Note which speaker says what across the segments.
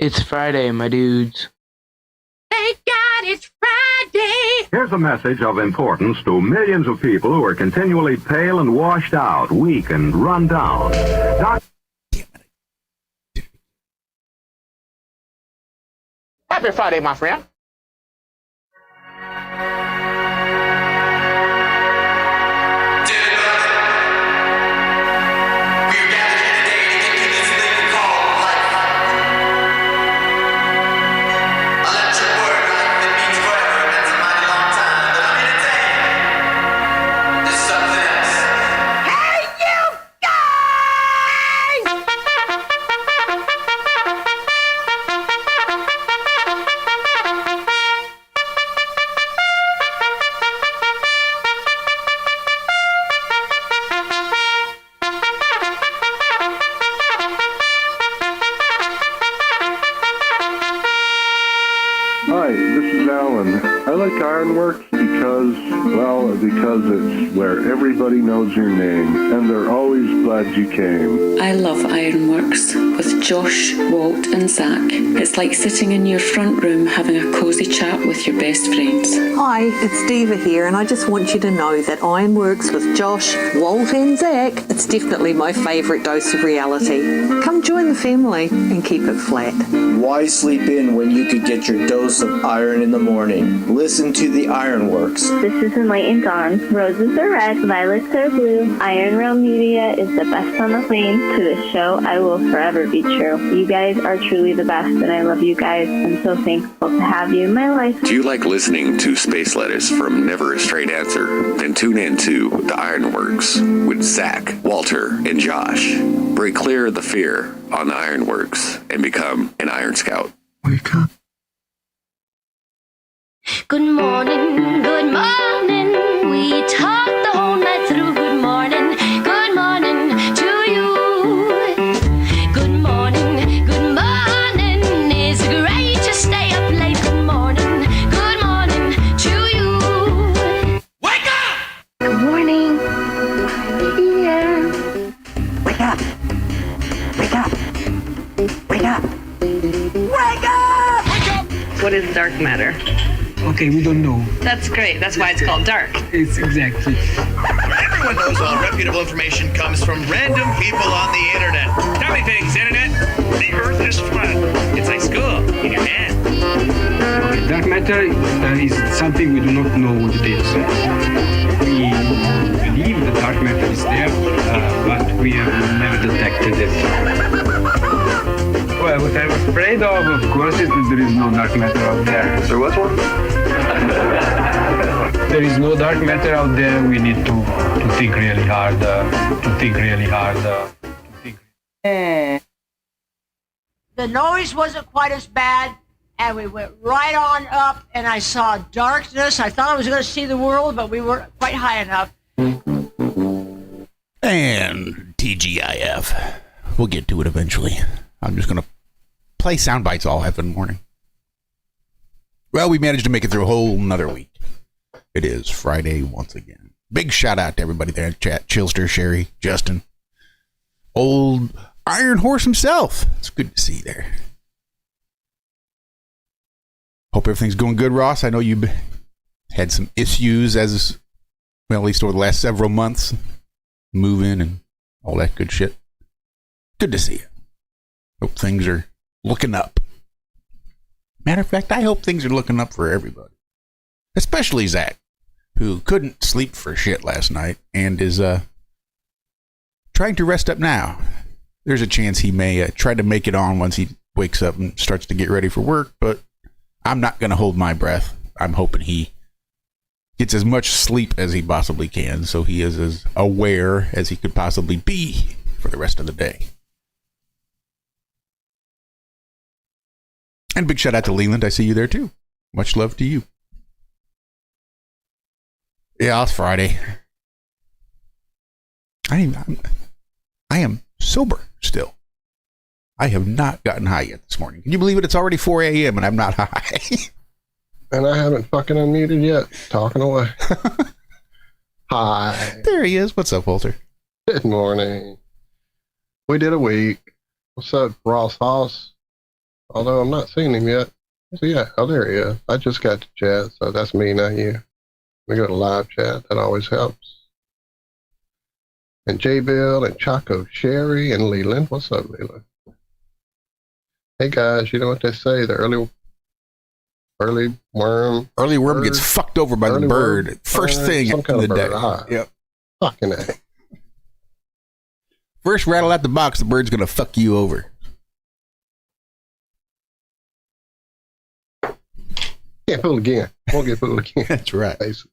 Speaker 1: It's Friday, my dudes.
Speaker 2: Thank God it's Friday!
Speaker 3: Here's a message of importance to millions of people who are continually pale and washed out, weak and run down.
Speaker 4: Happy Friday, my friend.
Speaker 5: I like IRONWORX because it's where everybody knows your name, and they're always glad you came.
Speaker 6: I love IRONWORX with Josh, Walt and Zack. It's like sitting in your front room having a cosy chat with your best friends.
Speaker 7: Hi, it's Diva here, and I just want you to know that IRONWORX with Josh, Walt and Zack, it's definitely my favourite dose of reality. Come join the family and keep it flat.
Speaker 8: Why sleep in when you could get your dose of iron in the morning? Listen to the IRONWORX.
Speaker 9: This is Enlightened Dawn. Roses are red, violets are blue. Ironrealmmedia is the best on the plane. To this show, I will forever be true. You guys are truly the best, and I love you guys. I'm so thankful to have you in my life.
Speaker 10: Do you like listening to space letters from Never a Straight Answer? Then tune in to the IRONWORX with Zack, Walter, and Josh. Break clear of the fear on the IRONWORX and become an Iron Scout.
Speaker 1: Wake up.
Speaker 2: Good morning, good morning. We talked the whole night through. Good morning to you. Good morning, it's great to stay up late. Good morning to you.
Speaker 4: Wake up!
Speaker 9: Good morning. Yeah.
Speaker 7: Wake up! Wake up! Wake up! Wake up!
Speaker 4: Wake up!
Speaker 11: What is dark matter?
Speaker 12: Okay, we don't know.
Speaker 11: That's great. That's why it's called dark.
Speaker 12: It's exactly.
Speaker 13: Everyone knows all reputable information comes from random people on the internet.
Speaker 14: Tell me things, internet. The earth is flat. It's like school in your hand.
Speaker 12: Okay, dark matter is something we do not know what it is. We believe the dark matter is there, but we have never detected it. Well, what I'm afraid of course, is that there is no dark matter out there.
Speaker 5: There was one?
Speaker 12: There is no dark matter out there. We need to think really hard.
Speaker 15: The noise wasn't quite as bad, and we went right on up, and I saw darkness. I thought I was going to see the world, but we weren't quite high enough.
Speaker 16: And TGIF. We'll get to it eventually. I'm just going to play sound bites all effing morning. Well, we managed to make it through a whole nother week. It is Friday once again. Big shout out to everybody there in chat. Chillster, Sherry, Justin. Old Iron Horse himself. It's good to see you there. Hope everything's going good, Ross. I know you've had some issues at least over the last several months. Moving and all that good shit. Good to see you. Hope things are looking up. Matter of fact, I hope things are looking up for everybody. Especially Zack, who couldn't sleep for shit last night and is trying to rest up now. There's a chance he may try to make it on once he wakes up and starts to get ready for work, but I'm not going to hold my breath. I'm hoping he gets as much sleep as he possibly can, so he is as aware as he could possibly be for the rest of the day. And big shout out to Leland. I see you there too. Much love to you. Yeah, it's Friday. I am sober still. I have not gotten high yet this morning. Can you believe it? It's already 4 a.m. and I'm not high.
Speaker 5: And I haven't fucking unmuted yet. Talking away. Hi.
Speaker 16: There he is. What's up, Walter?
Speaker 5: Good morning. We did a week. What's up, Ross Hoss?
Speaker 17: although I'm not seeing him yet. So yeah, oh, there he is. I just got to chat, so that's me, not you. We go to live chat. That always helps. And J-Bill and Choco Sherry and Leland. What's up, Leland? Hey guys, you know what they say? The early worm.
Speaker 16: Early worm gets fucked over by the bird. First thing in the day.
Speaker 17: Yep. Fucking A.
Speaker 16: First rattle out the box, the bird's gonna fuck you over.
Speaker 17: Can't fool again. Won't get fooled again.
Speaker 16: That's right.
Speaker 17: Basically.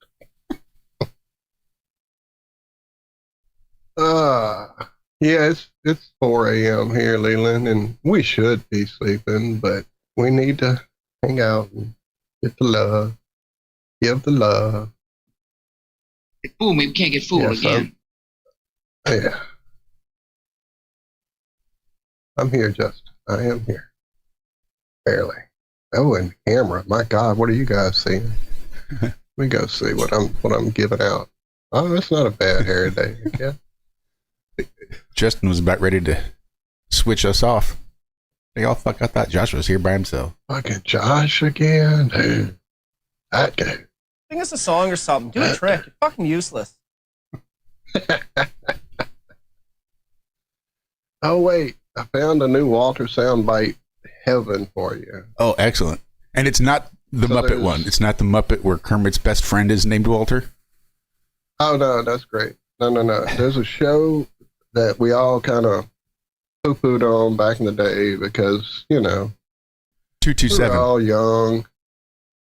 Speaker 17: Yeah, it's 4 a.m. here, Leland, and we should be sleeping, but we need to hang out and get the love, give the love.
Speaker 18: Fool me, we can't get fooled again.
Speaker 17: Yeah. I'm here, Justin. I am here. Barely. Oh, and camera. My God, what are you guys seeing? Let me go see what I'm giving out. Oh, it's not a bad hair day. Yeah.
Speaker 16: Justin was about ready to switch us off. Hey, oh fuck! I thought Josh was here by himself.
Speaker 17: Fucking Josh again, dude. That guy.
Speaker 19: Sing us a song or something. Do a trick. You're fucking useless.
Speaker 17: Oh wait, I found a new Walter soundbite heaven for you.
Speaker 16: Oh, excellent! And it's not the Muppet one. It's not the Muppet where Kermit's best friend is named Walter.
Speaker 17: Oh no, that's great. No. There's a show that we all kind of poo-pooed on back in the day because, you know,
Speaker 16: 227.
Speaker 17: We were all young.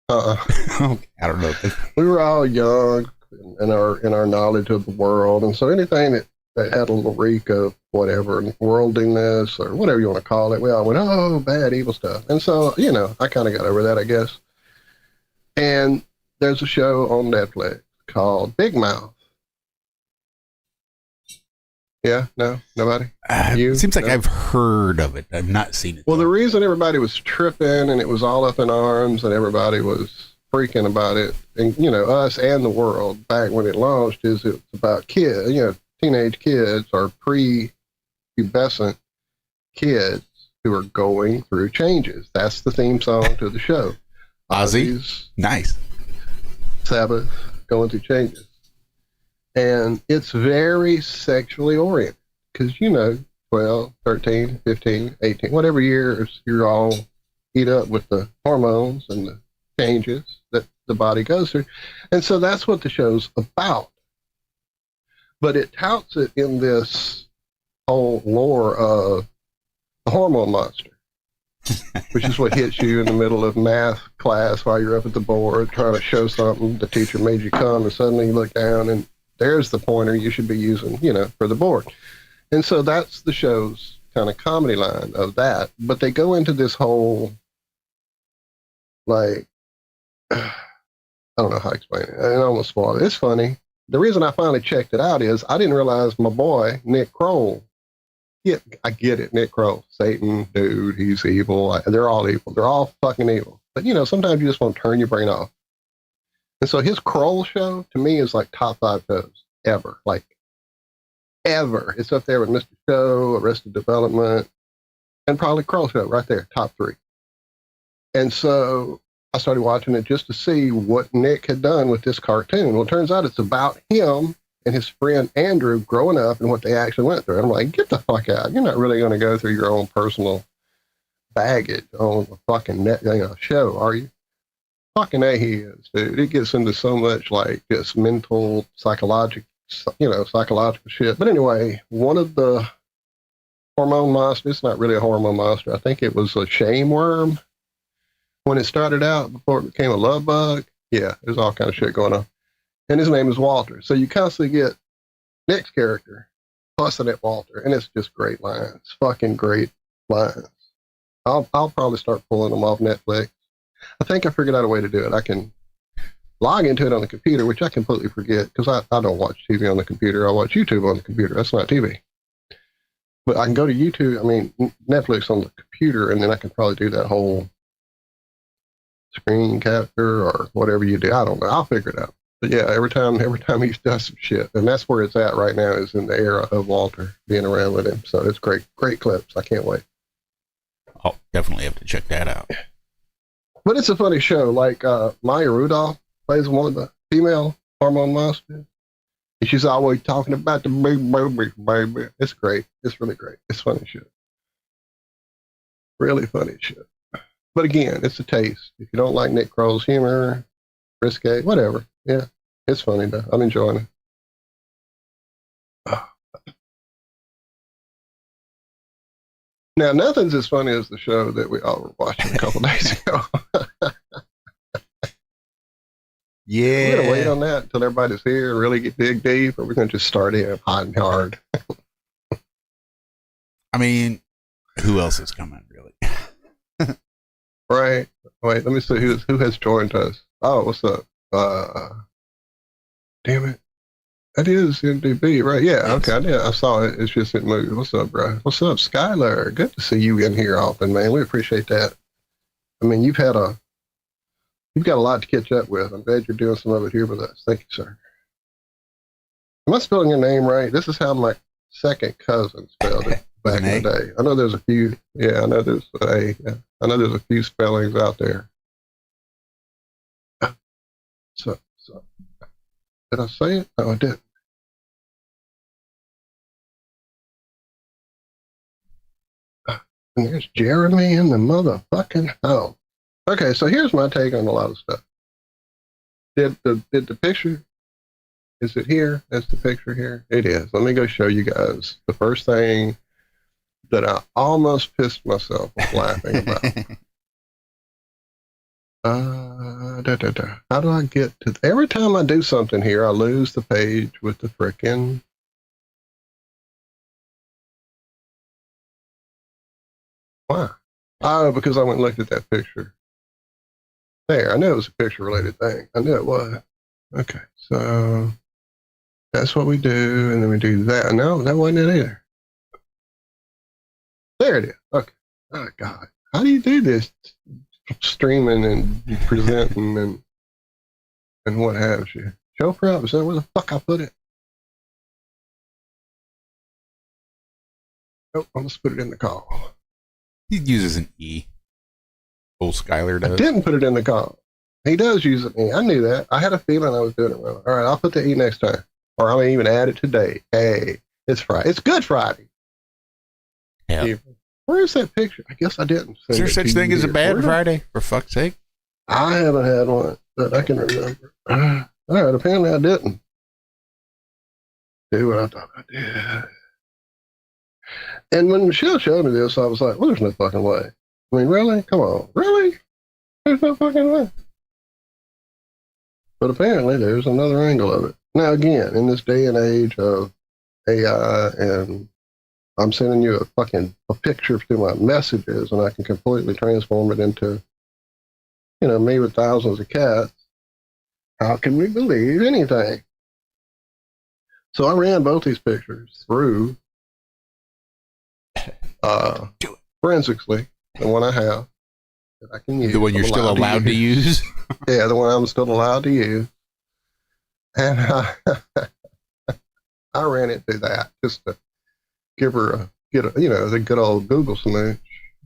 Speaker 16: I don't know.
Speaker 17: We were all young in our knowledge of the world, and so anything that had a little reek of whatever, worldliness or whatever you want to call it, we all went, oh, bad, evil stuff. And so, you know, I kind of got over that, I guess. And there's a show on Netflix called Big Mouth. Yeah, no, nobody.
Speaker 16: It seems like I've heard of it. I've not seen it.
Speaker 17: Well, the reason everybody was tripping and it was all up in arms and everybody was freaking about it, and you know, us and the world back when it launched, is it's about kids, you know, teenage kids or pre-pubescent kids who are going through changes. That's the theme song to the show.
Speaker 16: Ozzy's nice.
Speaker 17: Sabbath, going through changes. And it's very sexually oriented because, you know, 12, 13, 15, 18, whatever years you're all eat up with the hormones and the changes that the body goes through. And so that's what the show's about. But it touts it in this whole lore of the hormone monster, which is what hits you in the middle of math class while you're up at the board trying to show something. The teacher made you come and suddenly you look down and there's the pointer you should be using, you know, for the board. And so that's the show's kind of comedy line of that. But they go into this whole, like, I don't know how to explain it. I almost spoiled it. It's funny. The reason I finally checked it out is I didn't realize my boy, Nick Kroll. Yeah, I get it. Nick Kroll, Satan, dude, he's evil. They're all evil. They're all fucking evil. But, you know, sometimes you just want to turn your brain off. And so his Kroll show, to me, is like top 5 shows ever. Like, ever. It's up there with Mr. Show, Arrested Development, and probably Kroll show right there, top 3. And so I started watching it just to see what Nick had done with this cartoon. Well, it turns out it's about him and his friend Andrew growing up and what they actually went through. And I'm like, get the fuck out. You're not really going to go through your own personal baggage on a fucking show, are you? Fucking A, he is, dude. It gets into so much like just mental, psychological shit. But anyway, one of the hormone monsters, it's not really a hormone monster. I think it was a shame worm when it started out before it became a love bug. Yeah, there's all kind of shit going on. And his name is Walter. So you constantly get Nick's character fussing at Walter, and it's just great lines. Fucking great lines. I'll probably start pulling them off Netflix. I think I figured out a way to do it. I can log into it on the computer, which I completely forget because I don't watch TV on the computer. I watch YouTube on the computer. That's not TV. But I can go to Netflix on the computer, and then I can probably do that whole screen capture or whatever you do. I don't know. I'll figure it out. But yeah, every time he does some shit, and that's where it's at right now, is in the era of Walter being around with him. So it's great clips. I can't wait.
Speaker 16: I'll definitely have to check that out.
Speaker 17: But it's a funny show. Like Maya Rudolph plays one of the female hormone monsters. And she's always talking about the baby. It's great. It's really great. It's funny shit. Really funny shit. But again, it's a taste. If you don't like Nick Kroll's humor, risque, whatever. Yeah, it's funny though. I'm enjoying it. Now, nothing's as funny as the show that we all were watching a couple days ago.
Speaker 16: Yeah.
Speaker 17: We're going to wait on that until everybody's here and really get dig deep, or we're going to just start in hot and hard.
Speaker 16: I mean, who else is coming, really?
Speaker 17: Right. Wait, let me see who has joined us. Oh, what's up? Damn it. That is NDB, right? Yeah, okay, I saw it. It's just it moved. What's up, bro? What's up, Skylar? Good to see you in here often, man. We appreciate that. I mean, you've got a lot to catch up with. I'm glad you're doing some of it here with us. Thank you, sir. Am I spelling your name right? This is how my second cousin spelled it back in the day. I know there's a few. Yeah, I know there's I know there's a few spellings out there. So did I say it? No, I didn't. And there's Jeremy in the motherfucking house. Okay, so here's my take on a lot of stuff. Did the picture, is it here? That's the picture here? It is. Let me go show you guys the first thing that I almost pissed myself off laughing about. How do I get to... Every time I do something here, I lose the page with the frickin'... Why? Oh, because I went and looked at that picture. There, I knew it was a picture-related thing. I knew it was. Okay, so that's what we do, and then we do that. No, that wasn't it either. There it is. Okay. Oh, God. How do you do this? Streaming and presenting and what have you. Show prep, is that where the fuck I put it? Nope, I'll just put it in the call.
Speaker 16: He uses an E. Old Skylar does.
Speaker 17: I didn't put it in the call. He does use an E. I knew that. I had a feeling I was doing it wrong. All right, I'll put the E next time. Or I may even add it today. Hey, it's Friday. It's Good Friday.
Speaker 16: Yeah.
Speaker 17: Where is that picture? I guess I didn't.
Speaker 16: Is there such thing as a bad Friday, for fuck's sake?
Speaker 17: I haven't had one that I can remember. All right, apparently I didn't do what I thought I did. And when Michelle showed me this, I was like, well, there's no fucking way. I mean, really? Come on. Really? There's no fucking way. But apparently there's another angle of it. Now, again, in this day and age of AI and I'm sending you a picture through my messages and I can completely transform it into, me with thousands of cats. How can we believe anything? So I ran both these pictures through forensically, the one I have that I can use.
Speaker 16: The one you're still allowed to use?
Speaker 17: Yeah, the one I'm still allowed to use. And I ran it through that just to give her the good old Google smooch.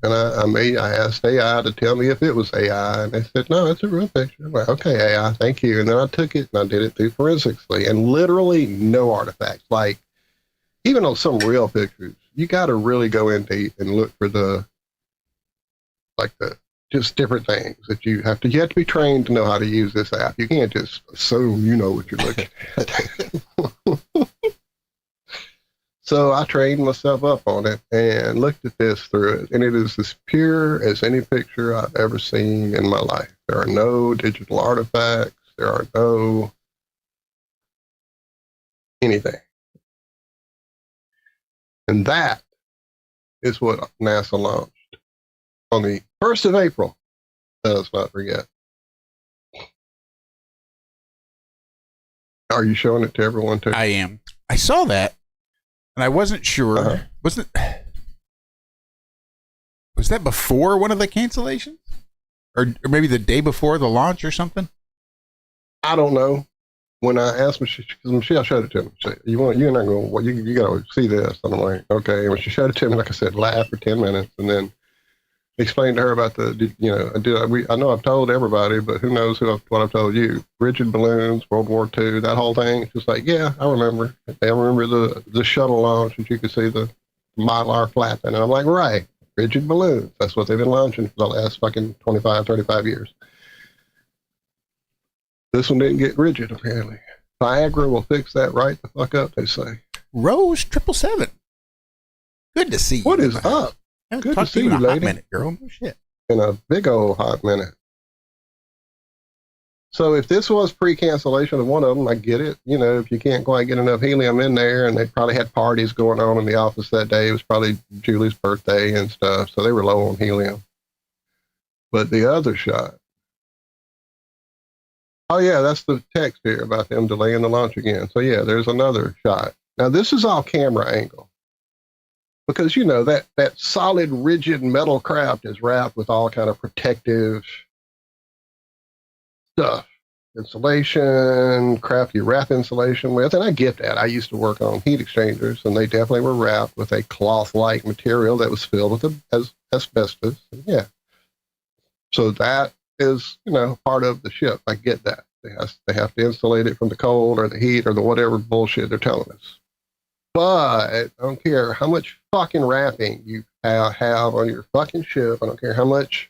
Speaker 17: And I asked AI to tell me if it was AI, and they said, no, it's a real picture. I'm like, okay, AI, thank you. And then I took it and I did it through forensically, and literally no artifacts. Like, even on some real pictures, you got to really go in deep and look for the just different things that you have to be trained to know how to use this app. You can't just assume you know what you're looking at. So I trained myself up on it and looked at this through it, and it is as pure as any picture I've ever seen in my life. There are no digital artifacts. There are no anything. And that is what NASA launched on the 1st of April. Let us not forget. Are you showing it to everyone too?
Speaker 16: I am. I saw that. And I wasn't sure. Was that before one of the cancellations, or maybe the day before the launch or something?
Speaker 17: I don't know. When I asked Michelle, because Michelle showed it to me, she said, you're not going. Well, you got to see this. And I'm like, okay. And when she showed it to me, like I said, laughed for 10 minutes, and then explain to her about I know I've told everybody, but who knows what I've told you. Rigid balloons, World War II, that whole thing. It's just like, yeah, I remember. I remember the shuttle launch, and you could see the Mylar flapping. And I'm like, right, rigid balloons. That's what they've been launching for the last fucking 25, 35 years. This one didn't get rigid, apparently. Viagra will fix that right the fuck up, they say.
Speaker 16: Rose 777. Good to see you.
Speaker 17: What is up? Good to see you, lady.
Speaker 16: Hot minute, girl. No shit.
Speaker 17: In a big old hot minute. So if this was pre-cancellation of one of them, I get it. You know, if you can't quite get enough helium in there, and they probably had parties going on in the office that day. It was probably Julie's birthday and stuff, so they were low on helium. But the other shot. Oh, yeah, that's the text here about them delaying the launch again. So, yeah, there's another shot. Now, this is all camera angle. Because, you know, that solid, rigid metal craft is wrapped with all kind of protective stuff. Insulation, craft you wrap insulation with. And I get that. I used to work on heat exchangers, and they definitely were wrapped with a cloth-like material that was filled with asbestos. Yeah. So that is, you know, part of the ship. I get that. They have to insulate it from the cold or the heat or the whatever bullshit they're telling us. But I don't care how much fucking wrapping you have on your fucking ship. I don't care how much.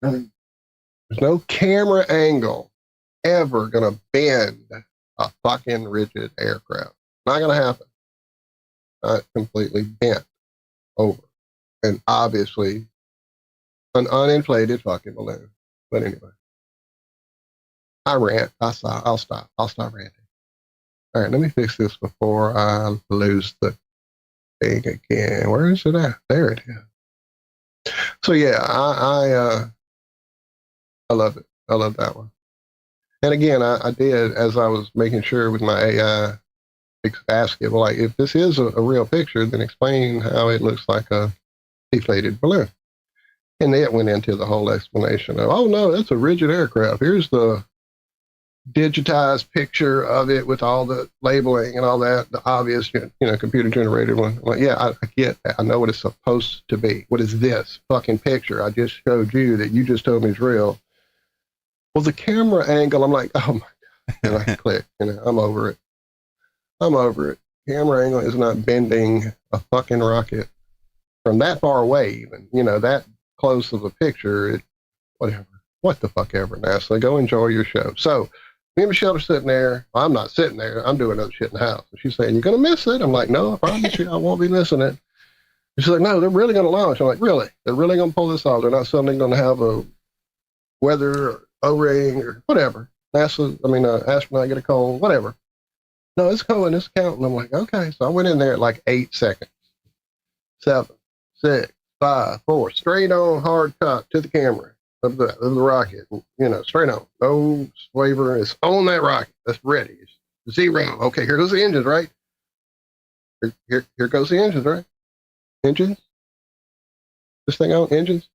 Speaker 17: There's no camera angle ever going to bend a fucking rigid aircraft. Not going to happen. Not completely bent over. And obviously, an uninflated fucking balloon. But anyway. I rant. I'll stop ranting. All right, let me fix this before I lose the thing again. Where is it at? There it is. So yeah, I love it. I love that one. And again, I did, as I was making sure with my AI, ask it, well, like, if this is a real picture, then explain how it looks like a deflated balloon. And it went into the whole explanation of, oh no, that's a rigid aircraft. Here's the digitized picture of it with all the labeling and all that, the obvious, you know, computer generated one. Well, yeah, I get that. I know what it's supposed to be. What is this fucking picture I just showed you that you just told me is real? Well, the camera angle, I'm like, oh my God. And I click, you know, I'm over it. Camera angle is not bending a fucking rocket from that far away even, you know, that close of a picture, whatever. What the fuck ever, NASA. Go enjoy your show. So, me and Michelle are sitting there. Well, I'm not sitting there. I'm doing other shit in the house. And she's saying, you're going to miss it? I'm like, no, I promise you I won't be missing it. And she's like, no, they're really going to launch. I'm like, really? They're really going to pull this off? They're not suddenly going to have a weather or O-ring or whatever. Astronaut get a cold, whatever. No, it's going, it's counting. I'm like, okay. So I went in there at like 8 seconds. 7, 6, 5, 4. Straight on, hard cut to the camera. Of the rocket, you know, straight on, no waver. It's on that rocket. That's ready. It's 0. Okay, here goes the engines, right? Here goes the engines, right? Engines. This thing on engines.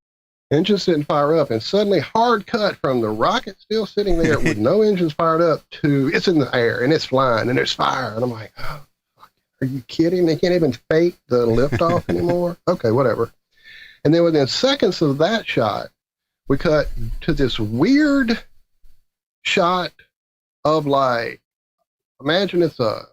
Speaker 17: Engines didn't fire up, and suddenly hard cut from the rocket still sitting there with no engines fired up to it's in the air and it's flying and there's fire, and I'm like, oh, are you kidding? They can't even fake the liftoff anymore. Okay, whatever. And then within seconds of that shot, we cut to this weird shot of like, imagine it's a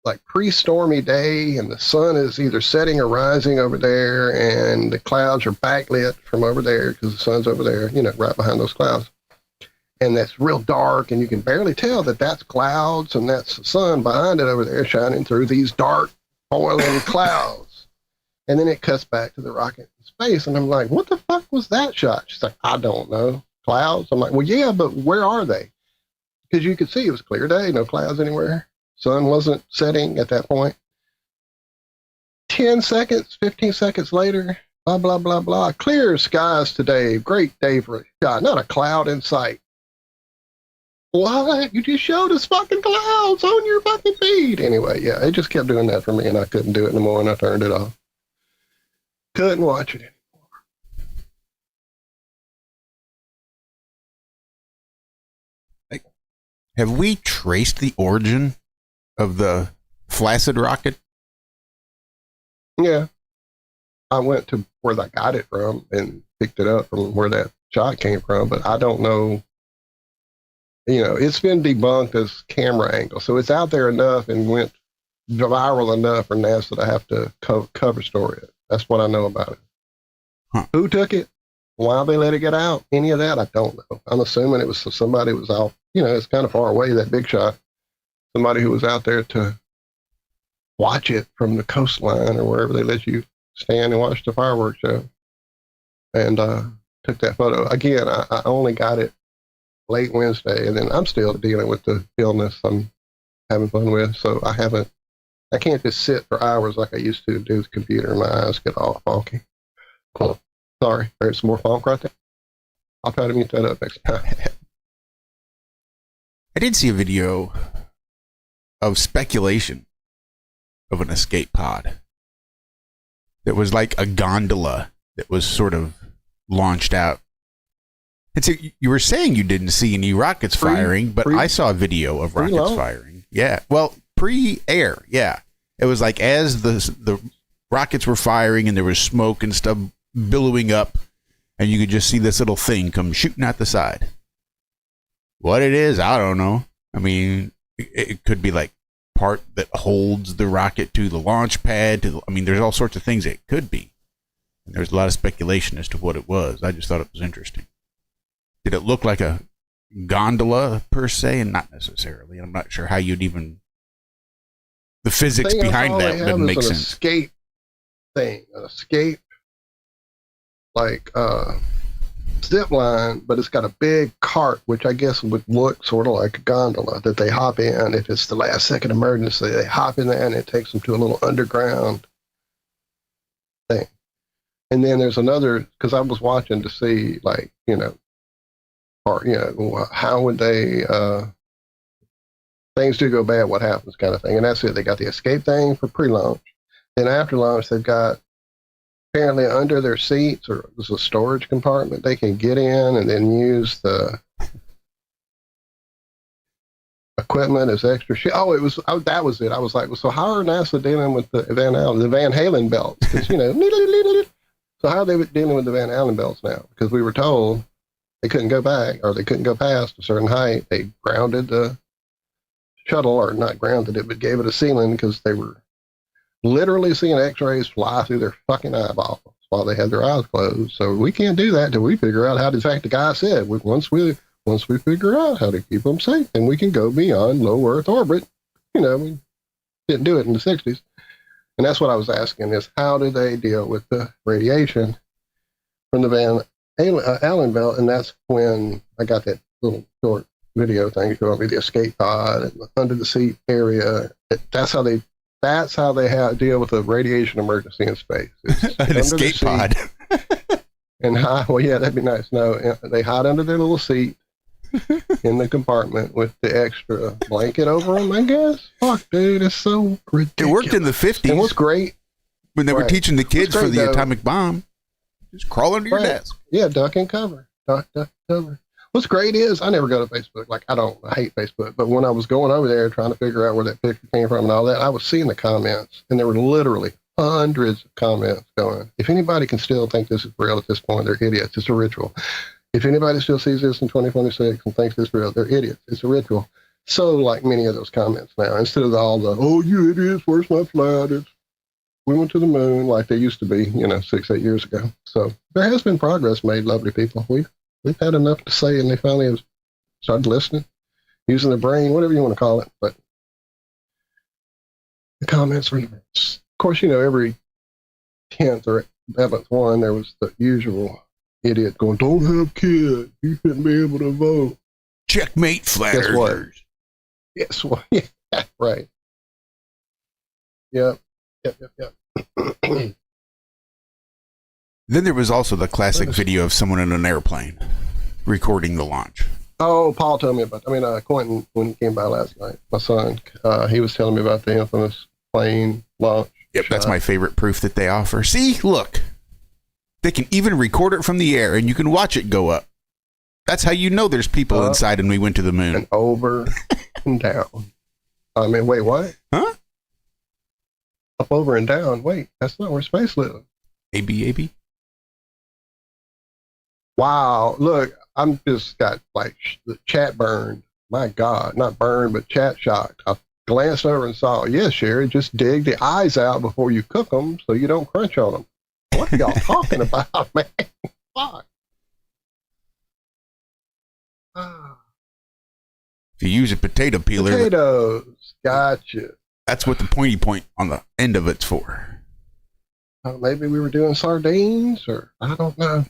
Speaker 17: like pre-stormy day and the sun is either setting or rising over there and the clouds are backlit from over there because the sun's over there, you know, right behind those clouds. And that's real dark and you can barely tell that that's clouds and that's the sun behind it over there shining through these dark boiling clouds. And then it cuts back to the rocket in space. And I'm like, what the fuck was that shot? She's like, I don't know. Clouds? I'm like, well, yeah, but where are they? Because you could see it was clear day, no clouds anywhere. Sun wasn't setting at that point. 10 seconds, 15 seconds later, blah, blah, blah, blah. Clear skies today. Great day for a shot. Not a cloud in sight. What? You just showed us fucking clouds on your fucking feed. Anyway, yeah, it just kept doing that for me and I couldn't do it anymore and I turned it off. Couldn't watch it anymore.
Speaker 16: Have we traced the origin of the flaccid rocket?
Speaker 17: Yeah. I went to where I got it from and picked it up from where that shot came from, but I don't know. It's been debunked as camera angle, so it's out there enough and went viral enough for NASA to have to cover story it. That's what I know about it.
Speaker 16: Huh.
Speaker 17: Who took it? Why they let it get out? Any of that? I don't know. I'm assuming it was somebody who was out. It's kind of far away, that big shot. Somebody who was out there to watch it from the coastline or wherever they let you stand and watch the fireworks show, and took that photo. Again, I only got it late Wednesday, and then I'm still dealing with the illness I'm having fun with, so I can't just sit for hours like I used to do the computer, and my eyes get all funky. Cool. Sorry, there's some more funk right there. I'll try to mute that up next time.
Speaker 16: I did see a video of speculation of an escape pod that was like a gondola that was sort of launched out. And so you were saying you didn't see any rockets firing, but I saw a video of rockets firing. Yeah. Well, pre-air. Yeah. It was like as the rockets were firing and there was smoke and stuff billowing up, and you could just see this little thing come shooting out the side. What it is, I don't know. I mean, it could be like part that holds the rocket to the launch pad. There's all sorts of things it could be. And there's a lot of speculation as to what it was. I just thought it was interesting. Did it look like a gondola per se? And not necessarily. I'm not sure how you'd even... The physics behind that wouldn't make sense.
Speaker 17: Escape thing. An escape, like zip line, but it's got a big cart, which I guess would look sort of like a gondola that they hop in. If it's the last second emergency, they hop in there and it takes them to a little underground thing. And then there's another, because I was watching to see, like, how would they, things do go bad, what happens kind of thing. And that's it. They got the escape thing for pre-launch. Then after launch, they've got apparently under their seats, or there's a storage compartment they can get in and then use the equipment as extra shit. That was it. I was like, well, so how are NASA dealing with the Van Halen belts? Because, so how are they dealing with the Van Halen belts now? Because we were told they couldn't go back, or they couldn't go past a certain height. They grounded the shuttle, or not grounded it, but gave it a ceiling because they were literally seeing x-rays fly through their fucking eyeballs while they had their eyes closed. So we can't do that until we figure out how to, in fact, the guy said, once we figure out how to keep them safe, then we can go beyond low Earth orbit. We didn't do it in the 60s. And that's what I was asking is, how do they deal with the radiation from the Van Allen belt? And that's when I got that little short video thing showing me the escape pod and the under the seat area. That's how they deal with a radiation emergency in space.
Speaker 16: An escape pod.
Speaker 17: And that'd be nice. No, they hide under their little seat in the compartment with the extra blanket over them, I guess. Fuck, dude, it's so ridiculous.
Speaker 16: It worked in the 50s.
Speaker 17: And what's great,
Speaker 16: when they were teaching the kids for the atomic bomb, just crawl under your desk.
Speaker 17: Yeah, duck and cover. Duck, cover. What's great is I never go to Facebook. Like, I hate Facebook. But when I was going over there trying to figure out where that picture came from and all that, I was seeing the comments, and there were literally hundreds of comments going, if anybody can still think this is real at this point, they're idiots. It's a ritual. If anybody still sees this in 2026 and thinks it's real, they're idiots. It's a ritual. So, like many of those comments now, instead of all the, oh, you idiots, where's my flight? We went to the moon, like they used to be, 6-8 years ago. So there has been progress made, lovely people. We've had enough to say, and they finally have started listening, using their brain, whatever you want to call it. But the comments were, of course, every 10th or 11th one, there was the usual idiot going, don't have kids. You shouldn't be able to vote.
Speaker 16: Checkmate, flat earthers.
Speaker 17: Guess what? Yeah, right. Yep.
Speaker 16: Then there was also the classic video of someone in an airplane recording the launch.
Speaker 17: Oh, Paul told me about Quentin, when he came by last night, my son, he was telling me about the infamous plane launch.
Speaker 16: Yep, that's my favorite proof that they offer. See, look, they can even record it from the air and you can watch it go up. That's how you know there's people inside and we went to the moon.
Speaker 17: And over and down. Wait, what?
Speaker 16: Huh?
Speaker 17: Up, over, and down. Wait, that's not where space lives.
Speaker 16: AB.
Speaker 17: Wow. Look, I'm just got like the chat burned. My God, not burned, but chat shocked. I glanced over and saw, yes, Sherry, just dig the eyes out before you cook them so you don't crunch on them. What are y'all talking about, man? Fuck.
Speaker 16: If you use a potato peeler.
Speaker 17: Potatoes. Gotcha.
Speaker 16: That's what the pointy point on the end of it's for.
Speaker 17: Maybe we were doing sardines, or I don't know.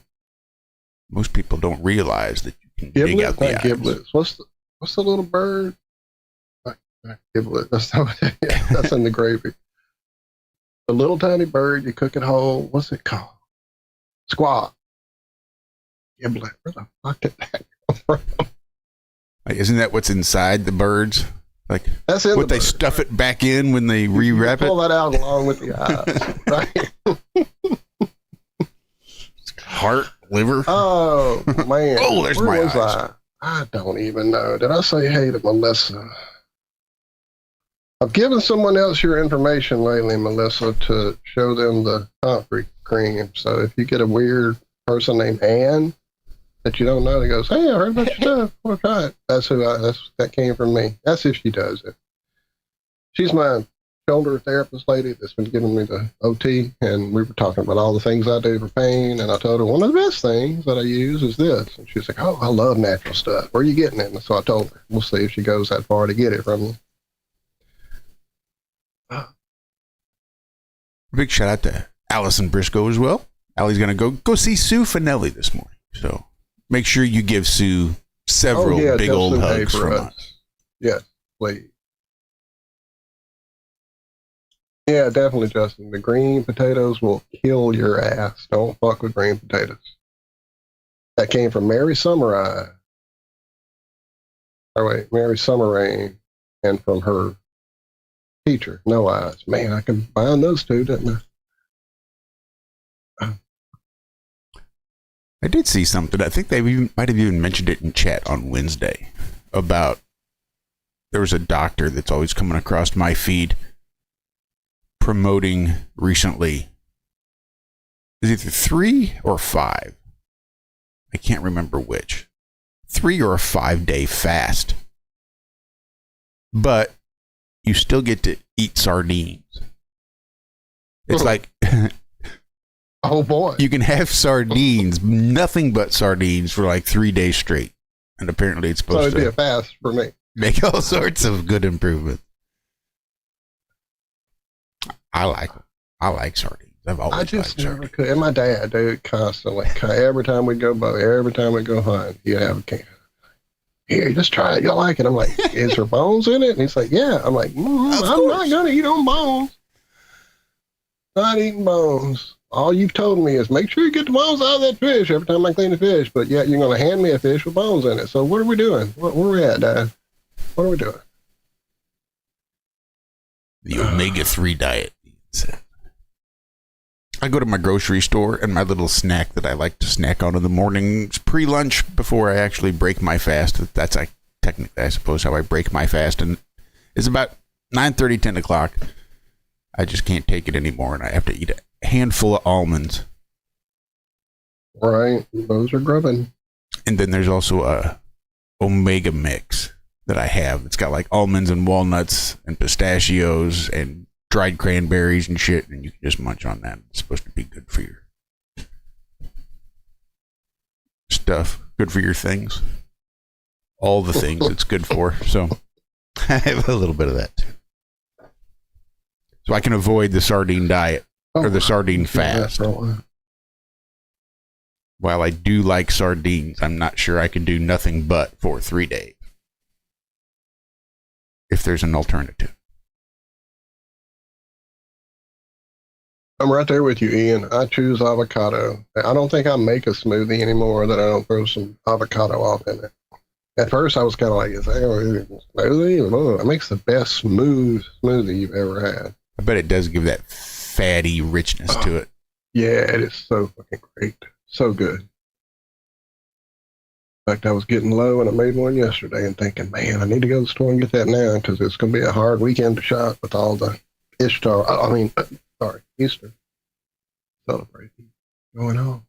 Speaker 16: Most people don't realize that you can dig out the eyes.
Speaker 17: Giblets. What's the little bird? Giblet. That's in the gravy. The little tiny bird, you cook it whole. What's it called? Squaw. Giblet. Where the fuck did that come from?
Speaker 16: Like, isn't that what's inside the birds? Like,
Speaker 17: that's in
Speaker 16: what they stuff it back in when they rewrap it?
Speaker 17: Pull that out along with the eyes, right?
Speaker 16: Heart, liver.
Speaker 17: Oh, man.
Speaker 16: Oh, there's my eyes.
Speaker 17: I don't even know. Did I say hey to Melissa? I've given someone else your information lately, Melissa, to show them the concrete cream. So if you get a weird person named Ann that you don't know that goes, hey, I heard about your stuff, I want to try it. That came from me. That's if she does it. She's my shoulder therapist lady that's been giving me the OT, and we were talking about all the things I do for pain, and I told her one of the best things that I use is this, and she's like, oh, I love natural stuff. Where are you getting it? And so I told her, we'll see if she goes that far to get it from you.
Speaker 16: Big shout out to Allison Briscoe as well. Allie's going to go see Sue Finelli this morning, so make sure you give Sue several big old hugs from us.
Speaker 17: Yes, please. Yeah, definitely, Justin. The green potatoes will kill your ass. Don't fuck with green potatoes. That came from Mary Summerrain. Mary Summerain, and from her teacher, No Eyes. Man, I combine those two, didn't I?
Speaker 16: I did see something. I think they might have even mentioned it in chat on Wednesday about there was a doctor that's always coming across my feed promoting recently. Is it 3 or 5? I can't remember which. 3 or a 5-day fast. But you still get to eat sardines. It's like,
Speaker 17: oh boy,
Speaker 16: you can have sardines, nothing but sardines for like 3 days straight. And apparently it's supposed
Speaker 17: to be a fast for me.
Speaker 16: Make all sorts of good improvements. I like sardines. I've always liked sardines.
Speaker 17: Never could. And my dad, dude, constantly. Every time we go hunting, he'd have a can. Here, just try it. You'll like it. I'm like, is there bones in it? And he's like, yeah. I'm like, I'm not going to eat on bones. Not eating bones. All you've told me is make sure you get the bones out of that fish every time I clean the fish. But yet you're going to hand me a fish with bones in it. So what are we doing? Where are we at, Dad? What are we doing?
Speaker 16: The omega-3 diet. I go to my grocery store, and my little snack that I like to snack on in the mornings, pre-lunch, before I actually break my fast. That's technically, I suppose, how I break my fast. And it's about 9:30, 10 o'clock. I just can't take it anymore, and I have to eat a handful of almonds.
Speaker 17: Right. Those are grubbing.
Speaker 16: And then there's also a omega mix that I have. It's got like almonds and walnuts and pistachios and dried cranberries and shit, and you can just munch on that. It's supposed to be good for your stuff, good for your things, all the things it's good for. So I have a little bit of that too, so I can avoid the sardine diet or the sardine fast. While I do like sardines, I'm not sure I can do nothing but for 3 days if there's an alternative.
Speaker 17: I'm right there with you, Ian. I choose avocado. I don't think I make a smoothie anymore that I don't throw some avocado off in it. At first, I was kind of like, is that a smoothie? It makes the best smooth smoothie you've ever had.
Speaker 16: I bet it does give that fatty richness to it.
Speaker 17: Yeah, it is so fucking great. So good. In fact, I was getting low, and I made one yesterday and thinking, man, I need to go to the store and get that now because it's going to be a hard weekend to shop with all the Easter. celebrating going on.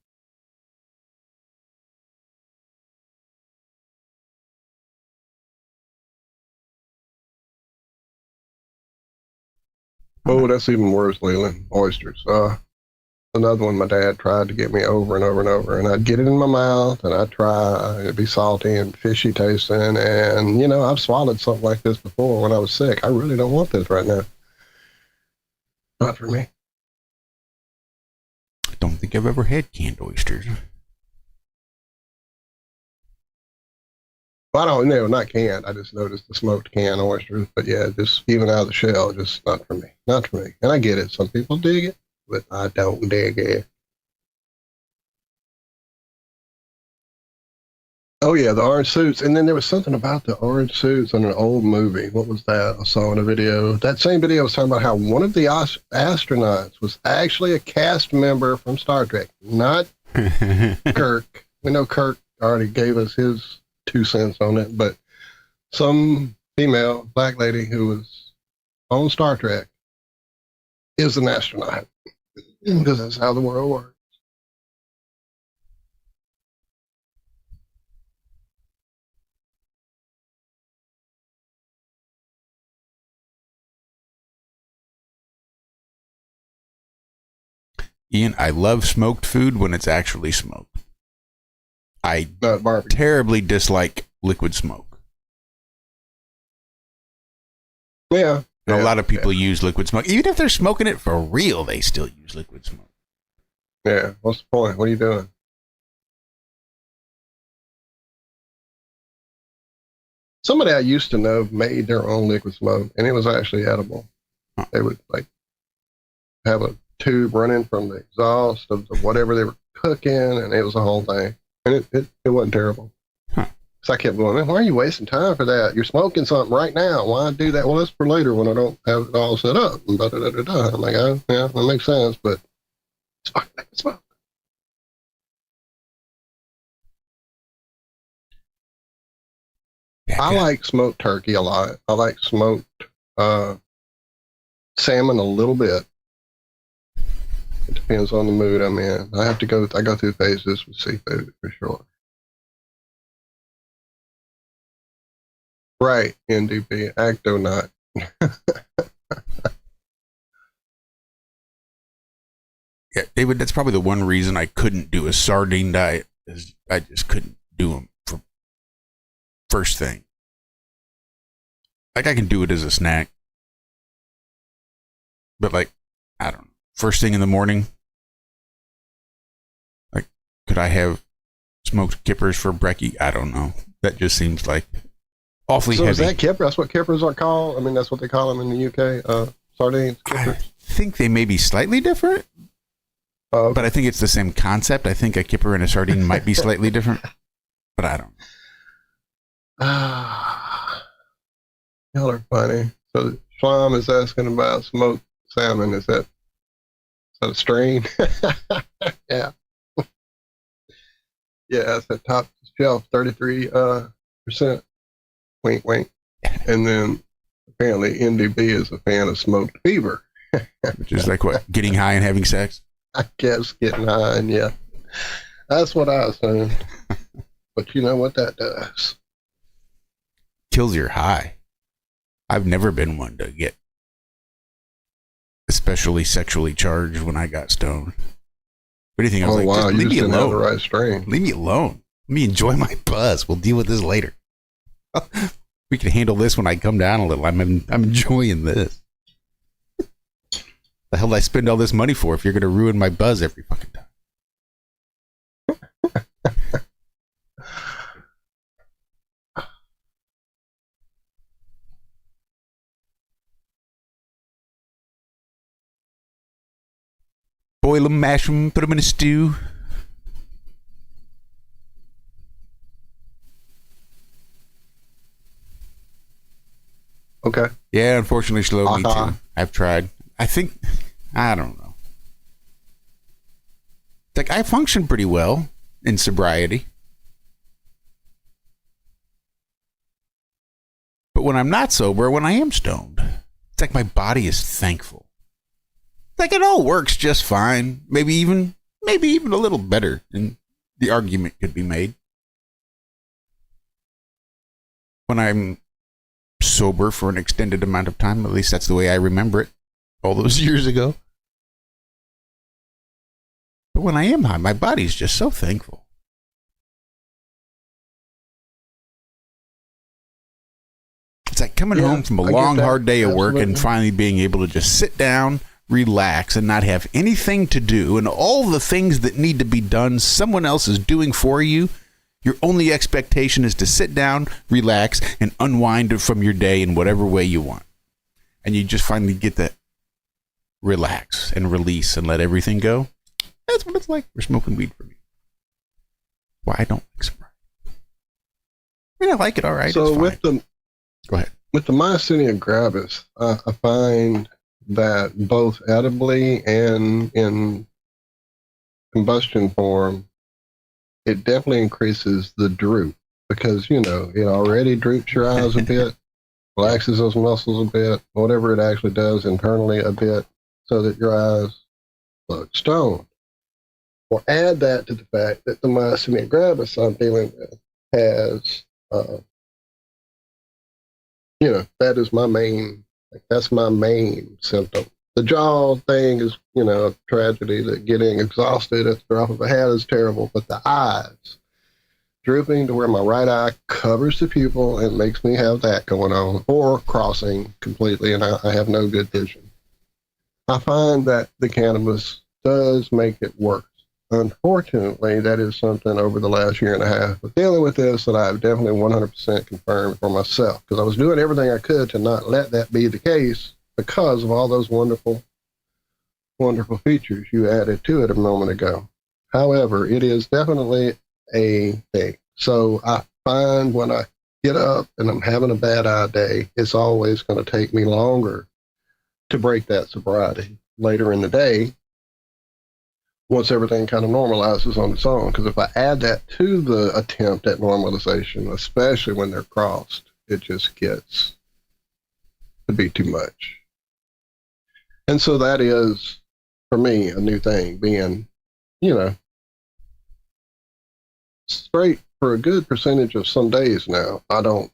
Speaker 17: Oh, that's even worse, Leland. Oysters. Another one my dad tried to get me over and over and over, and I'd get it in my mouth, and I'd try. It'd be salty and fishy tasting, and, you know, I've swallowed something like this before when I was sick. I really don't want this right now. Not for me.
Speaker 16: I don't think I've ever had canned oysters.
Speaker 17: Well, I don't know, not canned. I just noticed the smoked canned oysters, but yeah, just even out of the shell, just not for me. Not for me. And I get it. Some people dig it, but I don't dig it. Oh yeah, the orange suits. And then there was something about the orange suits in an old movie. What was that? I saw in a video. That same video was talking about how one of the astronauts was actually a cast member from Star Trek, not Kirk. We know Kirk already gave us his 2 cents on it, but some female black lady who was on Star Trek is an astronaut, because that's how the world works.
Speaker 16: Ian, I love smoked food when it's actually smoked. I terribly dislike liquid smoke.
Speaker 17: Yeah.
Speaker 16: And a lot of people use liquid smoke. Even if they're smoking it for real, they still use liquid smoke.
Speaker 17: Yeah. What's the point? What are you doing? Somebody I used to know made their own liquid smoke, and it was actually edible. Huh. They would like have a tube running from the exhaust of the whatever they were cooking, and it was a whole thing. And it wasn't terrible. Huh. So I kept going, man, why are you wasting time for that? You're smoking something right now. Why do that? Well, that's for later when I don't have it all set up. And I'm like, oh, yeah, that makes sense, but it's fucking like smoke. Yeah, I like smoked turkey a lot. I like smoked salmon a little bit. It depends on the mood I'm in. I go through phases with seafood for sure. Right, NDP, Actonaut.
Speaker 16: Yeah, David, that's probably the one reason I couldn't do a sardine diet, is I just couldn't do them for first thing. Like, I can do it as a snack, but like, I don't know. First thing in the morning, like, could I have smoked kippers for brekkie? I don't know. That just seems like awfully heavy.
Speaker 17: So is that kipper? That's what kippers are called? I mean, that's what they call them in the UK? Sardines, kippers?
Speaker 16: I think they may be slightly different,
Speaker 17: okay.
Speaker 16: But I think it's the same concept. I think a kipper and a sardine might be slightly different, but I don't
Speaker 17: know. Y'all are funny. So Schlam is asking about smoked salmon. Is that a strain? Yeah. Yeah, that's at top shelf, 33%. Wink, wink. And then apparently NDB is a fan of smoked beaver.
Speaker 16: Which is like what? Getting high and having sex?
Speaker 17: I guess getting high, and yeah. That's what I assumed. But you know what that does?
Speaker 16: Kills your high. I've never been one to get especially sexually charged when I got stoned. What do you think? I was like,
Speaker 17: wow,
Speaker 16: just leave me alone.
Speaker 17: Have the right strain.
Speaker 16: Leave me alone. Let me enjoy my buzz. We'll deal with this later. We can handle this when I come down a little. I'm enjoying this. The hell did I spend all this money for if you're going to ruin my buzz every fucking time? Boil them, mash them, put them in a stew.
Speaker 17: Okay.
Speaker 16: Yeah, unfortunately, slow me too. I've tried. I don't know. Like, I function pretty well in sobriety. But when I'm not sober, when I am stoned, it's like my body is thankful. It's like it all works just fine. Maybe even a little better, and the argument could be made. When I'm sober for an extended amount of time, at least that's the way I remember it all those years ago. But when I am high, my body's just so thankful. It's like coming home from a long, hard day of work and finally being able to just sit down, relax, and not have anything to do. And all the things that need to be done, someone else is doing for you. Your only expectation is to sit down, relax, and unwind from your day in whatever way you want. And you just finally get to relax and release and let everything go. That's what it's like for smoking weed for me. Why I don't like sobriety. I mean, I like it all right.
Speaker 17: So with the
Speaker 16: Go ahead.
Speaker 17: With the myasthenia gravis, I find that both edibly and in combustion form, it definitely increases the droop because, it already droops your eyes a bit, relaxes those muscles a bit, whatever it actually does internally a bit so that your eyes look stoned. Or add that to the fact that the myasthenia gravis I'm dealing with has that is that's my main symptom. The jaw thing is, a tragedy. That getting exhausted at the drop of a hat is terrible, but the eyes drooping to where my right eye covers the pupil and makes me have that going on, or crossing completely, and I have no good vision. I find that the cannabis does make it worse. Unfortunately, that is something over the last year and a half of dealing with this that I've definitely 100% confirmed for myself, because I was doing everything I could to not let that be the case because of all those wonderful, wonderful features you added to it a moment ago. However, it is definitely a thing. So I find when I get up and I'm having a bad eye day, it's always going to take me longer to break that sobriety later in the day, once everything kind of normalizes on its own. Because if I add that to the attempt at normalization, especially when they're crossed, it just gets to be too much. And so that is, for me, a new thing, being, straight for a good percentage of some days now. I don't,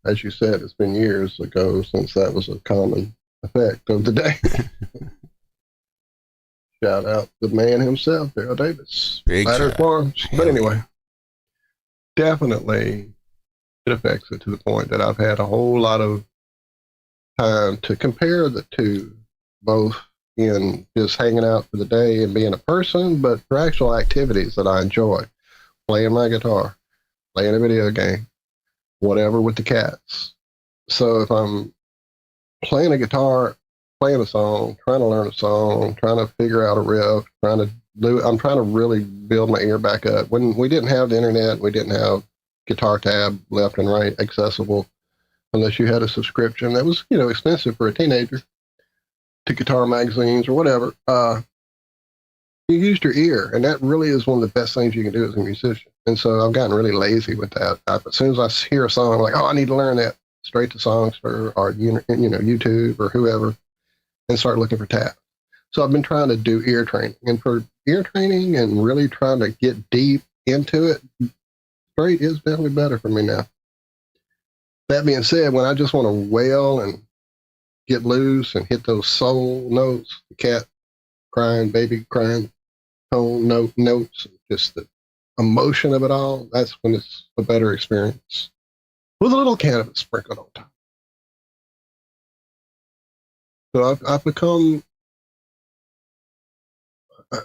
Speaker 17: as you said, it's been years ago since that was a common effect of the day. Shout out the man himself, Daryl Davis. Ladder Farms. But anyway, definitely it affects it to the point that I've had a whole lot of time to compare the two, both in just hanging out for the day and being a person, but for actual activities that I enjoy. Playing my guitar, playing a video game, whatever with the cats. So if I'm playing a guitar, playing a song, trying to learn a song, trying to figure out a riff, I'm trying to really build my ear back up. When we didn't have the internet, we didn't have guitar tab left and right accessible unless you had a subscription that was, expensive for a teenager, to guitar magazines or whatever. You used your ear, and that really is one of the best things you can do as a musician. And so I've gotten really lazy with that. As soon as I hear a song, I'm like, I need to learn that, straight to Songster or YouTube or whoever, and start looking for tabs. So I've been trying to do ear training. And for ear training and really trying to get deep into it, straight is definitely better for me now. That being said, when I just want to wail and get loose and hit those soul notes, the cat crying, baby crying, tone notes, just the emotion of it all, that's when it's a better experience. With a little cannabis sprinkled on top. So I've become,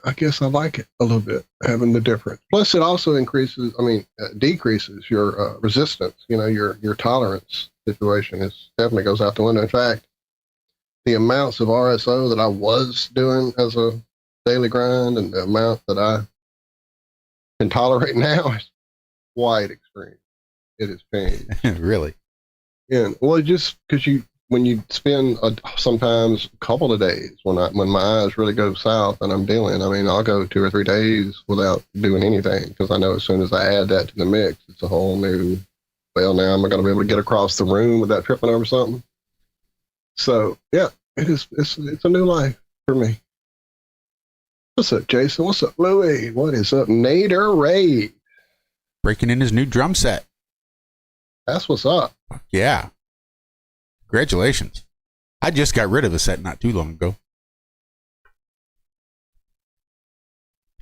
Speaker 17: I guess I like it a little bit, having the difference. Plus it also decreases your resistance, your tolerance situation definitely goes out the window. In fact, the amounts of RSO that I was doing as a daily grind and the amount that I can tolerate now is quite extreme. It has changed.
Speaker 16: Really?
Speaker 17: Yeah. Well, just because when you spend sometimes a couple of days when my eyes really go south and I'm dealing, I'll go 2 or 3 days without doing anything because I know as soon as I add that to the mix, it's a whole new, now I'm going to be able to get across the room without tripping over something. So yeah, it's a new life for me. What's up, Jason? What's up, Louie? What is up, Nader Ray?
Speaker 16: Breaking in his new drum set.
Speaker 17: That's what's up.
Speaker 16: Yeah. Congratulations. I just got rid of a set not too long ago.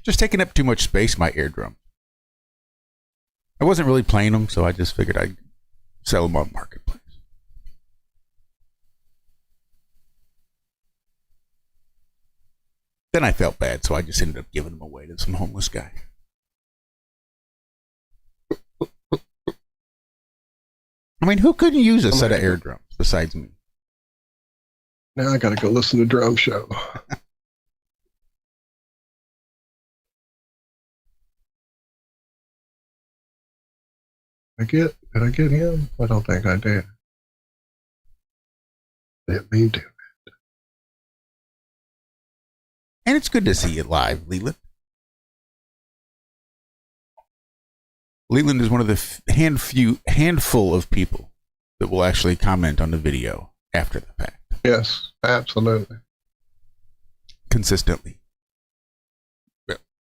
Speaker 16: Just taking up too much space, my air drum. I wasn't really playing them, so I just figured I'd sell them on Marketplace. Then I felt bad, so I just ended up giving them away to some homeless guy. I mean, who couldn't use a set of air drums besides me?
Speaker 17: Now I gotta go listen to Drum Show. Did I get him? I don't think I did. Didn't mean to.
Speaker 16: And it's good to see you live, Leland. Leland is one of the handful of people that will actually comment on the video after the fact.
Speaker 17: Yes, absolutely.
Speaker 16: Consistently.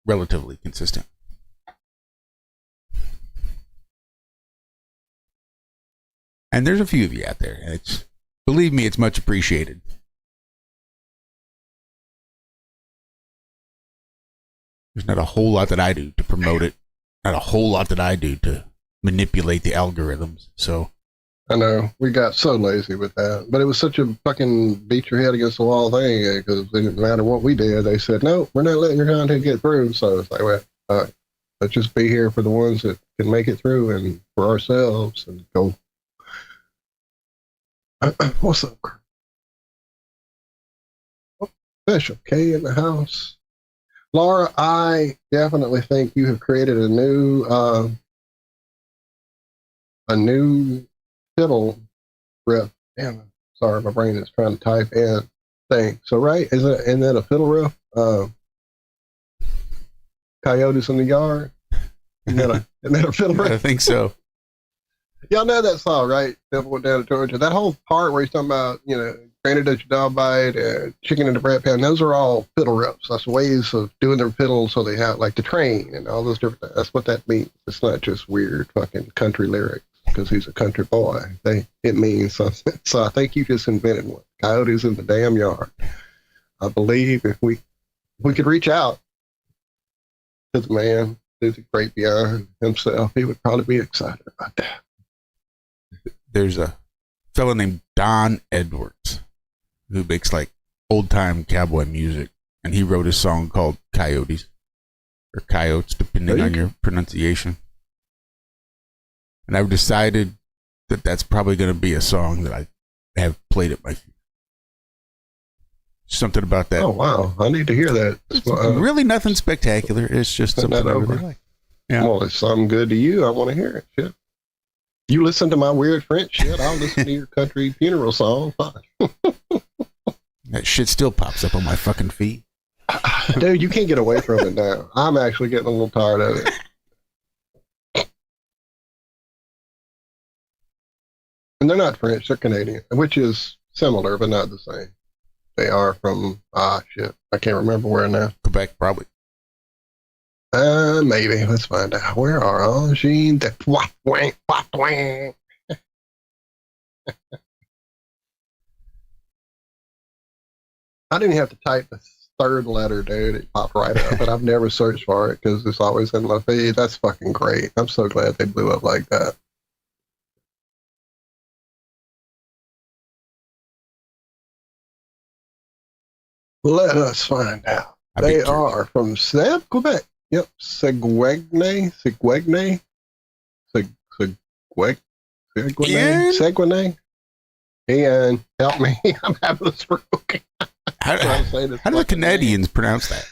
Speaker 16: Relatively consistent. And there's a few of you out there. And believe me, it's much appreciated. There's not a whole lot that I do to promote it. Not a whole lot that I do to manipulate the algorithms. So
Speaker 17: I know we got so lazy with that, but it was such a fucking beat your head against the wall thing because it didn't matter what we did. They said, no, we're not letting your content get through. So it's like, well, all right, let's just be here for the ones that can make it through and for ourselves and go. What's up? Special K in the house. Laura, I definitely think you have created a new fiddle riff. Damn, sorry, my brain is trying to type in thing. So, right, isn't that a fiddle riff? Coyotes in the Yard? Isn't that a fiddle riff?
Speaker 16: I think so.
Speaker 17: Y'all know that song, right? Devil Went Down to Georgia. That whole part where he's talking about, granted that your dog bite, chicken in the bread pan, those are all fiddle riffs. That's ways of doing their fiddle so they have, like the train and all those different things. That's what that means. It's not just weird fucking country lyrics because he's a country boy. It means something. So I think you just invented one. Coyotes in the damn yard. I believe if we could reach out to the man who's a great beyond himself, he would probably be excited about that.
Speaker 16: There's a fellow named Don Edwards who makes like old time cowboy music, and he wrote a song called Coyotes or Coyotes, depending on your pronunciation. And I've decided that that's probably going to be a song that I have played at my feet. Something about that.
Speaker 17: Oh wow, I need to hear that.
Speaker 16: Really nothing spectacular. It's just something I really like. Yeah.
Speaker 17: Well, it's something good to you. I want to hear it. Shit. You listen to my weird French shit, I'll listen to your country funeral song.
Speaker 16: That shit still pops up on my fucking feed.
Speaker 17: Dude, you can't get away from it now. I'm actually getting a little tired of it. And they're not French, they're Canadian, which is similar, but not the same. They are from, I can't remember where now.
Speaker 16: Quebec, probably.
Speaker 17: Maybe. Let's find out. Where are Angine de Poitouin? I didn't have to type the third letter, dude. It popped right up, but I've never searched for it because it's always in my feed. That's fucking great. I'm so glad they blew up like that. Let us find out. They are from Quebec. Yep, Seguigne. Ian, help me. I'm having a stroke.
Speaker 16: How do the Canadians pronounce that?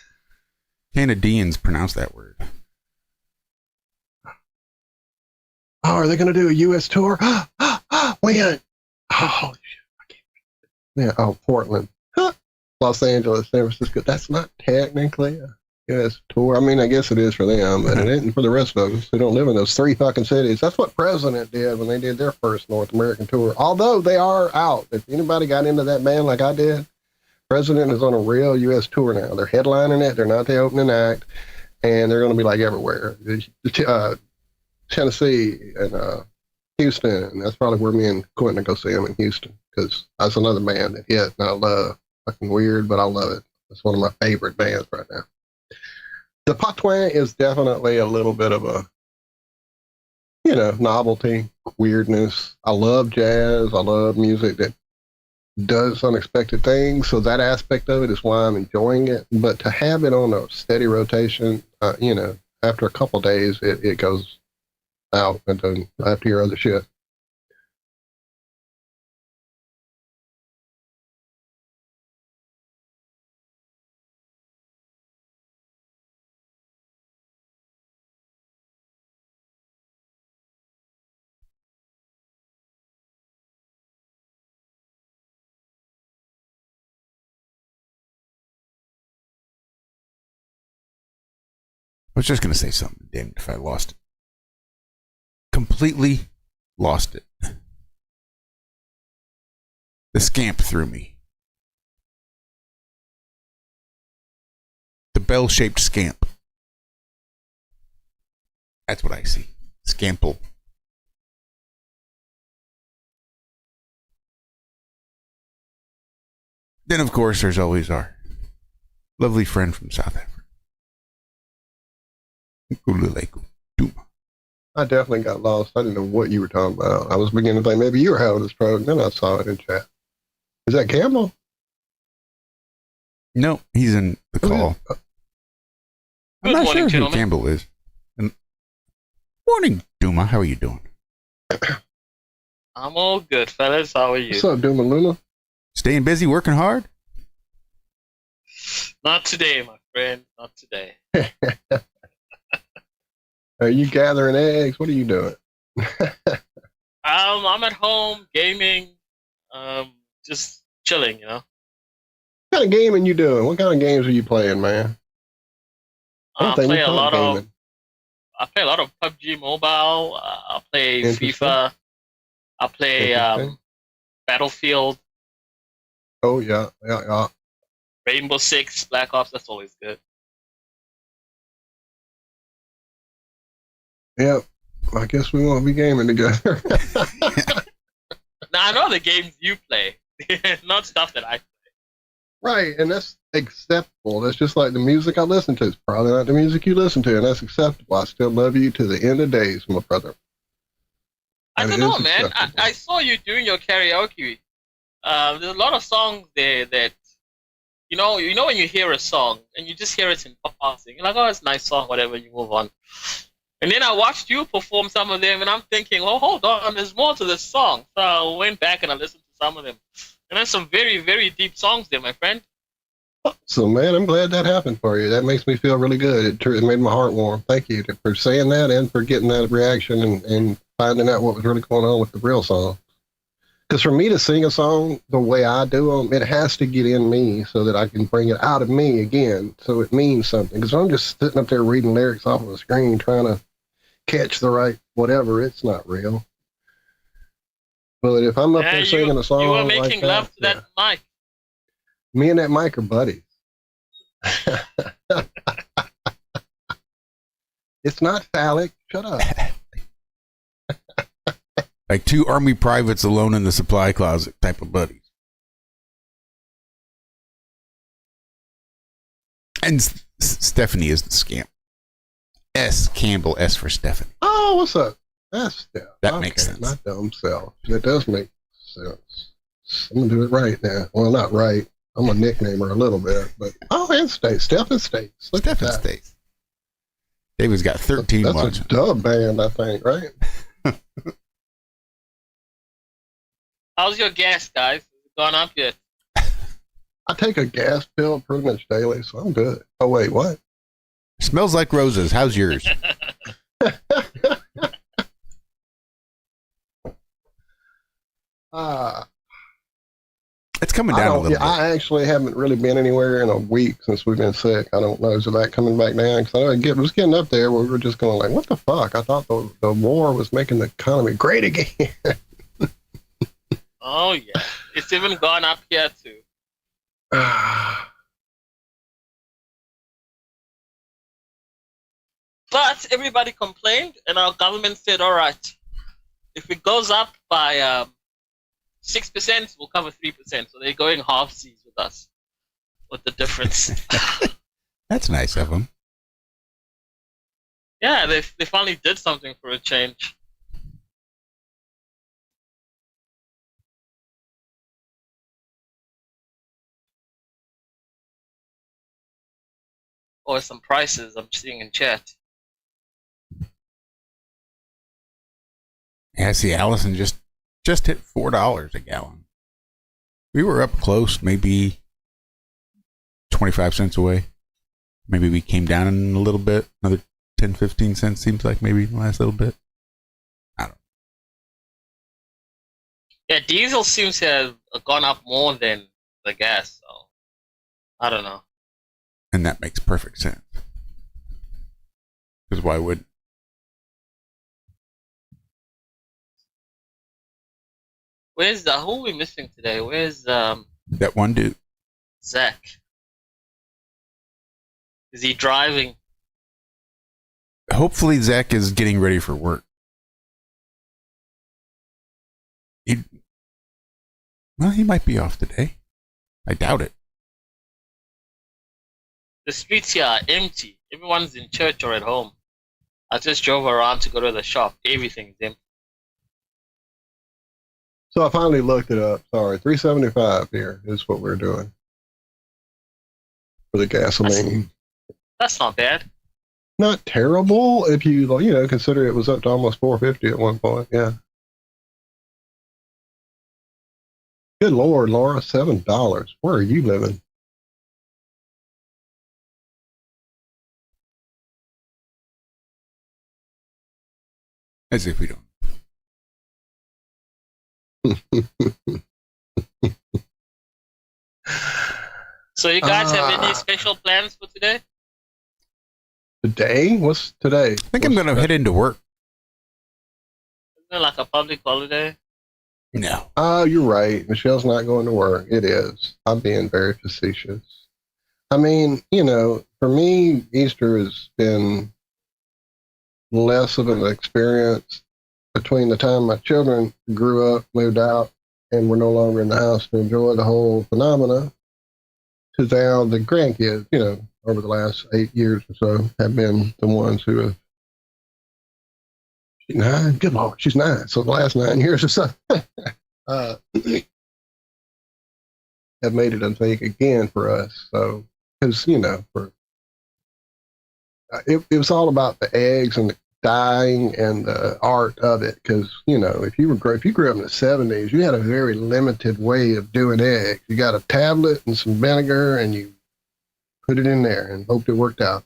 Speaker 16: Canadians pronounce that word.
Speaker 17: Oh, are they going to do a U.S. tour? When? Oh, shit. Yeah, Portland. Los Angeles, San Francisco. That's not technically a U.S. tour. I mean, I guess it is for them, but it isn't for the rest of us who don't live in those three fucking cities. That's what President did when they did their first North American tour. Although they are out. If anybody got into that band like I did, President is on a real U.S. tour now. They're headlining it. They're not the opening act, and they're going to be like everywhere. Tennessee and Houston, and that's probably where me and Quentin go see him in Houston, because that's another band that hit, and I love. Fucking weird, but I love it. It's one of my favorite bands right now. The Patois is definitely a little bit of a, novelty, weirdness. I love jazz. I love music that does unexpected things. So that aspect of it is why I'm enjoying it. But to have it on a steady rotation, after a couple days, it goes out, and then I have to hear other shit.
Speaker 16: I was just going to say something, damn if I lost it. Completely lost it. The scamp threw me. The bell-shaped scamp. That's what I see. Scample. Then, of course, there's always our lovely friend from South Africa.
Speaker 17: I definitely got lost. I didn't know what you were talking about. I was beginning to think maybe you were having this program. Then I saw it in chat. Is that Campbell?
Speaker 16: No, he's in the call. I'm not sure who Campbell is. Morning, Duma. How are you doing?
Speaker 20: I'm all good, fellas. How are you?
Speaker 17: What's up, Duma Luna?
Speaker 16: Staying busy, working hard?
Speaker 20: Not today, my friend. Not today.
Speaker 17: Are you gathering eggs? What are you doing?
Speaker 20: I'm at home gaming, just chilling,
Speaker 17: What kind of gaming you doing? What kind of games are you playing, man?
Speaker 20: I play a lot of PUBG Mobile. I play FIFA. I play Battlefield.
Speaker 17: Oh yeah.
Speaker 20: Rainbow Six, Black Ops. That's always good.
Speaker 17: Yep. I guess we won't be gaming together.
Speaker 20: Now I know the games you play, not stuff that I play.
Speaker 17: Right, and that's acceptable. That's just like the music I listen to. It's probably not the music you listen to, and that's acceptable. I still love you to the end of days, my brother.
Speaker 20: I don't know, man. I saw you doing your karaoke. There's a lot of songs there that, you know when you hear a song and you just hear it in passing, you're like, oh, it's a nice song, whatever, you move on. And then I watched you perform some of them, and I'm thinking, oh, hold on, there's more to this song. So I went back and I listened to some of them. And there's some very, very deep songs there, my friend.
Speaker 17: So, man, I'm glad that happened for you. That makes me feel really good. It made my heart warm. Thank you for saying that and for getting that reaction and finding out what was really going on with the real song. Because for me to sing a song the way I do them, it has to get in me so that I can bring it out of me again, so it means something. Because I'm just sitting up there reading lyrics off of a screen trying to catch the right whatever, it's not real. But if I'm up there singing a song,
Speaker 20: you were making
Speaker 17: like
Speaker 20: love to that mic.
Speaker 17: Me and that mic are buddies. It's not phallic. Shut up.
Speaker 16: Like two army privates alone in the supply closet type of buddies. And Stephanie is the scamp. S. Campbell, S for Stephanie.
Speaker 17: Oh, what's up? That's Steph.
Speaker 16: That makes sense.
Speaker 17: My dumb self. That does make sense. I'm going to do it right now. Well, not right. I'm going to nickname her a little bit. But and States. Steph and States. Look
Speaker 16: Steph and States. David's got 13
Speaker 17: That's
Speaker 16: watching.
Speaker 17: a dub band, I think, right?
Speaker 20: How's your gas, guys? Has it gone up yet?
Speaker 17: I take a gas pill pretty much daily, so I'm good. Oh, wait, what?
Speaker 16: Smells like roses. How's yours? It's coming down a little bit.
Speaker 17: I actually haven't really been anywhere in a week since we've been sick. I don't know. Is that coming back down? Because it was getting up there where we were just going like, what the fuck? I thought the war was making the economy great again.
Speaker 20: Oh, yeah. It's even gone up here, too. But everybody complained, and our government said, all right, if it goes up by 6%, we'll cover 3%. So they're going half-seas with us. What the difference?
Speaker 16: That's nice of them.
Speaker 20: Yeah, they finally did something for a change. Or some prices I'm seeing in chat.
Speaker 16: Yeah, see, Allison just hit $4 a gallon. We were up close, maybe 25 cents away. Maybe we came down in a little bit, another 10, 15 cents seems like maybe the last little bit. I don't know.
Speaker 20: Yeah, diesel seems to have gone up more than the gas, so I don't know.
Speaker 16: And that makes perfect sense. Because why would?
Speaker 20: Where's who are we missing today? Where's
Speaker 16: that one dude?
Speaker 20: Zack. Is he driving?
Speaker 16: Hopefully Zack is getting ready for work. He might be off today. I doubt it.
Speaker 20: The streets here are empty. Everyone's in church or at home. I just drove around to go to the shop. Everything's empty.
Speaker 17: So I finally looked it up. Sorry, $3.75 here is what we're doing for the gasoline.
Speaker 20: That's not bad.
Speaker 17: Not terrible if you consider it was up to almost $4.50 at one point. Yeah. Good Lord, Laura, $7. Where are you living?
Speaker 16: As if we don't.
Speaker 20: So you guys have any special plans for today?
Speaker 17: Today? What's today?
Speaker 16: I think I'm going to head into work.
Speaker 20: Isn't it like a public holiday?
Speaker 16: No.
Speaker 17: Oh, you're right. Michelle's not going to work. It is. I'm being very facetious. I mean, for me, Easter has been less of an experience between the time my children grew up, moved out, and were no longer in the house to enjoy the whole phenomena, to now the grandkids, over the last 8 years or so, have been the ones who have. She's 9. Good Lord, she's 9. So the last 9 years or so have made it, I think, again for us. So, because, it was all about the eggs and the dyeing and the art of it. Because, if you grew up in the 70s, you had a very limited way of doing eggs. You got a tablet and some vinegar and you put it in there and hoped it worked out.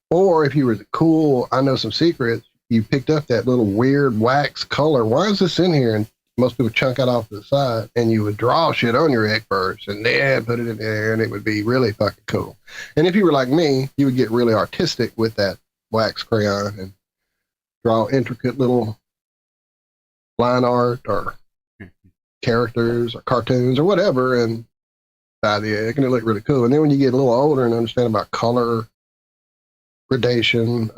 Speaker 17: Or if you were cool, I know some secrets, you picked up that little weird wax color. Why is this in here? And most people chunk it off to the side, and you would draw shit on your egg first and then put it in there, and it would be really fucking cool. And if you were like me, you would get really artistic with that wax crayon and draw intricate little line art or characters or cartoons or whatever and dye the egg, and it looked really cool. And then when you get a little older and understand about color, gradation,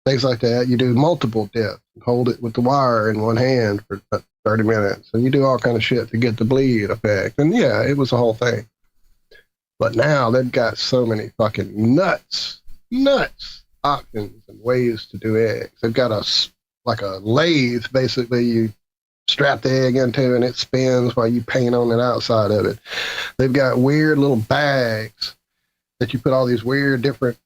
Speaker 17: things like that, you do multiple depths. Hold it with the wire in one hand for 30 minutes. And you do all kind of shit to get the bleed effect. And yeah, it was a whole thing. But now they've got so many fucking nuts options and ways to do eggs. They've got like a lathe, basically. You strap the egg into and it spins while you paint on the outside of it. They've got weird little bags that you put all these weird different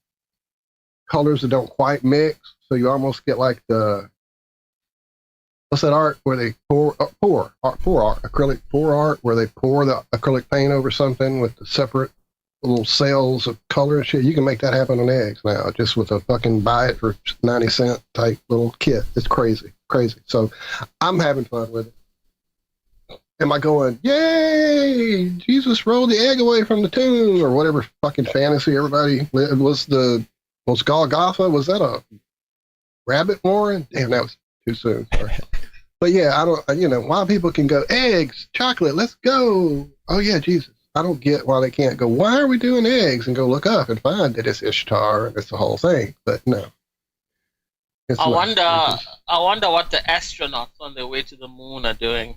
Speaker 17: colors that don't quite mix, so you almost get like what's that art where they pour art where they pour the acrylic paint over something with the separate little cells of color and shit. You can make that happen on eggs now, just with a fucking buy it for 90 cent type little kit. It's crazy. So I'm having fun with it. Am I going, yay, Jesus rolled the egg away from the tomb, or whatever fucking fantasy everybody was Golgotha? Was that a rabbit warren? Damn, that was too soon. Sorry. But yeah, I don't, why people can go, eggs, chocolate, let's go. Oh yeah, Jesus. I don't get why they can't go, why are we doing eggs? And go look up and find that it's Ishtar and it's the whole thing. But no.
Speaker 20: I wonder what the astronauts on their way to the moon are doing.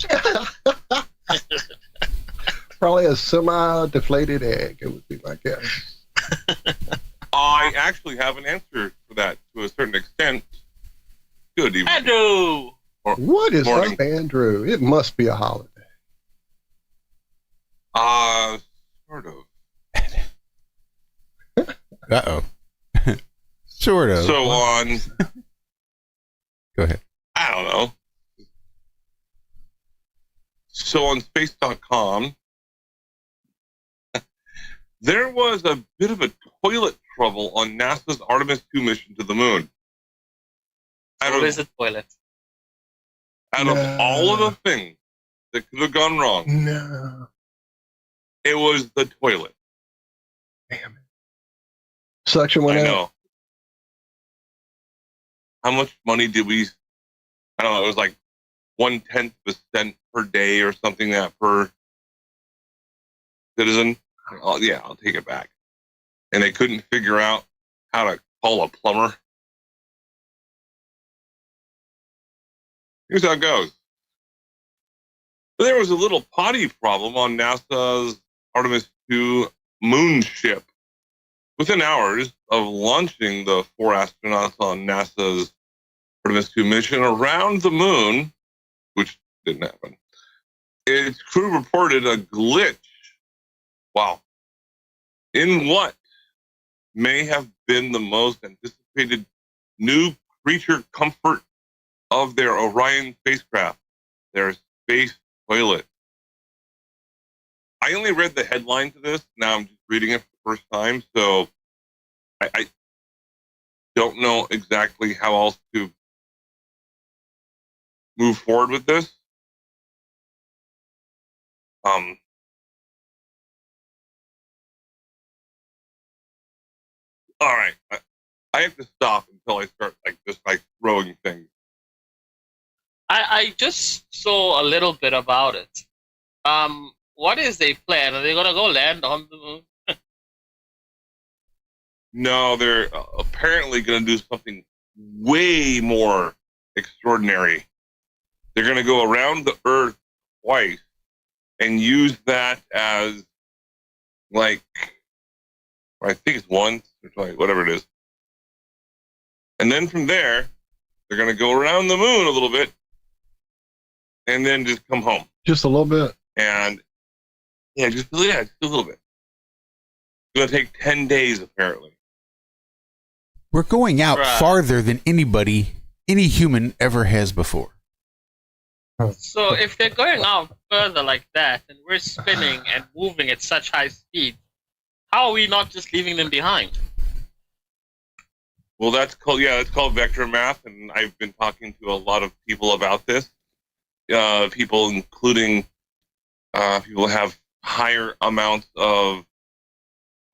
Speaker 17: Probably a semi-deflated egg, it would be my guess.
Speaker 2: I actually have an answer for that to a certain extent. Good evening.
Speaker 20: Andrew!
Speaker 17: What is
Speaker 2: morning.
Speaker 17: up, Andrew? It must be a holiday.
Speaker 2: Sort of.
Speaker 16: Uh-oh. Sort of.
Speaker 2: So on...
Speaker 16: Go ahead.
Speaker 2: I don't know. So on space.com, there was a bit of a toilet trouble on NASA's Artemis 2 mission to the moon.
Speaker 20: What is a toilet?
Speaker 2: Out of all of the things that could have gone wrong,
Speaker 17: no,
Speaker 2: it was the toilet.
Speaker 17: Damn it. Suction went
Speaker 2: I
Speaker 17: out.
Speaker 2: know. How much money did we? I don't know. It was like 1/10 of a cent per day or something that per citizen. Oh, yeah, I'll take it back. And they couldn't figure out how to call a plumber. Here's how it goes. There was a little potty problem on NASA's Artemis 2 moon ship. Within hours of launching the 4 astronauts on NASA's Artemis 2 mission around the moon, which didn't happen, its crew reported a glitch. Wow. In what may have been the most anticipated new creature comfort of their Orion spacecraft, their space toilet. I only read the headline to this. Now I'm just reading it for the first time, so I don't know exactly how else to move forward with this. All right, I have to stop until I start throwing things.
Speaker 20: I just saw a little bit about it. What is their plan? Are they gonna go land on the moon?
Speaker 2: No, they're apparently going to do something way more extraordinary. They're going to go around the Earth twice and use that as, like, I think it's once or twice, whatever it is. And then from there, they're going to go around the moon a little bit and then just come home.
Speaker 17: Just a little bit?
Speaker 2: And, just a little bit. It's going to take 10 days, apparently.
Speaker 16: We're going out farther than any human ever has before.
Speaker 20: So if they're going out further like that, and we're spinning and moving at such high speed, how are we not just leaving them behind?
Speaker 2: Well, that's called vector math, and I've been talking to a lot of people about this. People, including people who have higher amounts of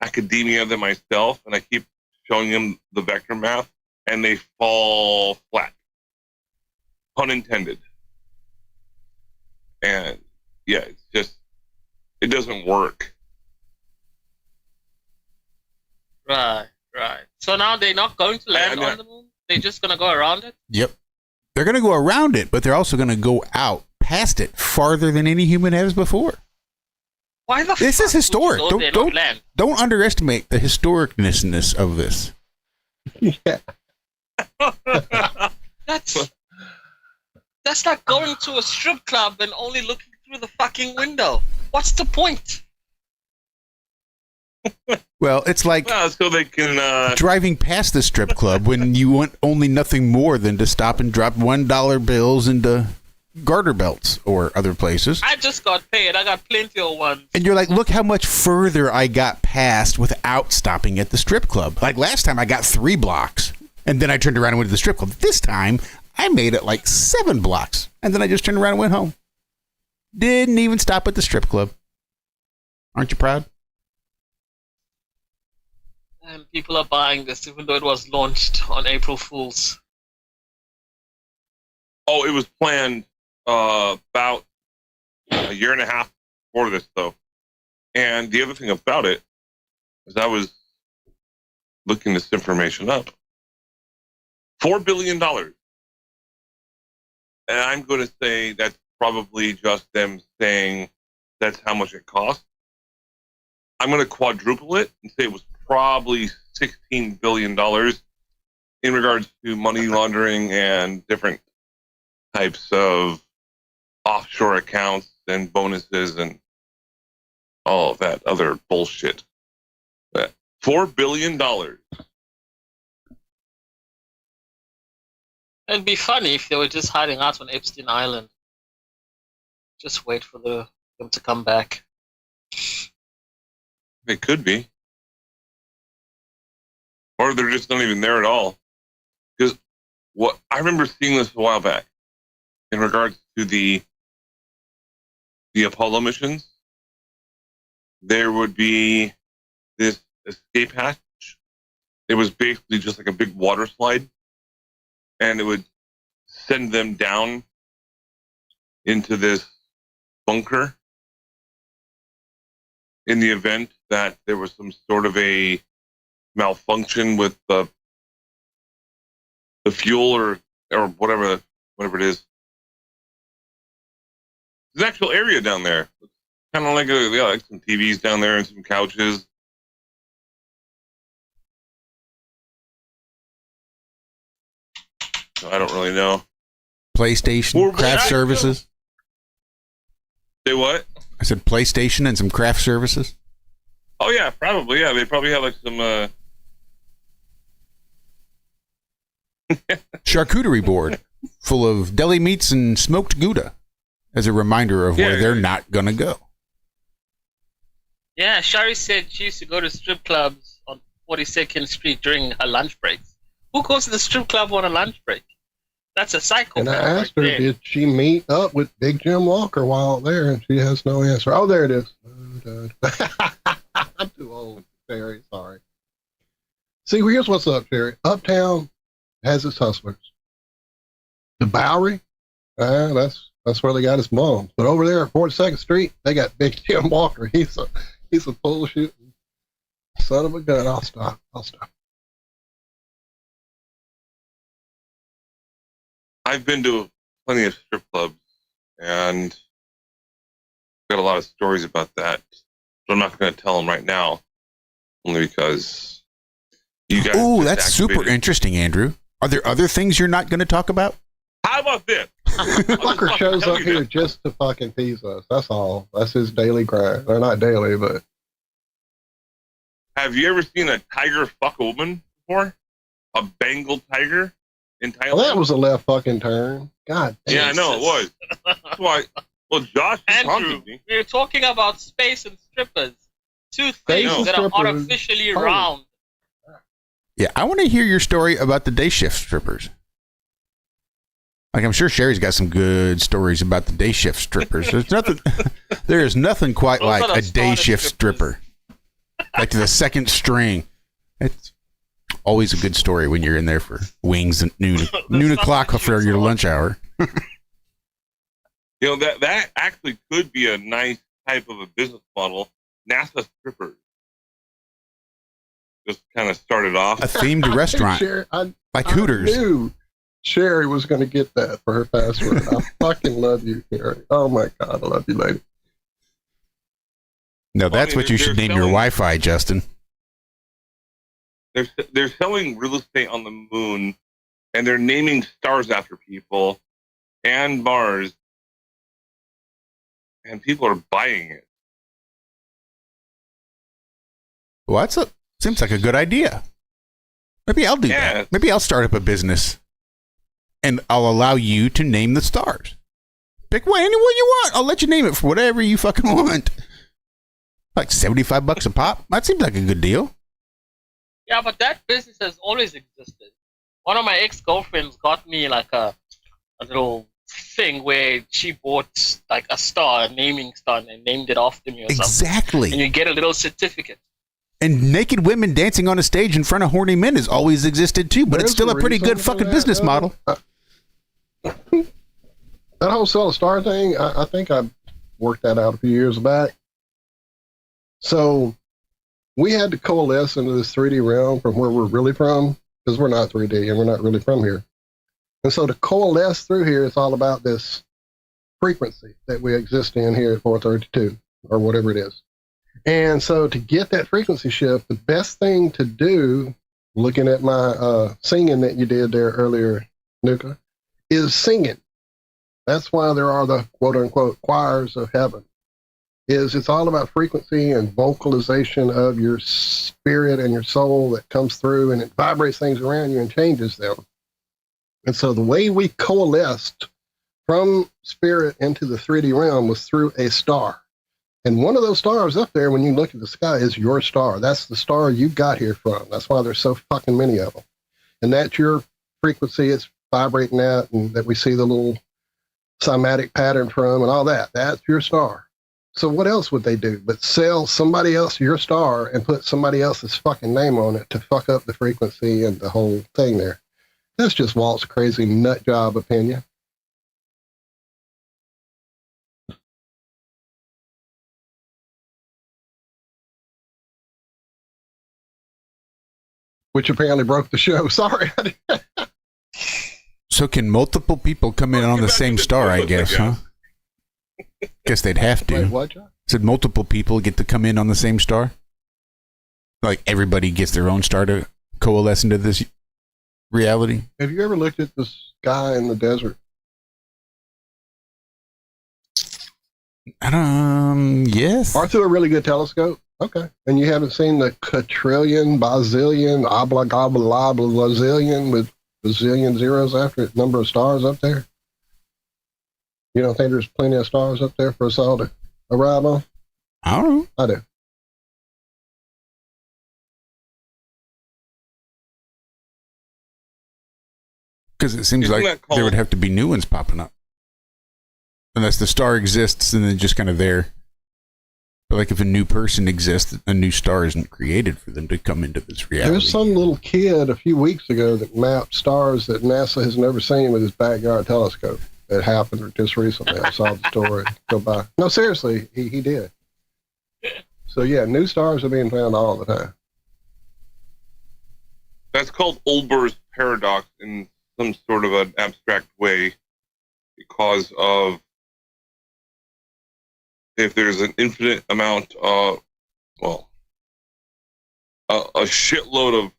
Speaker 2: academia than myself, and I keep showing them the vector math, and they fall flat. Pun intended. And it's just, it doesn't work.
Speaker 20: Right. So now they're not going to land on the moon? They're just going to go around it?
Speaker 16: Yep. They're going to go around it, but they're also going to go out past it farther than any human has before.
Speaker 20: Why the
Speaker 16: This is historic. Don't underestimate the historicness of this.
Speaker 17: Yeah.
Speaker 20: That's like going to a strip club and only looking through the fucking window. What's the point?
Speaker 16: Well, it's like
Speaker 2: so they can
Speaker 16: driving past the strip club when you want only nothing more than to stop and drop $1 bills into garter belts or other places.
Speaker 20: I just got paid. I got plenty of ones.
Speaker 16: And you're like, look how much further I got past without stopping at the strip club. Like last time I got 3 blocks and then I turned around and went to the strip club. This time I made it like 7 blocks and then I just turned around and went home. Didn't even stop at the strip club. Aren't you proud?
Speaker 20: And people are buying this even though it was launched on April Fool's.
Speaker 2: Oh, it was planned about a year and a half before this, though. And the other thing about it is I was looking this information up. $4 billion. And I'm going to say that's probably just them saying that's how much it costs. I'm going to quadruple it and say it was probably $16 billion in regards to money laundering and different types of offshore accounts and bonuses and all of that other bullshit. $4 billion.
Speaker 20: It'd be funny if they were just hiding out on Epstein Island. Just wait for them to come back.
Speaker 2: It could be. Or they're just not even there at all. Because what I remember seeing this a while back in regards to the Apollo missions. There would be this escape hatch. It was basically just like a big water slide. And it would send them down into this bunker in the event that there was some sort of a malfunction with the fuel or whatever it is. There's an actual area down there. Kind of like like some TVs down there and some couches. So I don't really know.
Speaker 16: PlayStation, craft services.
Speaker 2: Say what?
Speaker 16: I said PlayStation and some craft services.
Speaker 2: Oh yeah, probably. Yeah, they probably have like some
Speaker 16: charcuterie board full of deli meats and smoked Gouda as a reminder of where they're not gonna go.
Speaker 20: Yeah, Shari said she used to go to strip clubs on 42nd Street during her lunch breaks. Who goes to the strip club on a lunch break? That's a psychopath.
Speaker 17: And I asked her, did she meet up with Big Jim Walker while there? And she has no answer. Oh, there it is. I'm too old, Sherry. Sorry. See, here's what's up, Sherry. Uptown has its hustlers. The Bowery, that's where they got his mom. But over there at 42nd Street, they got Big Jim Walker. He's a bullshitting son of a gun. I'll stop.
Speaker 2: I've been to plenty of strip clubs and got a lot of stories about that. But I'm not going to tell them right now, only because you guys.
Speaker 16: Oh, that's super interesting, Andrew. Are there other things you're not going to talk about?
Speaker 2: How about this?
Speaker 17: Fucker shows up here just to fucking tease us. That's all. That's his daily grind. They're not daily, but.
Speaker 2: Have you ever seen a tiger fuck a woman before? A Bengal tiger in Thailand?
Speaker 17: Well, that was a left fucking turn. God damn.
Speaker 2: Yeah, I know it was. That's why. Well, Josh,
Speaker 20: Andrew, we're talking about space and strippers. Two things that are artificially round.
Speaker 16: Yeah, I want to hear your story about the day shift strippers. Like, I'm sure Sherry's got some good stories about the day shift strippers. There is nothing quite like a day shift stripper. Like the second string. It's always a good story when you're in there for wings at noon o'clock for your lunch hour.
Speaker 2: You know, that actually could be a nice type of a business model. NASA strippers. Just kind of started off.
Speaker 16: A themed restaurant.
Speaker 17: Sherry,
Speaker 16: like Hooters.
Speaker 17: I knew Sherry was going to get that for her password. I fucking love you, Sherry. Oh my God, I love you, lady.
Speaker 16: No, that's what you should name your Wi-Fi, Justin.
Speaker 2: They're selling real estate on the moon, and they're naming stars after people and Mars, and people are buying it.
Speaker 16: Well, seems like a good idea. Maybe I'll do that. Maybe I'll start up a business, and I'll allow you to name the stars. Pick anyone you want. I'll let you name it for whatever you fucking want. Like $75 a pop? That seems like a good deal.
Speaker 20: Yeah, but that business has always existed. One of my ex-girlfriends got me like a little thing where she bought like a star, a naming star, and named it after me or something.
Speaker 16: Exactly.
Speaker 20: And you get a little certificate.
Speaker 16: And naked women dancing on a stage in front of horny men has always existed too, but it's still a pretty good fucking business model.
Speaker 17: That whole sell a star thing, I think I worked that out a few years back. So we had to coalesce into this 3D realm from where we're really from, because we're not 3D and we're not really from here. And so to coalesce through here, it's all about this frequency that we exist in here at 432 or whatever it is. And so to get that frequency shift, the best thing to do, looking at my singing that you did there earlier, Nuka, is singing. That's why there are the quote-unquote choirs of heaven. It's all about frequency and vocalization of your spirit and your soul that comes through, and it vibrates things around you and changes them. And so the way we coalesced from spirit into the 3D realm was through a star. And one of those stars up there, when you look at the sky, is your star. That's the star you got here from. That's why there's so fucking many of them. And that's your frequency it's vibrating at, and that we see the little cymatic pattern from and all that. That's your star. So what else would they do but sell somebody else your star and put somebody else's fucking name on it to fuck up the frequency and the whole thing there? That's just Walt's crazy nut job opinion. Which apparently broke the show. Sorry.
Speaker 16: So can multiple people come in on the same star, I guess, huh? Guess they'd have to.
Speaker 17: Wait, what, John?
Speaker 16: Said multiple people get to come in on the same star? Like everybody gets their own star to coalesce into this reality?
Speaker 17: Have you ever looked at the sky in the desert?
Speaker 16: Yes.
Speaker 17: Or through a really good telescope? Okay. And you haven't seen the quadrillion, bazillion, bazillion with bazillion zeros after it, number of stars up there? You don't think there's plenty of stars up there for us all to arrive on?
Speaker 16: I don't know.
Speaker 17: I do.
Speaker 16: Because it seems like there would have to be new ones popping up. Unless the star exists and then just kind of there. But like if a new person exists, a new star isn't created for them to come into this reality.
Speaker 17: There's some little kid a few weeks ago that mapped stars that NASA has never seen with his backyard telescope. It happened just recently. I saw the story go by. No, seriously, he did. So yeah, new stars are being found all the time.
Speaker 2: That's called Olber's paradox in some sort of an abstract way, because of if there's an infinite amount of, a shitload of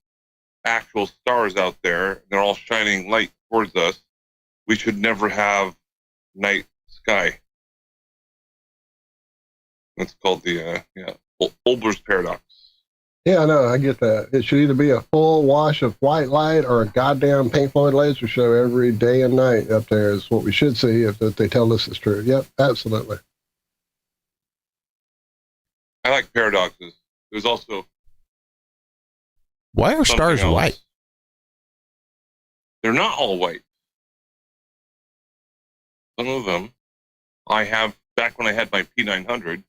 Speaker 2: actual stars out there, they're all shining light towards us, we should never have night sky. That's called the Olber's paradox.
Speaker 17: Yeah, I know. I get that. It should either be a full wash of white light or a goddamn Pink Floyd laser show every day and night up there is what we should see if they tell us it's true. Yep, absolutely.
Speaker 2: I like paradoxes. There's also...
Speaker 16: Why are stars white?
Speaker 2: They're not all white. Some of them I have back when I had my P900,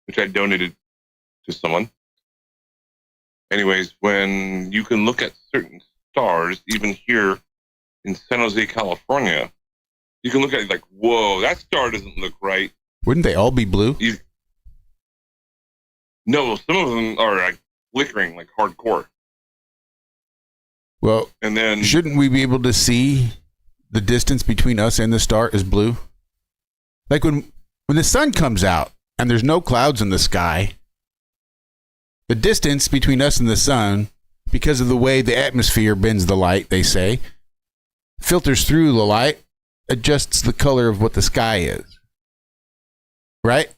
Speaker 2: which I donated to someone. Anyways, when you can look at certain stars, even here in San Jose, California, you can look at it like, whoa, that star doesn't look right.
Speaker 16: Wouldn't they all be blue?
Speaker 2: No, some of them are like flickering, like hardcore.
Speaker 16: Well,
Speaker 2: and then
Speaker 16: shouldn't we be able to see the distance between us and the star is blue? Like when the sun comes out and there's no clouds in the sky, the distance between us and the sun, because of the way the atmosphere bends the light, they say, filters through the light, adjusts the color of what the sky is. Right?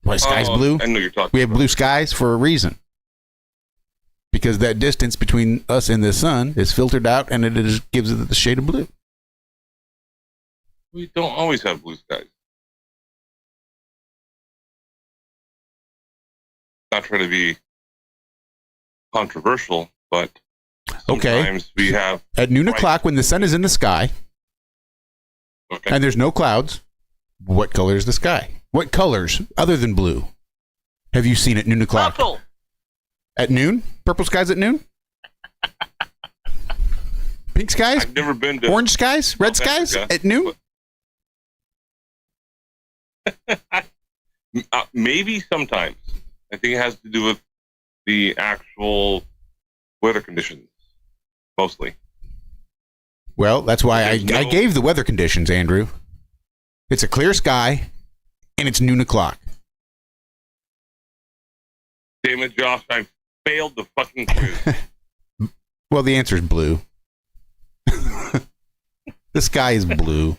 Speaker 16: Why sky's blue?
Speaker 2: I know you're talking.
Speaker 16: We have blue skies for a reason. Because that distance between us and the sun is filtered out and it gives it the shade of blue.
Speaker 2: We don't always have blue skies. Not trying to be controversial, but sometimes we have...
Speaker 16: At noon o'clock when the sun is in the sky, and there's no clouds, what color is the sky? What colors, other than blue, have you seen at noon o'clock?
Speaker 20: Purple.
Speaker 16: At noon? Purple skies at noon? Pink skies?
Speaker 2: I've never been to...
Speaker 16: Orange skies? Red skies? At noon?
Speaker 2: Maybe sometimes. I think it has to do with the actual weather conditions, mostly.
Speaker 16: Well, that's why I gave the weather conditions, Andrew. It's a clear sky, and it's noon o'clock.
Speaker 2: Damn it, Josh, I failed the fucking quiz.
Speaker 16: Well, the answer is blue. The sky is blue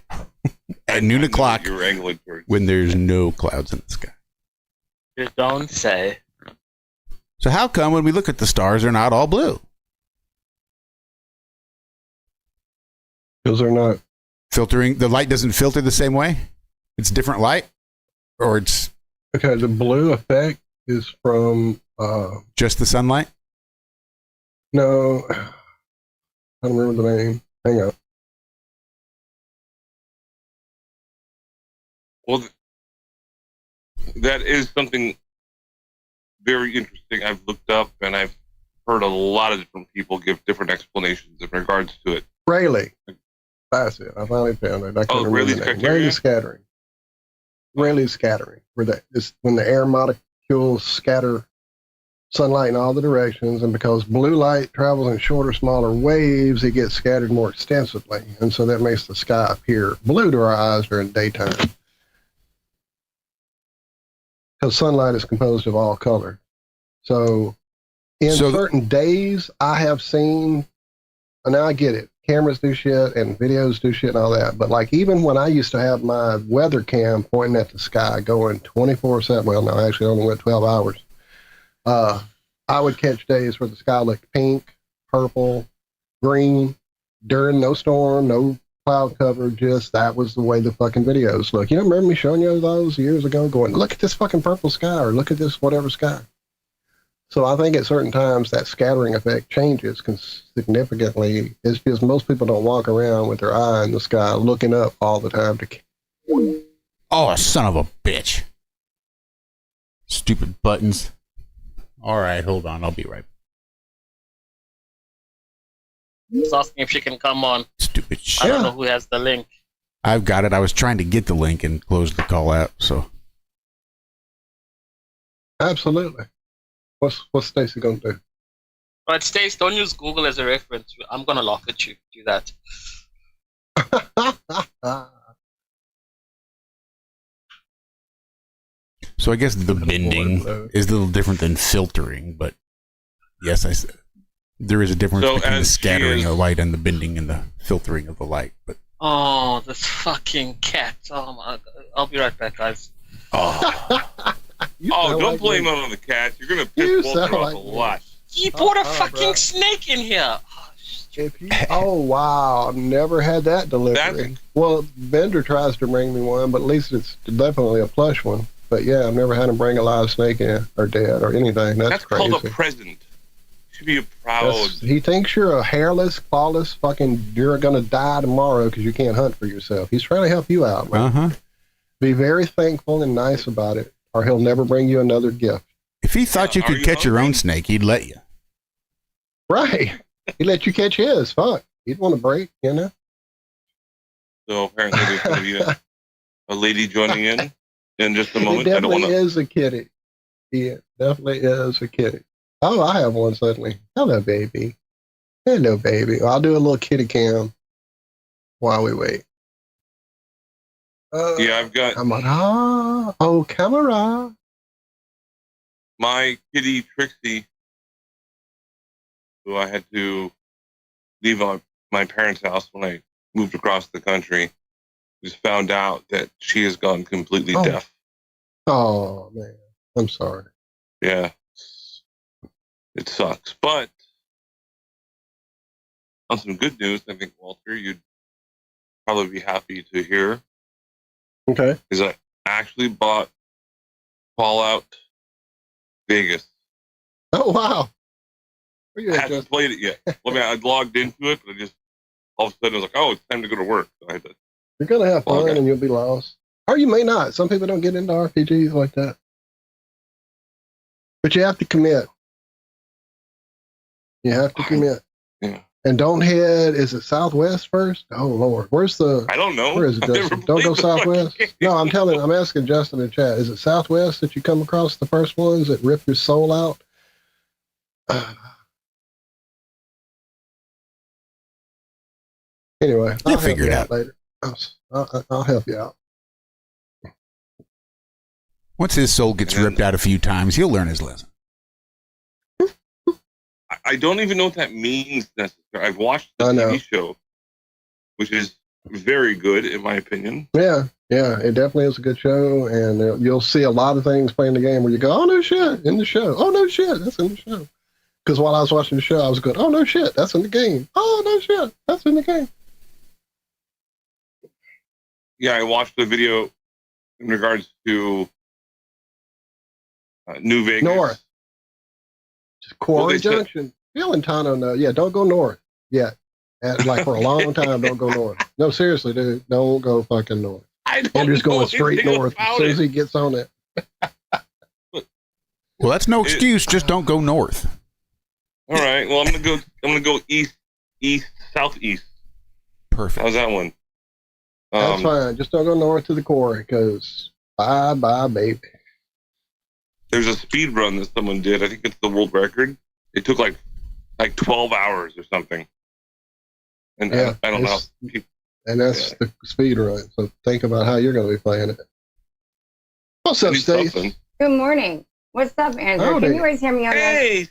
Speaker 16: at noon o'clock when there's no clouds in the sky.
Speaker 20: You don't say.
Speaker 16: So how come when we look at the stars, they're not all blue?
Speaker 17: Because they're not
Speaker 16: filtering. The light doesn't filter the same way. It's different light, or it's
Speaker 17: okay. The blue effect is from
Speaker 16: just the sunlight.
Speaker 17: No, I don't remember the name. Hang on.
Speaker 2: Well, that is something very interesting. I've looked up and I've heard a lot of different people give different explanations in regards to it.
Speaker 17: Rayleigh. That's it. I finally found it. I couldn't remember the name. Rayleigh scattering. Rayleigh scattering. When the air molecules scatter sunlight in all the directions, and because blue light travels in shorter, smaller waves, it gets scattered more extensively. And so that makes the sky appear blue to our eyes during daytime. Because sunlight is composed of all colors. So in certain days, I have seen, and now I get it, cameras do shit and videos do shit and all that, but like even when I used to have my weather cam pointing at the sky going 24/7, well, no, actually only went 12 hours, I would catch days where the sky looked pink, purple, green, during no storm, no cloud cover, just that was the way the fucking videos look. You don't remember me showing you those years ago going, look at this fucking purple sky, or look at this whatever sky. So I think at certain times that scattering effect changes significantly. It's because most people don't walk around with their eye in the sky looking up all the time.
Speaker 16: Oh, son of a bitch. Stupid buttons. All right, hold on. I'll be right back.
Speaker 20: He's asking if she can come on.
Speaker 16: Stupid shit.
Speaker 20: I don't know who has the link.
Speaker 16: I've got it. I was trying to get the link and close the call out, so.
Speaker 17: Absolutely. What's Stacy going to do?
Speaker 20: But Stace, don't use Google as a reference. I'm going to laugh at you. Do that.
Speaker 16: So I guess the bending is a little different than filtering, but yes, I said there is a difference between the scattering of light and the bending and the filtering of the light. But
Speaker 20: oh, this fucking cat! Oh my God! I'll be right back, guys.
Speaker 16: Oh,
Speaker 2: don't blame it on the cat. You're gonna piss Walter off a lot.
Speaker 20: He brought a fucking snake in here.
Speaker 17: Oh wow! I've never had that delivery. Well, Bender tries to bring me one, but at least it's definitely a plush one. But yeah, I've never had him bring a live snake in, or dead, or anything. That's crazy.
Speaker 2: Called a present. You should be proud.
Speaker 17: He thinks you're a hairless, clawless, fucking, you're gonna die tomorrow because you can't hunt for yourself. He's trying to help you out, man. Be very thankful and nice about it, or he'll never bring you another gift.
Speaker 16: If he thought you could catch your own snake, he'd let you.
Speaker 17: Right. He'd let you catch his. Fuck. He'd want to break, you know?
Speaker 2: So apparently there's going to be a lady joining in just a moment.
Speaker 17: He definitely is a kitty. He definitely is a kitty. Oh, I have one suddenly. Hello, baby. Hello, baby. I'll do a little kitty cam while we wait.
Speaker 2: Yeah, I've got...
Speaker 17: Oh, camera.
Speaker 2: My kitty, Trixie, who I had to leave on my parents' house when I moved across the country, just found out that she has gone completely deaf.
Speaker 17: Oh, man. I'm sorry.
Speaker 2: Yeah. It sucks. But on some good news, I think, Walter, you'd probably be happy to hear.
Speaker 17: Okay.
Speaker 2: Is I actually bought Fallout Vegas.
Speaker 17: Oh, wow.
Speaker 2: I haven't played it yet. I logged into it, but I just all of a sudden I was like, oh, it's time to go to work. So I had to
Speaker 17: You're going to have fun and you'll be lost. Or you may not. Some people don't get into RPGs like that. But you have to commit. You have to commit.
Speaker 2: Yeah.
Speaker 17: And don't head, is it southwest first? Oh, Lord. Where's the...
Speaker 2: I don't know.
Speaker 17: Where is it, Justin? Don't go southwest? No, I'm asking Justin in chat. Is it southwest that you come across the first ones that rip your soul out? Anyway,
Speaker 16: I'll figure it out
Speaker 17: later. I'll help you out.
Speaker 16: Once his soul gets ripped out a few times, he'll learn his lesson.
Speaker 2: I don't even know what that means necessarily. I've watched the TV show, which is very good in my opinion.
Speaker 17: Yeah, it definitely is a good show, and you'll see a lot of things playing the game where you go, oh, no shit, in the show. Oh, no shit, that's in the show. Because while I was watching the show, I was going, oh, no shit, that's in the game. Oh, no shit, that's in the game.
Speaker 2: Yeah, I watched the video in regards to New Vegas.
Speaker 17: North. Quarry Junction. Phil and Tano know. Yeah, don't go north yet. Like for a long time, don't go north. No, seriously, dude, don't go fucking north. Andrew's going straight north as soon as he gets on it.
Speaker 16: Well, that's no excuse. Just don't go north.
Speaker 2: All right. Well, I'm gonna go east, southeast.
Speaker 16: Perfect.
Speaker 2: How's that one?
Speaker 17: That's fine. Just don't go north to the quarry, because bye, baby.
Speaker 2: There's a speed run that someone did. I think it's the world record. It took like 12 hours or something. And
Speaker 17: yeah,
Speaker 2: I don't know.
Speaker 17: And that's the speed run. So think about how you're going to be playing it. What's up, Stacey?
Speaker 21: Good morning. What's up, Andrew? Can you guys hear me on
Speaker 2: Hey,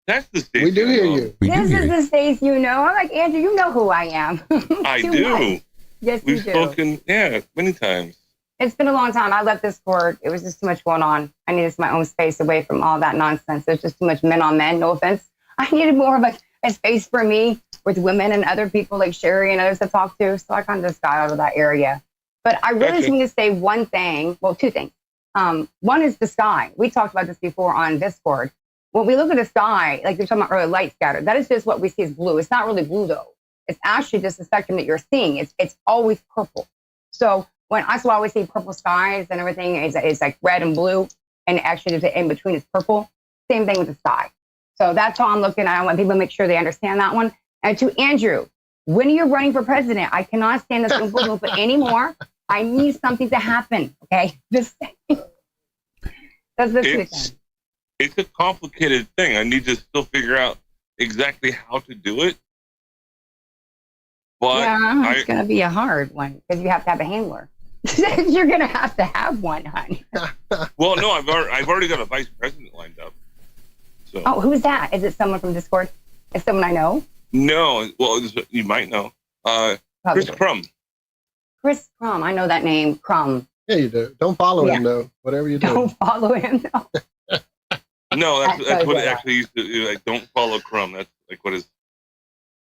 Speaker 2: that's the Stacey.
Speaker 17: We do hear you.
Speaker 21: This is the Stacey you know. I'm like, Andrew, you know who I am.
Speaker 2: I do.
Speaker 21: Yes,
Speaker 2: We've spoken, many times.
Speaker 21: It's been a long time. I left this court. It was just too much going on. I needed my own space away from all that nonsense. There's just too much men on men. No offense. I needed more of a space for me with women and other people like Sherry and others to talk to. So I kind of just got out of that area. But I really just need to say one thing. Well, two things. One is the sky. We talked about this before on Discord. When we look at the sky, like you're talking about early light scatter, that is just what we see as blue. It's not really blue though. It's actually just the spectrum that you're seeing. It's always purple. So that's why I always see purple skies and everything. It's like red and blue, and actually in between is purple. Same thing with the sky. So that's how I'm looking at. I want people to make sure they understand that one. And to Andrew, when you're running for president, I cannot stand this Oompa anymore. I need something to happen. Okay, just that's the truth.
Speaker 2: It's a complicated thing. I need to still figure out exactly how to do it. But
Speaker 21: yeah, it's going to be a hard one because you have to have a handler. You're going to have one, honey.
Speaker 2: Well, no, I've already got a vice president lined up. So.
Speaker 21: Oh, who's that? Is it someone from Discord? Is someone I know?
Speaker 2: No. Well, you might know. Chris Crum.
Speaker 21: Chris Crum. I know that name. Crum.
Speaker 17: Yeah, you do. Don't follow him, though. Whatever you do.
Speaker 21: Don't follow him, though.
Speaker 2: No, that's what it actually used to do. Like, don't follow Crum. That's like what is.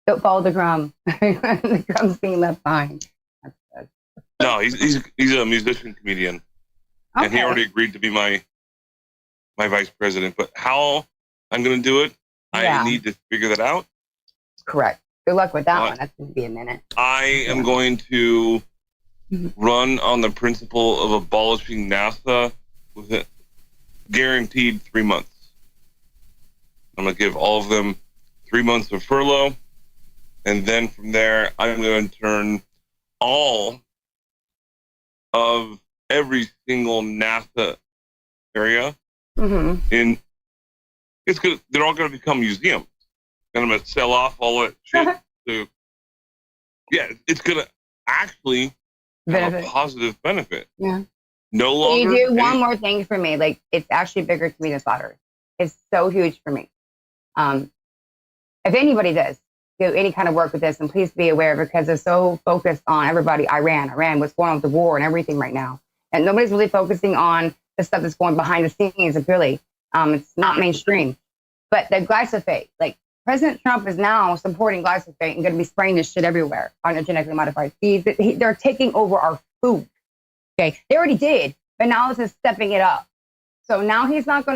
Speaker 21: Don't follow the Crum. The Crum's being left behind. That's good.
Speaker 2: No, he's a musician comedian, and he already agreed to be my vice president. But how I'm going to do it, I need to figure that out.
Speaker 21: Correct. Good luck with that one. That's going to be a minute.
Speaker 2: I am going to run on the principle of abolishing NASA with a guaranteed 3 months. I'm going to give all of them 3 months of furlough. And then from there, I'm going to turn all of every single NASA area in. It's good. They're all going to become museums. And I'm going to sell off all that shit. It's going to actually have a positive benefit.
Speaker 21: Yeah.
Speaker 2: No longer.
Speaker 21: You do one more thing for me. Like, it's actually bigger to me than flat Earth. It's so huge for me. If anybody does do any kind of work with this, and please be aware, because they're so focused on everybody, Iran, what's going on with the war and everything right now. And nobody's really focusing on the stuff that's going behind the scenes. It's not mainstream. But the glyphosate, like President Trump is now supporting glyphosate and going to be spraying this shit everywhere on the genetically modified seeds. They're taking over our food. Okay, they already did, but now this is stepping it up. So now he's not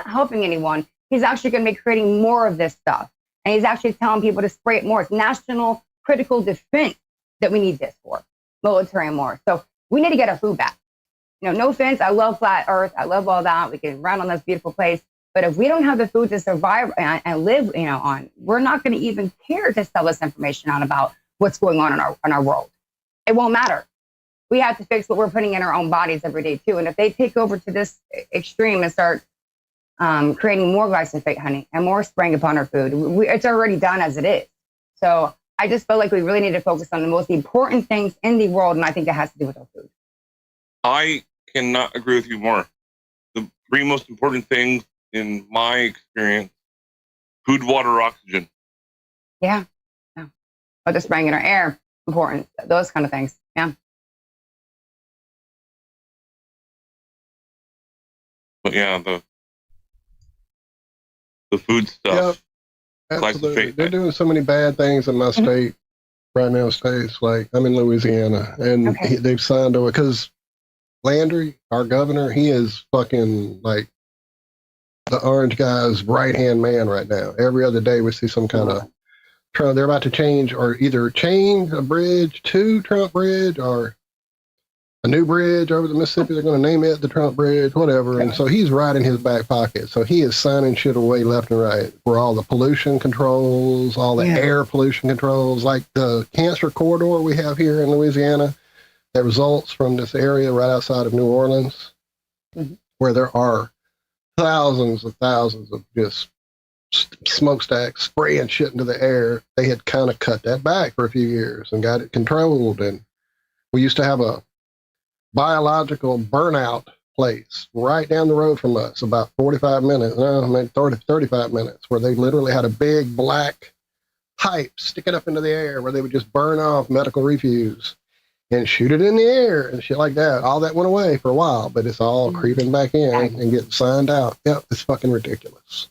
Speaker 21: helping anyone. He's actually going to be creating more of this stuff. And he's actually telling people to spray it more. It's national critical defense that we need this for, military and more. So we need to get our food back. No offense. I love flat Earth. I love all that. We can run on this beautiful place. But if we don't have the food to survive and live, on, we're not going to even care to sell this information out about what's going on in our world. It won't matter. We have to fix what we're putting in our own bodies every day too. And if they take over to this extreme and start creating more glyphosate honey and more spraying upon our food, it's already done as it is. So I just feel like we really need to focus on the most important things in the world, and I think it has to do with our food.
Speaker 2: I cannot agree with you more. The 3 most important things in my experience: food, water, oxygen.
Speaker 21: Yeah. Or the spraying in our air, important. Those kind of things. Yeah.
Speaker 2: But yeah, the food stuff.
Speaker 17: Yep, absolutely. They're doing so many bad things in my state right now. States like I'm in Louisiana, and they've signed over because Landry, our governor, he is fucking like the orange guy's right-hand man right now. Every other day we see some kind of Trump. They're about to change or either change a bridge to Trump Bridge or a new bridge over the Mississippi. They're going to name it the Trump Bridge, whatever. And so he's right in his back pocket. So he is signing shit away left and right for all the pollution controls, all the air pollution controls, like the cancer corridor we have here in Louisiana that results from this area right outside of New Orleans, where there are thousands of just smokestacks spraying shit into the air. They had kind of cut that back for a few years and got it controlled. And we used to have a biological burnout place right down the road from us, about 45 minutes, no, maybe 35 minutes, where they literally had a big black pipe sticking up into the air where they would just burn off medical refuse and shoot it in the air and shit like that. All that went away for a while, but it's all creeping back in and getting signed out. Yep, it's fucking ridiculous.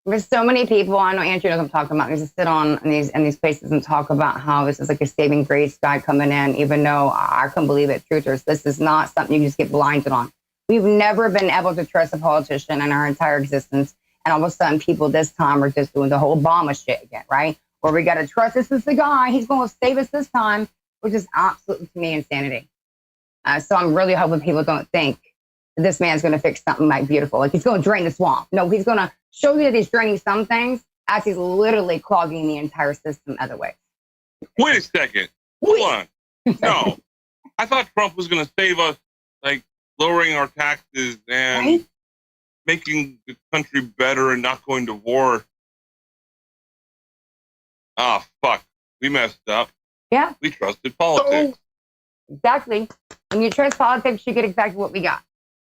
Speaker 21: There's so many people, I know Andrew knows what I'm talking about, they just sit on in these places and talk about how this is like a saving grace guy coming in, even though I couldn't believe it, truthers. This is not something you just get blinded on. We've never been able to trust a politician in our entire existence, and all of a sudden people this time are just doing the whole Obama shit again, right? Where we got to trust this is the guy, he's going to save us this time, which is absolutely, to me, insanity. So I'm really hoping people don't think this man's going to fix something like beautiful. Like he's going to drain the swamp. No, he's going to show you that he's draining some things as he's literally clogging the entire system other ways.
Speaker 2: Wait a second. Hold on. No. I thought Trump was going to save us, like lowering our taxes and making the country better and not going to war. Ah, fuck. We messed up.
Speaker 21: Yeah.
Speaker 2: We trusted politics.
Speaker 21: Exactly. When you trust politics, you get exactly what we got.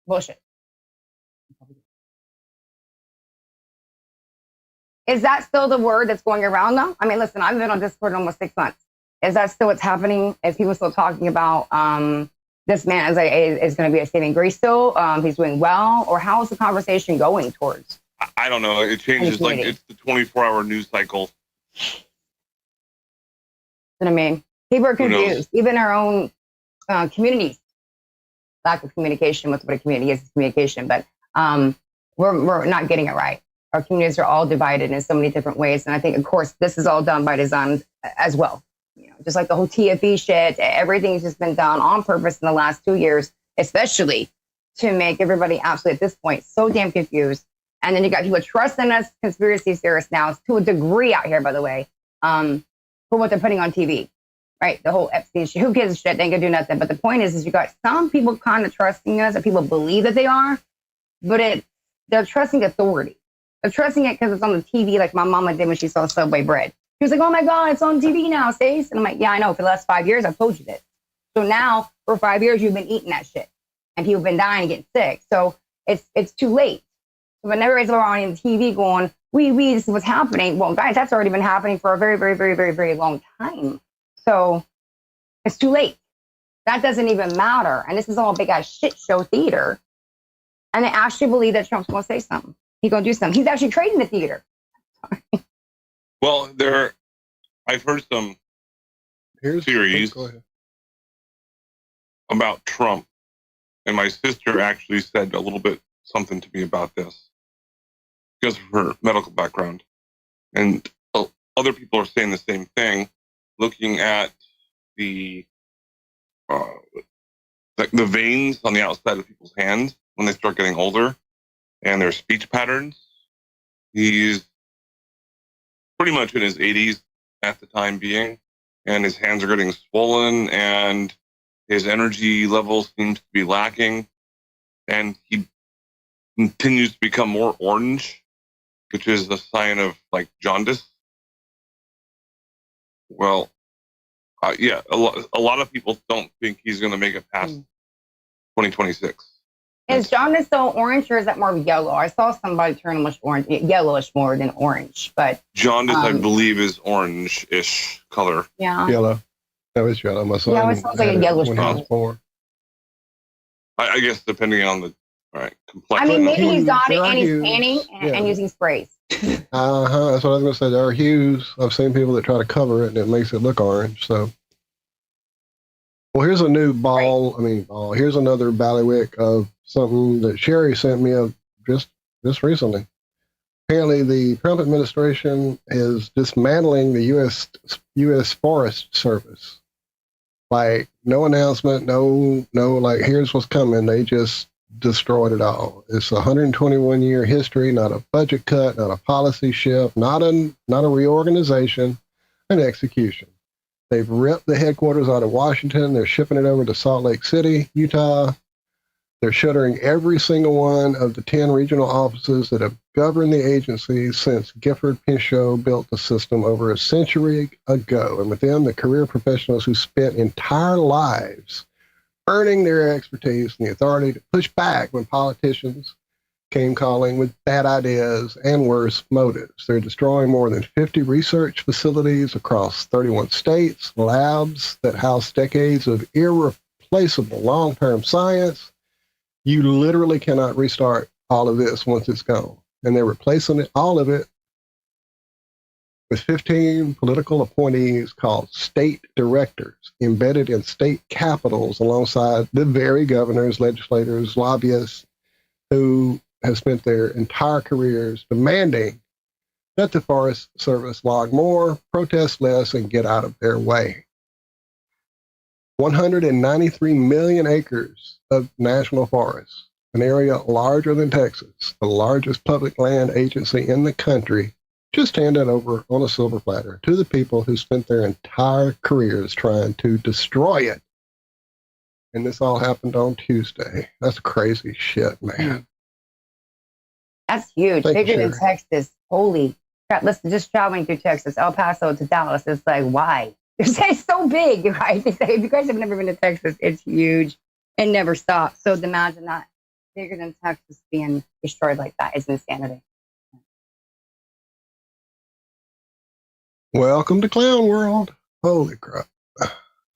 Speaker 21: Bullshit. Is that still the word that's going around though? I mean, listen, I've been on Discord almost 6 months. Is that still what's happening? Is people still talking about this man is going to be a saving grace still? He's doing well? Or how is the conversation going towards?
Speaker 2: I don't know. It changes like it's the 24-hour news cycle.
Speaker 21: What I mean, people are confused. Even our own communities. Lack of communication with what a community is communication, but we're not getting it right. Our communities are all divided in so many different ways, and I think, of course, this is all done by design as well. You know, just like the whole TFE shit, everything's just been done on purpose in the last 2 years, especially to make everybody absolutely at this point so damn confused. And then you got people trusting us, conspiracy theorists now to a degree out here, by the way, for what they're putting on TV. Right, the whole Epstein shit. Who gives a shit? They ain't gonna do nothing. But the point is you got some people kind of trusting us, and people believe that they are, but they're trusting authority. They're trusting it because it's on the TV, like my mama did when she saw Subway bread. She was like, "Oh my God, it's on TV now, Stace." And I'm like, "Yeah, I know. For the last 5 years, I've told you this. So now, for 5 years, you've been eating that shit, and people have been dying and getting sick. So it's too late. So whenever it's on TV going, we, this is what's happening. Well, guys, that's already been happening for a very, very, very, very, very long time. So it's too late. That doesn't even matter. And this is all a big ass shit show theater. And they actually believe that Trump's going to say something. He's going to do something. He's actually trading the theater.
Speaker 2: Well, I've heard some theories about Trump. And my sister actually said a little bit something to me about this because of her medical background. And other people are saying the same thing, looking at the veins on the outside of people's hands when they start getting older. and their speech patterns. He's pretty much in his 80s at the time being, and his hands are getting swollen, and his energy level seems to be lacking, and he continues to become more orange, which is a sign of like jaundice. Well, yeah, a lot of people don't think he's going to make it past 2026.
Speaker 21: Is jaundice still orange, or is that more yellow? I saw somebody turn almost orange, yellowish more than orange, but
Speaker 2: jaundice, I believe, is orange-ish color.
Speaker 21: Yeah,
Speaker 17: yellow. No, it's yellow. My son
Speaker 21: it sounds like a yellowish color.
Speaker 2: I guess depending on the complexion.
Speaker 21: I mean, maybe he's got it and he's tanning and using sprays.
Speaker 17: That's what I was going to say. There are hues. I've seen people that try to cover it and it makes it look orange. So, well, here's a new ball. Right. I mean, ball. Here's another bailiwick of something that Sherry sent me just recently. Apparently, the Trump administration is dismantling the U.S. Forest Service. Like, no announcement, no, like, here's what's coming. They just destroyed it all. It's a 121-year history, not a budget cut, not a policy shift, not a reorganization, an execution. They've ripped the headquarters out of Washington. They're shipping it over to Salt Lake City, Utah. They're shuttering every single one of the 10 regional offices that have governed the agency since Gifford Pinchot built the system over a century ago. And with them, the career professionals who spent entire lives earning their expertise and the authority to push back when politicians came calling with bad ideas and worse motives. They're destroying more than 50 research facilities across 31 states, labs that house decades of irreplaceable long-term science. You literally cannot restart all of this once it's gone. And they're replacing all of it with 15 political appointees called state directors, embedded in state capitals alongside the very governors, legislators, lobbyists who have spent their entire careers demanding that the Forest Service log more, protest less, and get out of their way. 193 million acres of national forests, an area larger than Texas, the largest public land agency in the country, just handed over on a silver platter to the people who spent their entire careers trying to destroy it. And this all happened on Tuesday. That's crazy shit, man.
Speaker 21: That's huge. Bigger than Texas. Holy crap. Listen, just traveling through Texas, El Paso to Dallas, it's like, why? It's so big, right? If you guys have never been to Texas, it's huge. It never stops. So imagine that. Bigger than Texas being destroyed like that is insanity.
Speaker 17: Welcome to Clown World. Holy crap.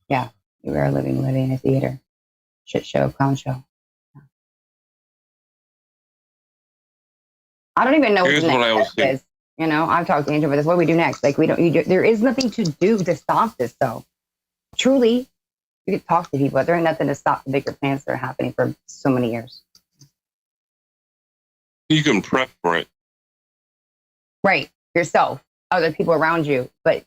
Speaker 21: Yeah, we are living in a theater. Shit show, clown show. I don't even know what the next step is. You know, I've talked to Angel about this. What do we do next? Like, there is nothing to do to stop this, though. Truly, you could talk to people, but there ain't nothing to stop the bigger plans that are happening for so many years.
Speaker 2: You can prep for it.
Speaker 21: Right. Yourself, other people around you. But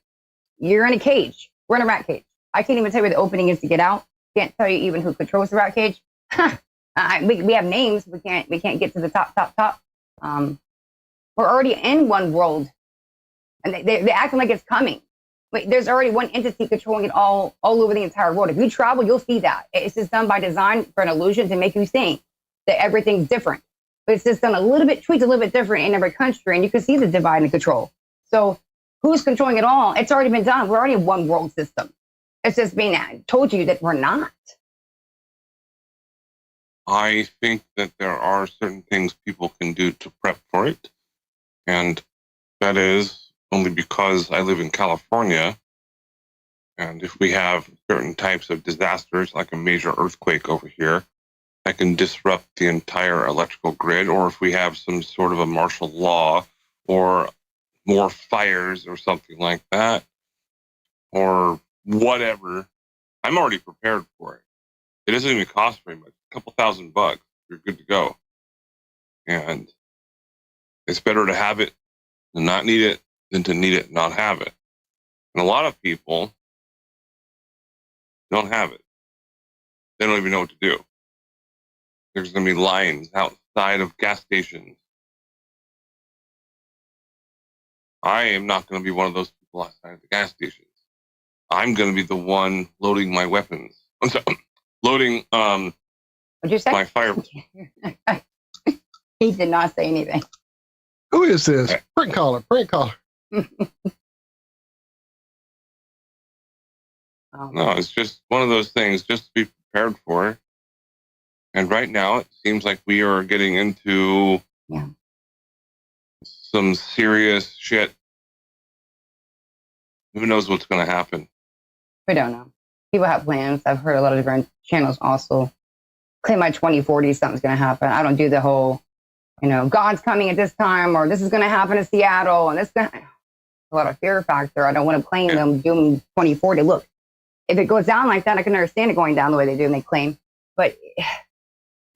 Speaker 21: you're in a cage. We're in a rat cage. I can't even tell you where the opening is to get out. Can't tell you even who controls the rat cage. We have names. We can't get to the top. We're already in one world, and they're acting like it's coming. Wait, there's already one entity controlling it all over the entire world. If you travel, you'll see that. It's just done by design for an illusion to make you think that everything's different. But it's just done tweaked a little bit different in every country, and you can see the divide and control. So who's controlling it all? It's already been done. We're already in one world system. It's just being told you that we're not.
Speaker 2: I think that there are certain things people can do to prep for it. And that is only because I live in California. And if we have certain types of disasters, like a major earthquake over here, that can disrupt the entire electrical grid, or if we have some sort of a martial law or more fires or something like that, or whatever, I'm already prepared for it. It doesn't even cost very much. A couple $1,000, you're good to go. And it's better to have it and not need it than to need it and not have it. And a lot of people don't have it. They don't even know what to do. There's going to be lines outside of gas stations. I am not going to be one of those people outside of the gas stations. I'm going to be the one loading my weapons. I'm sorry, loading
Speaker 21: What'd you say?
Speaker 2: my fire.
Speaker 21: He did not say anything.
Speaker 17: Who is this? Prank caller, prank caller.
Speaker 2: No, it's just one of those things just to be prepared for. And right now, it seems like we are getting into some serious shit. Who knows what's going to happen?
Speaker 21: We don't know. People have plans. I've heard a lot of different channels also claim by 2040 something's going to happen. I don't do the whole, God's coming at this time, or this is going to happen in Seattle, and this going to... A lot of fear factor. I don't want to claim them doom 2040. Look, if it goes down like that, I can understand it going down the way they do and they claim. But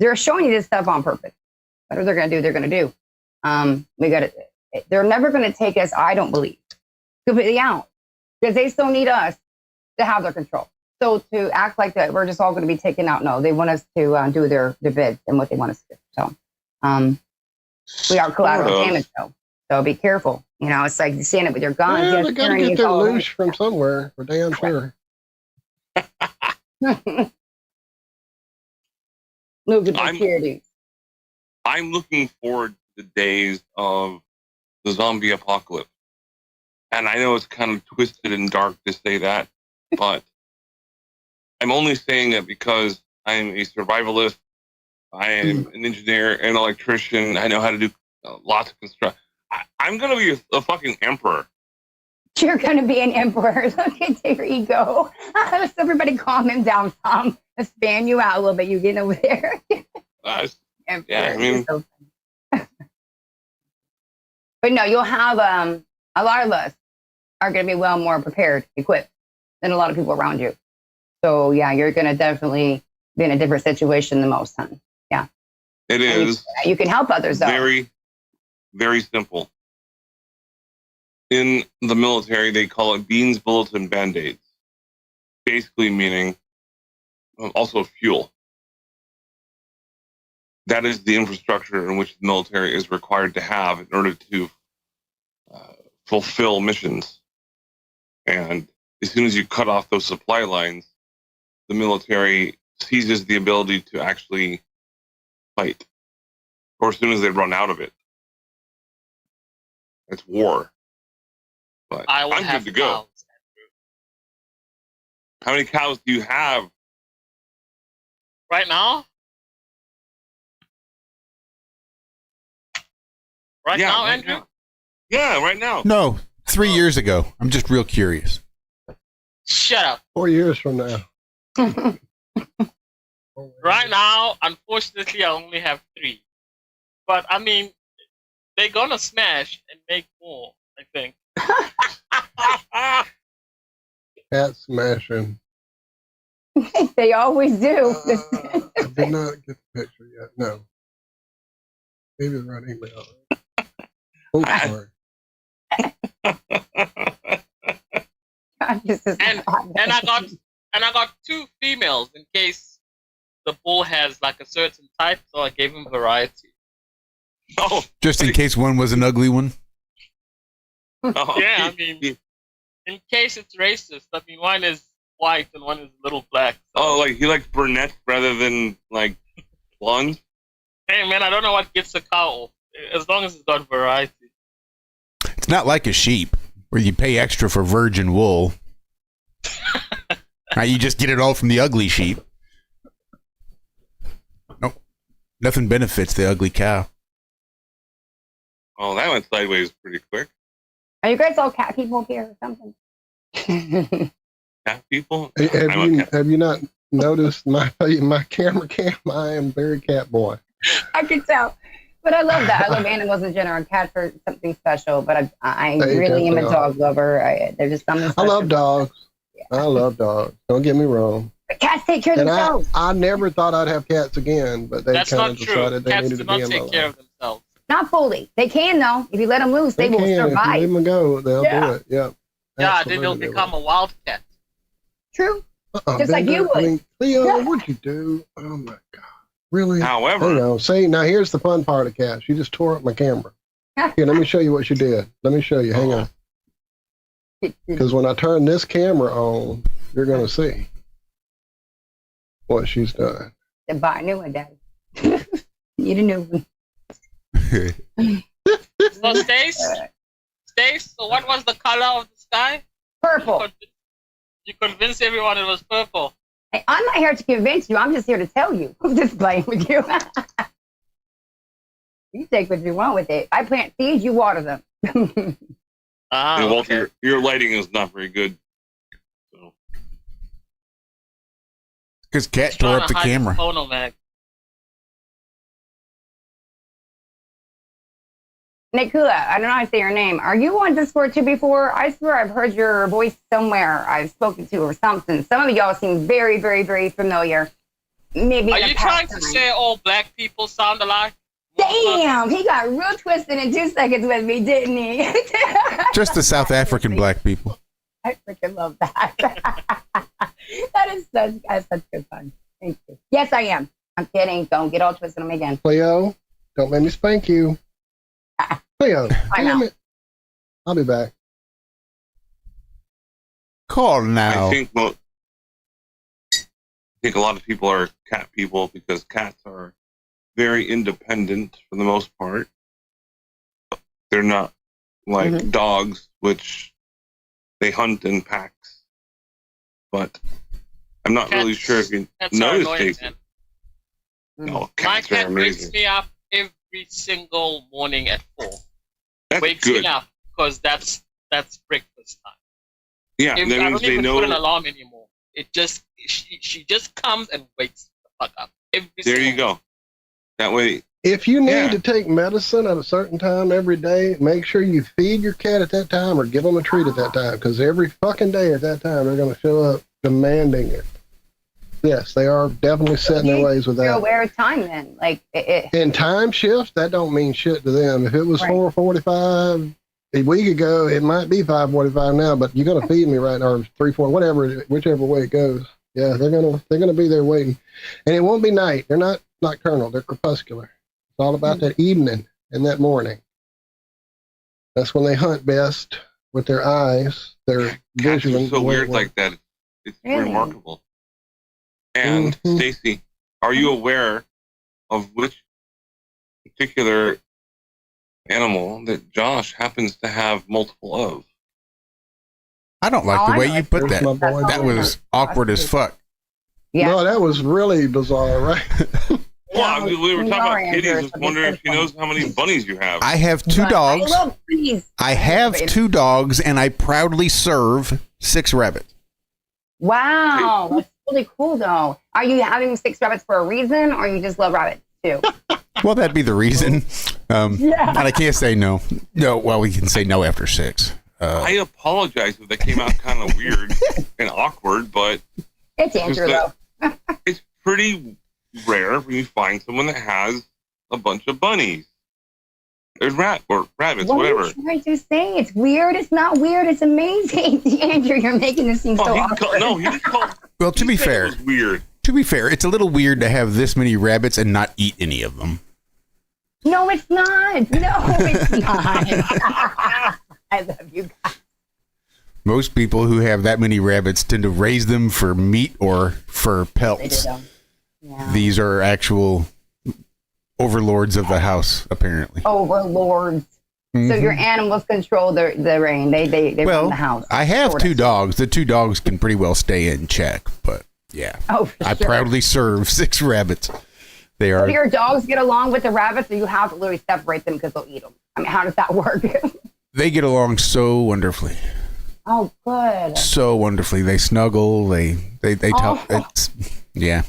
Speaker 21: they're showing you this stuff on purpose. Whatever they're going to do, they're going to do. They're never going to take us, I don't believe, completely out, because they still need us to have their control. So to act like that, we're just all going to be taken out. No, they want us to do their bids and what they want us to do. So we are collateral damage, though. So be careful. It's like you stand it with your guns.
Speaker 17: Yeah, they got to get their loose from somewhere, for damn sure.
Speaker 21: Move to security.
Speaker 2: I'm looking forward to the days of the zombie apocalypse. And I know it's kind of twisted and dark to say that, but I'm only saying it because I'm a survivalist. I am an engineer and electrician. I know how to do lots of construction. I'm going to be a fucking emperor.
Speaker 21: You're going to be an emperor. Look at your ego. Let's everybody calm him down, Tom. Let's fan you out a little bit. You getting over there.
Speaker 2: Yeah, I mean.
Speaker 21: But no, you'll have a lot of us are going to be well more prepared, equipped than a lot of people around you. So yeah, you're going to definitely be in a different situation than most times. Yeah.
Speaker 2: It is.
Speaker 21: You can help others though.
Speaker 2: Very, very simple. In the military, they call it beans, bullets, and band-aids. Basically meaning also fuel. That is the infrastructure in which the military is required to have in order to fulfill missions. And as soon as you cut off those supply lines, the military seizes the ability to actually fight. Or as soon as they run out of it. It's war. But I'm good to go.
Speaker 20: Cows.
Speaker 2: How many cows do you have?
Speaker 20: Right now? Right now, Andrew?
Speaker 2: Now. Yeah, right now.
Speaker 16: No, 3 years ago. I'm just real curious.
Speaker 20: Shut up.
Speaker 17: 4 years from now.
Speaker 20: Right now, unfortunately, I only have 3. But, I mean, they're going to smash and make more, I think.
Speaker 17: Cat smashing.
Speaker 21: They always do.
Speaker 17: I did not get the picture yet. No. Maybe the right email. Oh, sorry.
Speaker 20: and I got 2 females in case the bull has like a certain type, so I gave him variety.
Speaker 2: Oh,
Speaker 16: just in case one was an ugly one.
Speaker 2: Oh,
Speaker 20: yeah, I mean, in case it's racist. I mean, one is white and one is a little black. So.
Speaker 2: Oh, like he likes brunette rather than like blonde.
Speaker 20: Hey man, I don't know what gets a cow, as long as it's got variety.
Speaker 16: It's not like a sheep where you pay extra for virgin wool. You just get it all from the ugly sheep. Nope. Nothing benefits the ugly cow.
Speaker 2: Oh, that went sideways pretty quick.
Speaker 21: Are you guys all cat people here or something?
Speaker 2: Cat people?
Speaker 17: Have you not noticed my camera cam? I am very cat boy.
Speaker 21: I can tell. But I love that. I love animals in general. Cats are something special, but I really am a dog lover. They're just something special.
Speaker 17: I love dogs. Yeah. I love dogs. Don't get me wrong.
Speaker 21: But cats take care of themselves.
Speaker 17: I never thought I'd have cats again, but they kind of decided they needed to be in my life. Cats do not take care of
Speaker 20: themselves.
Speaker 21: Not fully. They can, though. If you let them loose, they will survive.
Speaker 17: If you let them go, they'll do it. Yeah.
Speaker 20: Yeah, then they'll become a wildcat.
Speaker 21: True. Just like you would.
Speaker 17: I mean, Leo, what'd you do? Oh, my God. Really?
Speaker 2: However,
Speaker 17: see, now here's the fun part of Cat. She just tore up my camera. Here, let me show you what she did. Let me show you. Hang on. Because when I turn this camera on, you're going to see what she's done.
Speaker 21: To buy a new one, Daddy. Need a new one.
Speaker 20: So, Stace, so what was the color of the sky?
Speaker 21: Purple.
Speaker 20: You convinced everyone it was purple.
Speaker 21: Hey, I'm not here to convince you. I'm just here to tell you. I'm just playing with you. You take what you want with it. I plant seeds, you water them.
Speaker 2: Walter,
Speaker 20: Okay.
Speaker 2: your lighting is not very good.
Speaker 16: Because Cat tore up the camera.
Speaker 20: Phono mag.
Speaker 21: Nikula, I don't know how to say your name. Are you on Discord too before? I swear I've heard your voice somewhere. I've spoken to or something. Some of y'all seem very, very, very familiar. Maybe.
Speaker 20: Are you trying to say all black people sound alike?
Speaker 21: Damn, he got real twisted in 2 seconds with me, didn't he?
Speaker 16: Just the South African black people.
Speaker 21: I freaking love that. That's such good fun. Thank you. Yes, I am. I'm kidding. Don't get all twisted on me again.
Speaker 17: Cleo, don't make me spank you. Cleo, damn it. I'll be back.
Speaker 16: Call now.
Speaker 2: I think a lot of people are cat people because cats are very independent for the most part. They're not like dogs, which they hunt in packs. But I'm not really sure if you noticed it. No,
Speaker 20: My
Speaker 2: cats are
Speaker 20: cat wakes
Speaker 2: amazing.
Speaker 20: me up every single morning at 4.
Speaker 2: That's
Speaker 20: wakes
Speaker 2: good.
Speaker 20: me up because that's breakfast time.
Speaker 2: Yeah,
Speaker 20: I
Speaker 2: that
Speaker 20: don't
Speaker 2: means they
Speaker 20: even
Speaker 2: know.
Speaker 20: put an alarm anymore. It just she just comes and wakes the fuck up.
Speaker 2: There you go. That way.
Speaker 17: If you need to take medicine at a certain time every day, make sure you feed your cat at that time or give them a treat at that time, because every fucking day at that time they're going to show up demanding it. Yes, they are definitely set in their ways with
Speaker 21: You're
Speaker 17: that.
Speaker 21: aware of time then. Like
Speaker 17: In time shifts, that don't mean shit to them. If it was
Speaker 21: Right.
Speaker 17: 4:45 a week ago, it might be 5:45 now, but you're going to feed me right now, or 3-4, whatever, whichever way it goes. Yeah, they're gonna be there waiting, and it won't be night. They're not nocturnal. They're crepuscular. It's all about that evening and that morning. That's when they hunt best with their eyes. Their
Speaker 2: Cats
Speaker 17: vision.
Speaker 2: are so weird like that. It's
Speaker 21: Really?
Speaker 2: remarkable. And Stacy, are you aware of which particular animal that Josh happens to have multiple of?
Speaker 16: I don't like the way you put that.
Speaker 17: my boy.
Speaker 16: That was awkward as fuck.
Speaker 21: Yeah.
Speaker 17: No, that was really bizarre, right?
Speaker 2: Well, I mean, we were talking about
Speaker 21: Andrew,
Speaker 2: kitties. I
Speaker 21: it's
Speaker 2: was wondering if she knows how many bunnies you have.
Speaker 16: I have 2 dogs.
Speaker 21: I love bees.
Speaker 16: I have 2 dogs, and I proudly serve 6 rabbits.
Speaker 21: Wow, that's really cool though. Are you having 6 rabbits for a reason, or you just love rabbits too?
Speaker 16: Well, that'd be the reason.
Speaker 21: Yeah.
Speaker 16: And I can't say no. No, well, we can say no after 6.
Speaker 2: I apologize if that came out kind of weird and awkward, but
Speaker 21: It's Andrew though.
Speaker 2: it's pretty rare when you find someone that has a bunch of bunnies. There's rabbits,
Speaker 21: What
Speaker 2: whatever.
Speaker 21: are you trying to say? It's weird. It's not weird. It's amazing. Andrew, you're making this seem so awkward.
Speaker 2: He just called.
Speaker 16: Well, to be fair,
Speaker 2: It was weird.
Speaker 16: to be fair, it's a little weird to have this many rabbits and not eat any of them.
Speaker 21: No, it's not. No, it's not. I love you guys.
Speaker 16: Most people who have that many rabbits tend to raise them for meat or for pelts.
Speaker 21: Yeah.
Speaker 16: These are actual overlords of the house, apparently.
Speaker 21: Overlords. So your animals control the reign. They run the house.
Speaker 16: I have
Speaker 21: sort
Speaker 16: 2
Speaker 21: of.
Speaker 16: dogs. The 2 dogs can pretty well stay in check, but yeah.
Speaker 21: Oh, for
Speaker 16: I
Speaker 21: sure.
Speaker 16: proudly serve 6 rabbits. They
Speaker 21: So
Speaker 16: are.
Speaker 21: do your dogs get along with the rabbits, or you have to literally separate them because they'll eat them? I mean, how does that work?
Speaker 16: They get along so wonderfully.
Speaker 21: Oh, good.
Speaker 16: So wonderfully. They snuggle. They talk.
Speaker 21: Oh.
Speaker 16: It's, yeah.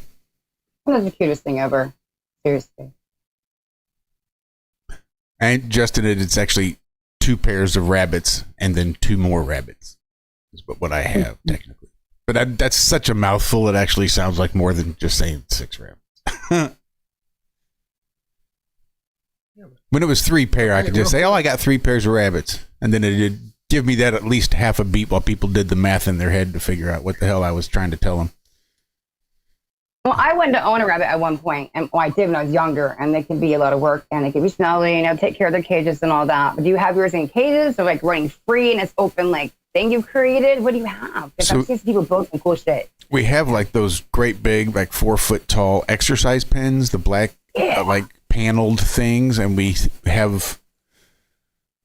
Speaker 21: That's the cutest thing ever. Seriously.
Speaker 16: And Justin, it's actually 2 pairs of rabbits and then 2 more rabbits. Is what I have technically. But that's such a mouthful. It actually sounds like more than just saying 6 rabbits. When it was 3 pair, I could just say, "Oh, I got 3 pairs of rabbits," and then it'd give me that at least half a beat while people did the math in their head to figure out what the hell I was trying to tell them.
Speaker 21: Well, I wanted to own a rabbit at one point, and I did when I was younger, and they can be a lot of work, and they can be smelly, and take care of their cages and all that. But do you have yours in cages, or like running free and it's open like thing you created? What do you have? Because I've seen people build some cool shit.
Speaker 16: We have like those great big, like 4 foot tall exercise pens, the black, like paneled things, and we have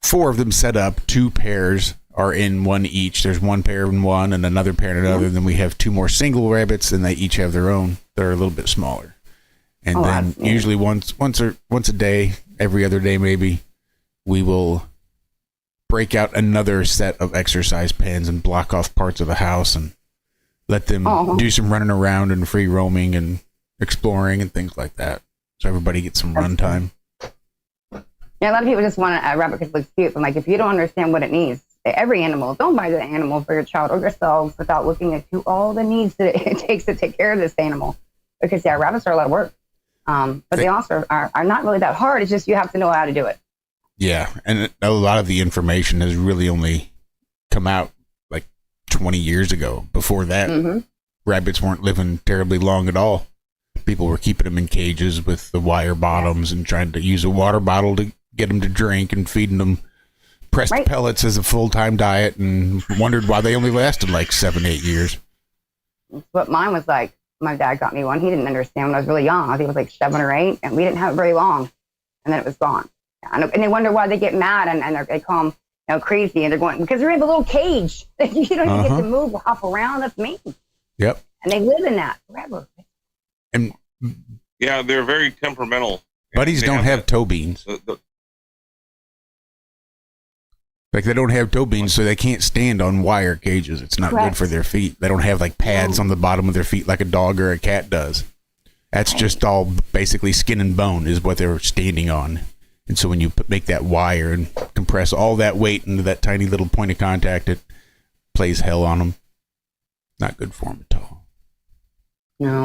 Speaker 16: 4 of them set up. 2 pairs are in one each. There's 1 pair in one and another pair in another. Then we have 2 more single rabbits, and they each have their own. They're a little bit smaller. And then usually once a day, every other day maybe, we will break out another set of exercise pens and block off parts of the house and let them do some running around and free roaming and exploring and things like that. So everybody gets some run time.
Speaker 21: Yeah, a lot of people just want a rabbit because it looks cute. But like, if you don't understand what it needs, every animal, don't buy the animal for your child or yourselves without looking into all the needs that it takes to take care of this animal. Because rabbits are a lot of work. But they also are not really that hard. It's just you have to know how to do it. Yeah,
Speaker 16: and a lot of the information has really only come out like 20 years ago. Before that, rabbits weren't living terribly long at all. People were keeping them in cages with the wire bottoms and trying to use a water bottle to get them to drink and feeding them pressed pellets as a full-time diet, and wondered why they only lasted like 7-8 years.
Speaker 21: But mine was like, my dad got me one. He didn't understand when I was really young. I think it was like 7 or 8, and we didn't have it very long, and then it was gone. And they wonder why they get mad, and they call them crazy, and they're going, because they're in a little cage. You don't even get to move or hop around. That's me.
Speaker 16: Yep.
Speaker 21: And they live in that forever.
Speaker 16: And
Speaker 2: yeah, they're very temperamental.
Speaker 16: Buddies don't have toe beans. Like, they don't have toe beans, so they can't stand on wire cages. It's not good for their feet. They don't have like pads on the bottom of their feet like a dog or a cat does. That's just all basically skin and bone is what they're standing on. And so when you make that wire and compress all that weight into that tiny little point of contact, it plays hell on them. Not good for them at all.
Speaker 21: No.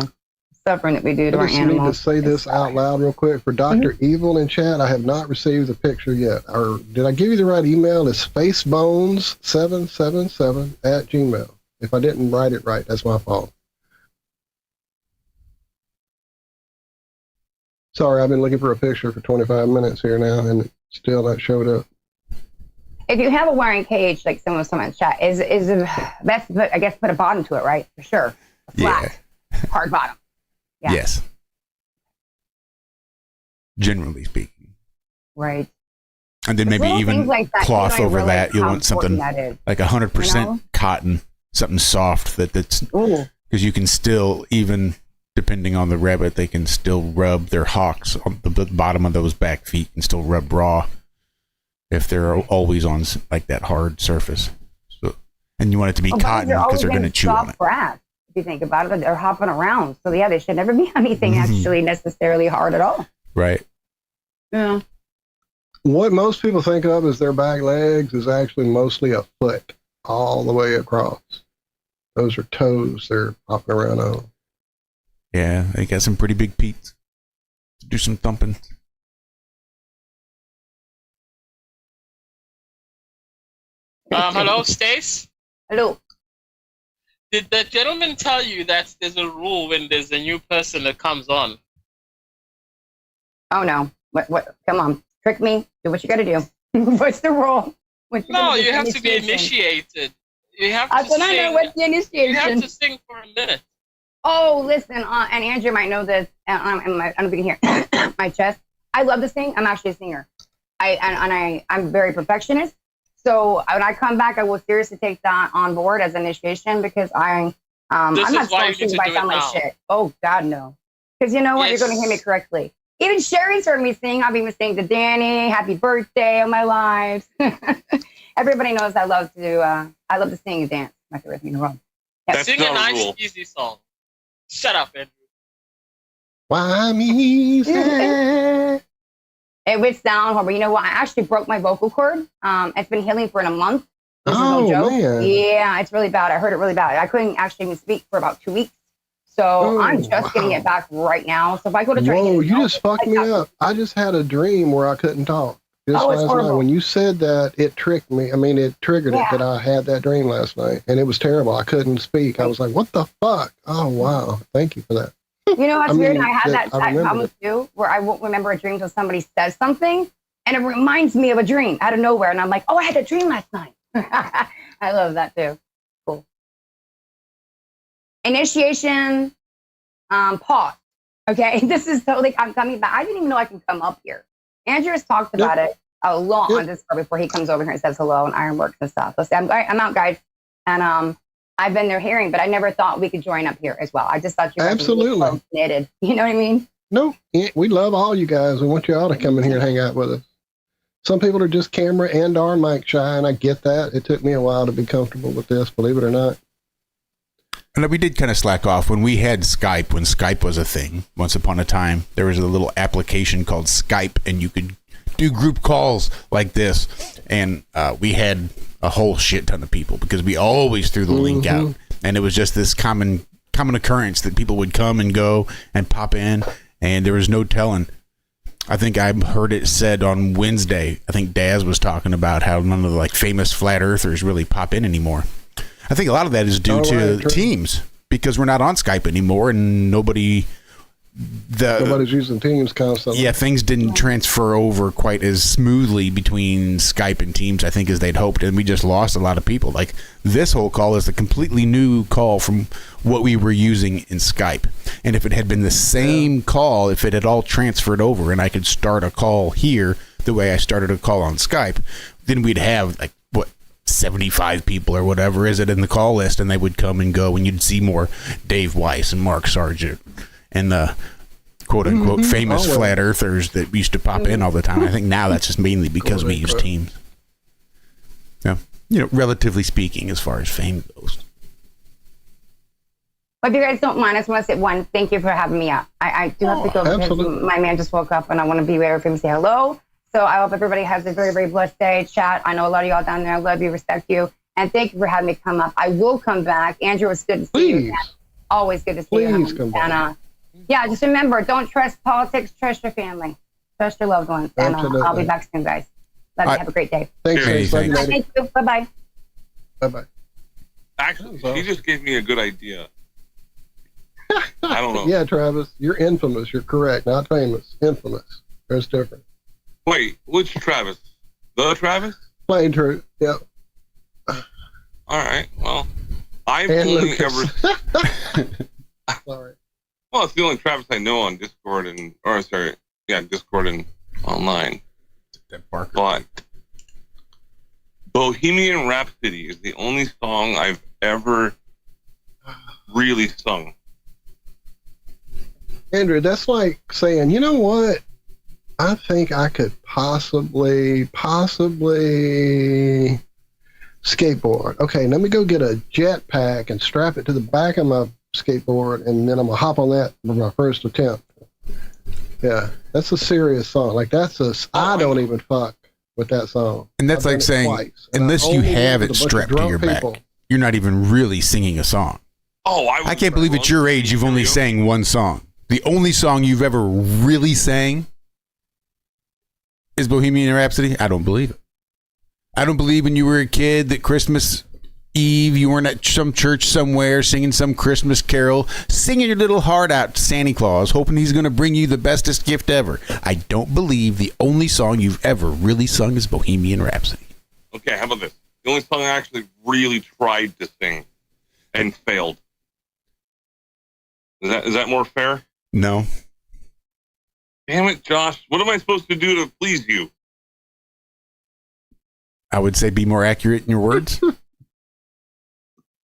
Speaker 21: Suffering that we do to our animals.
Speaker 17: I just need to say this out loud real quick. For Dr. Evil in chat, I have not received the picture yet. Or did I give you the right email? It's spacebones777@gmail. If I didn't write it right, that's my fault. Sorry, I've been looking for a picture for 25 minutes here now, and it still not showed up.
Speaker 21: If you have a wiring cage, like someone in the chat, is the best to put, I guess, put a bottom to it, right? For sure. A flat, hard bottom. Yeah.
Speaker 16: Yes. Generally speaking.
Speaker 21: Right.
Speaker 16: And then maybe even like cloth over that. You want something like 100% cotton, something soft that's because you can still, even depending on the rabbit, they can still rub their hocks on the bottom of those back feet and still rub raw if they're always on like that hard surface. So, and you want it to be cotton because they're going to chew on it.
Speaker 21: Grass. If you think about it, they're hopping around. So yeah, they should never be anything actually necessarily hard at all.
Speaker 16: Right.
Speaker 21: Yeah.
Speaker 17: What most people think of as their back legs is actually mostly a foot all the way across. Those are toes they're hopping around on.
Speaker 16: Yeah, they got some pretty big feet to do some thumping.
Speaker 20: Hello, Stace?
Speaker 21: Hello.
Speaker 20: Did the gentleman tell you that there's a rule when there's a new person that comes on?
Speaker 21: Oh, no. What? Come on. Trick me. Do what you got to do. What's the rule?
Speaker 20: No, you have to be initiated. You have to sing.
Speaker 21: I know what's the initiation.
Speaker 20: You have to sing for a minute.
Speaker 21: Oh, listen, and Andrew might know this. I'm looking here. My chest. I love to sing. I'm actually a singer. I'm very perfectionist. So when I come back, I will seriously take that on board as initiation because I'm not supposed to sing if I sound like shit. Oh God, no. Because you know what? You're going to hear me correctly. Even Sherry's heard me sing. I've even sing to Danny, "Happy Birthday" on my lives. Everybody knows I love to sing and dance. My favorite thing in the world.
Speaker 20: Yeah. Sing a nice, easy song. Shut up, Andrew.
Speaker 17: Why me?
Speaker 21: It would sound horrible. You know what? I actually broke my vocal cord. It's been healing for a month. This is no joke. Man. Yeah, it's really bad. I heard it really bad. I couldn't actually even speak for about 2 weeks. So I'm just getting it back right now. So if I go to try to
Speaker 17: you just fucked me up. I just had a dream where I couldn't talk. Just last night. When you said that, it tricked me. I mean, it triggered it that I had that dream last night. And it was terrible. I couldn't speak. I was like, what the fuck? Oh, wow. Thank you for that.
Speaker 21: You know what's weird? I had that
Speaker 17: remember
Speaker 21: problem too, where I won't remember a dream until somebody says something, and it reminds me of a dream out of nowhere, and I'm like, oh, I had a dream last night. I love that too. Cool. Initiation, pause. Okay, this is totally. I'm coming back. I didn't even know I can come up here. Andrew has talked about it a lot on Discord before he comes over here and says hello and IRONWORX and stuff. So I'm out, guys, and I've been there hearing, but I never thought we could join up here as well. I just thought you guys
Speaker 17: absolutely
Speaker 21: were really knitted. You know what I mean?
Speaker 17: No, we love all you guys. We want you all to come in here and hang out with us. Some people are just camera and or mic shy, and I get that. It took me a while to be comfortable with this, believe it or not.
Speaker 16: And we did kind of slack off when we had Skype, when Skype was a thing. Once upon a time, there was a little application called Skype, and you could do group calls like this. And we had a whole shit ton of people because we always threw the link out. And it was just this common occurrence that people would come and go and pop in, and there was no telling. I think I heard it said on Wednesday, I think Daz was talking about how none of the famous flat earthers really pop in anymore. I think a lot of that is due to Teams, because we're not on Skype anymore, and nobody's
Speaker 17: using Teams constantly.
Speaker 16: Yeah, things didn't transfer over quite as smoothly between Skype and Teams, I think, as they'd hoped, and we just lost a lot of people. Like, this whole call is a completely new call from what we were using in Skype. And if it had been the same call, if it had all transferred over and I could start a call here the way I started a call on Skype, then we'd have 75 people or whatever is it in the call list, and they would come and go, and you'd see more Dave Weiss and Mark Sargent and the quote-unquote famous flat earthers that used to pop in all the time. I think now that's just mainly because we use Teams. Yeah, relatively speaking, as far as fame goes.
Speaker 21: Well, if you guys don't mind, I just want to say one, thank you for having me up. I do have to go because my man just woke up, and I want to be there for him to say hello. So I hope everybody has a very, very blessed day. Chat, I know a lot of y'all down there. I love you, respect you, and thank you for having me come up. I will come back. Andrew, it's good to see you again. Always good to see you.
Speaker 17: Please come back.
Speaker 21: And yeah, just remember, don't trust politics, trust your family. Trust your loved ones. And I'll be back soon, guys. Love you. Have a great day.
Speaker 17: Thanks.
Speaker 21: Thank you. Bye-bye.
Speaker 17: Bye-bye.
Speaker 2: Actually, she just gave me a good idea. I don't know.
Speaker 17: Yeah, Travis, you're infamous. You're correct. Not famous. Infamous. There's different.
Speaker 2: Wait, which Travis? The Travis?
Speaker 17: Plain true. Yep.
Speaker 2: All right. Well, I've only ever.
Speaker 17: Sorry.
Speaker 2: Well, it's the only Travis I know on Discord Discord and online. But Bohemian Rhapsody is the only song I've ever really sung.
Speaker 17: Andrew, that's like saying, you know what? I think I could possibly skateboard. Okay, let me go get a jetpack and strap it to the back of my skateboard, and then I'm gonna hop on that for my first attempt. Yeah, that's a serious song. I don't even fuck with that song.
Speaker 16: And that's like saying, unless you have it strapped to your back, you're not even really singing a song.
Speaker 2: Oh,
Speaker 16: I can't believe at your age you've only sang one song. The only song you've ever really sang is Bohemian Rhapsody? I don't believe it. I don't believe when you were a kid that Christmas Eve you weren't at some church somewhere singing some Christmas carol, singing your little heart out to Santa Claus, hoping he's going to bring you the bestest gift ever. I don't believe the only song you've ever really sung is Bohemian Rhapsody.
Speaker 2: Okay, how about this? The only song I actually really tried to sing and failed. Is that more fair?
Speaker 16: No.
Speaker 2: Damn it, Josh. What am I supposed to do to please you?
Speaker 16: I would say be more accurate in your words.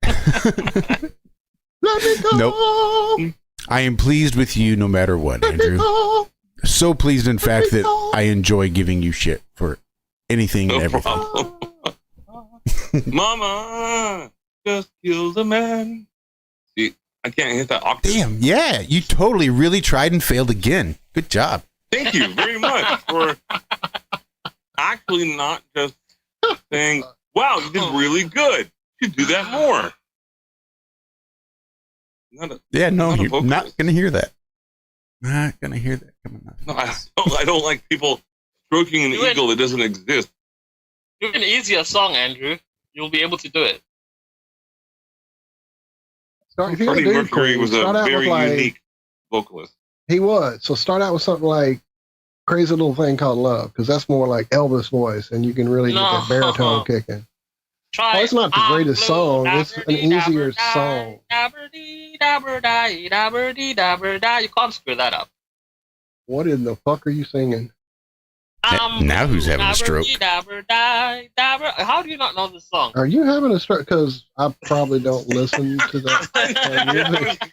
Speaker 17: Let me go.
Speaker 16: Nope. I am pleased with you no matter what, Andrew. So pleased, in fact, that I enjoy giving you shit for anything and everything.
Speaker 2: Mama just killed a man. See, I can't hit that octave.
Speaker 16: Damn, yeah. You totally really tried and failed again. Good job.
Speaker 2: Thank you very much for actually not just saying, wow, you did really good. You should do that more.
Speaker 16: You're not going to hear that. Not going to hear that coming up.
Speaker 2: No, I don't like people stroking an eagle that doesn't exist.
Speaker 20: Do an easier song, Andrew. You'll be able to do it.
Speaker 2: Freddie Mercury was a very unique vocalist.
Speaker 17: He was. So start out with something like Crazy Little Thing Called Love, because that's more like Elvis voice, and you can really get that baritone kicking.
Speaker 20: Try
Speaker 17: it's not the greatest song. It's an easier song.
Speaker 20: You can't screw that up.
Speaker 17: What in the fuck are you singing?
Speaker 16: Now who's having a stroke?
Speaker 20: How do you not know this song?
Speaker 17: Are you having a stroke? Because I probably don't listen to that music.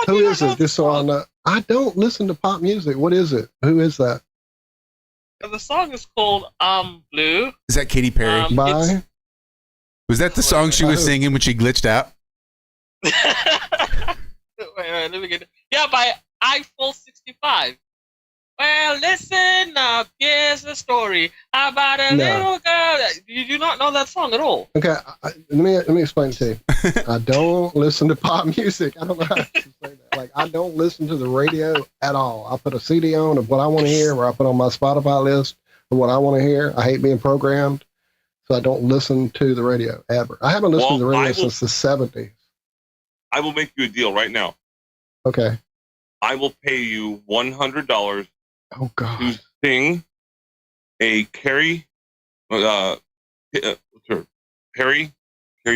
Speaker 17: Who is it? Just so I know. I don't listen to pop music. What is it? Who is that?
Speaker 20: The song is called Blue.
Speaker 16: Is that Katy Perry?
Speaker 17: Bye.
Speaker 16: Was that the song she was singing when she glitched out?
Speaker 20: Wait, let me get it. Yeah, by Eiffel 65. Well, listen up. Here's the story about a little girl. You do not know that song at all.
Speaker 17: Okay, let me explain it to you. I don't listen to pop music. I don't know how to say that. Like, I don't listen to the radio at all. I put a CD on of what I want to hear, or I put on my Spotify list of what I want to hear. I hate being programmed, so I don't listen to the radio ever. I haven't listened to the radio since the 70s.
Speaker 2: I will make you a deal right now.
Speaker 17: Okay.
Speaker 2: I will pay you $100
Speaker 17: to
Speaker 2: sing a Carrie. Perry.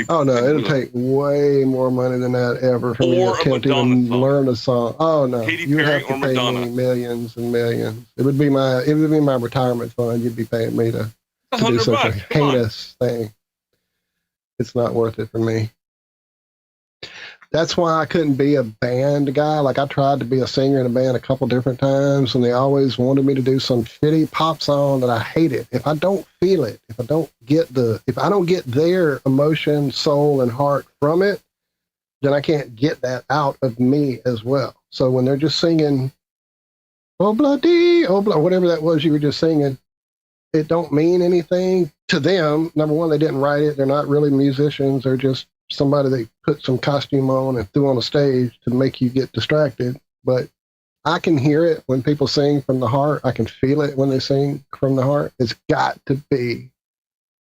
Speaker 17: Oh no, it'll take way more money than that ever for me to attempt to even learn a song. Oh no, you have to pay me millions and millions. It would be my retirement fund. You'd be paying me to do such a heinous thing. It's not worth it for me. That's why I couldn't be a band guy. Like, I tried to be a singer in a band a couple different times, and they always wanted me to do some shitty pop song that I hated. If I don't feel it, if I don't get their emotion, soul, and heart from it, then I can't get that out of me as well. So when they're just singing, oh bloody, oh blah, whatever that was you were just singing, it don't mean anything to them. Number one, they didn't write it. They're not really musicians. They're just somebody they put some costume on and threw on a stage to make you get distracted. But I can hear it when people sing from the heart. I can feel it when they sing from the heart. It's got to be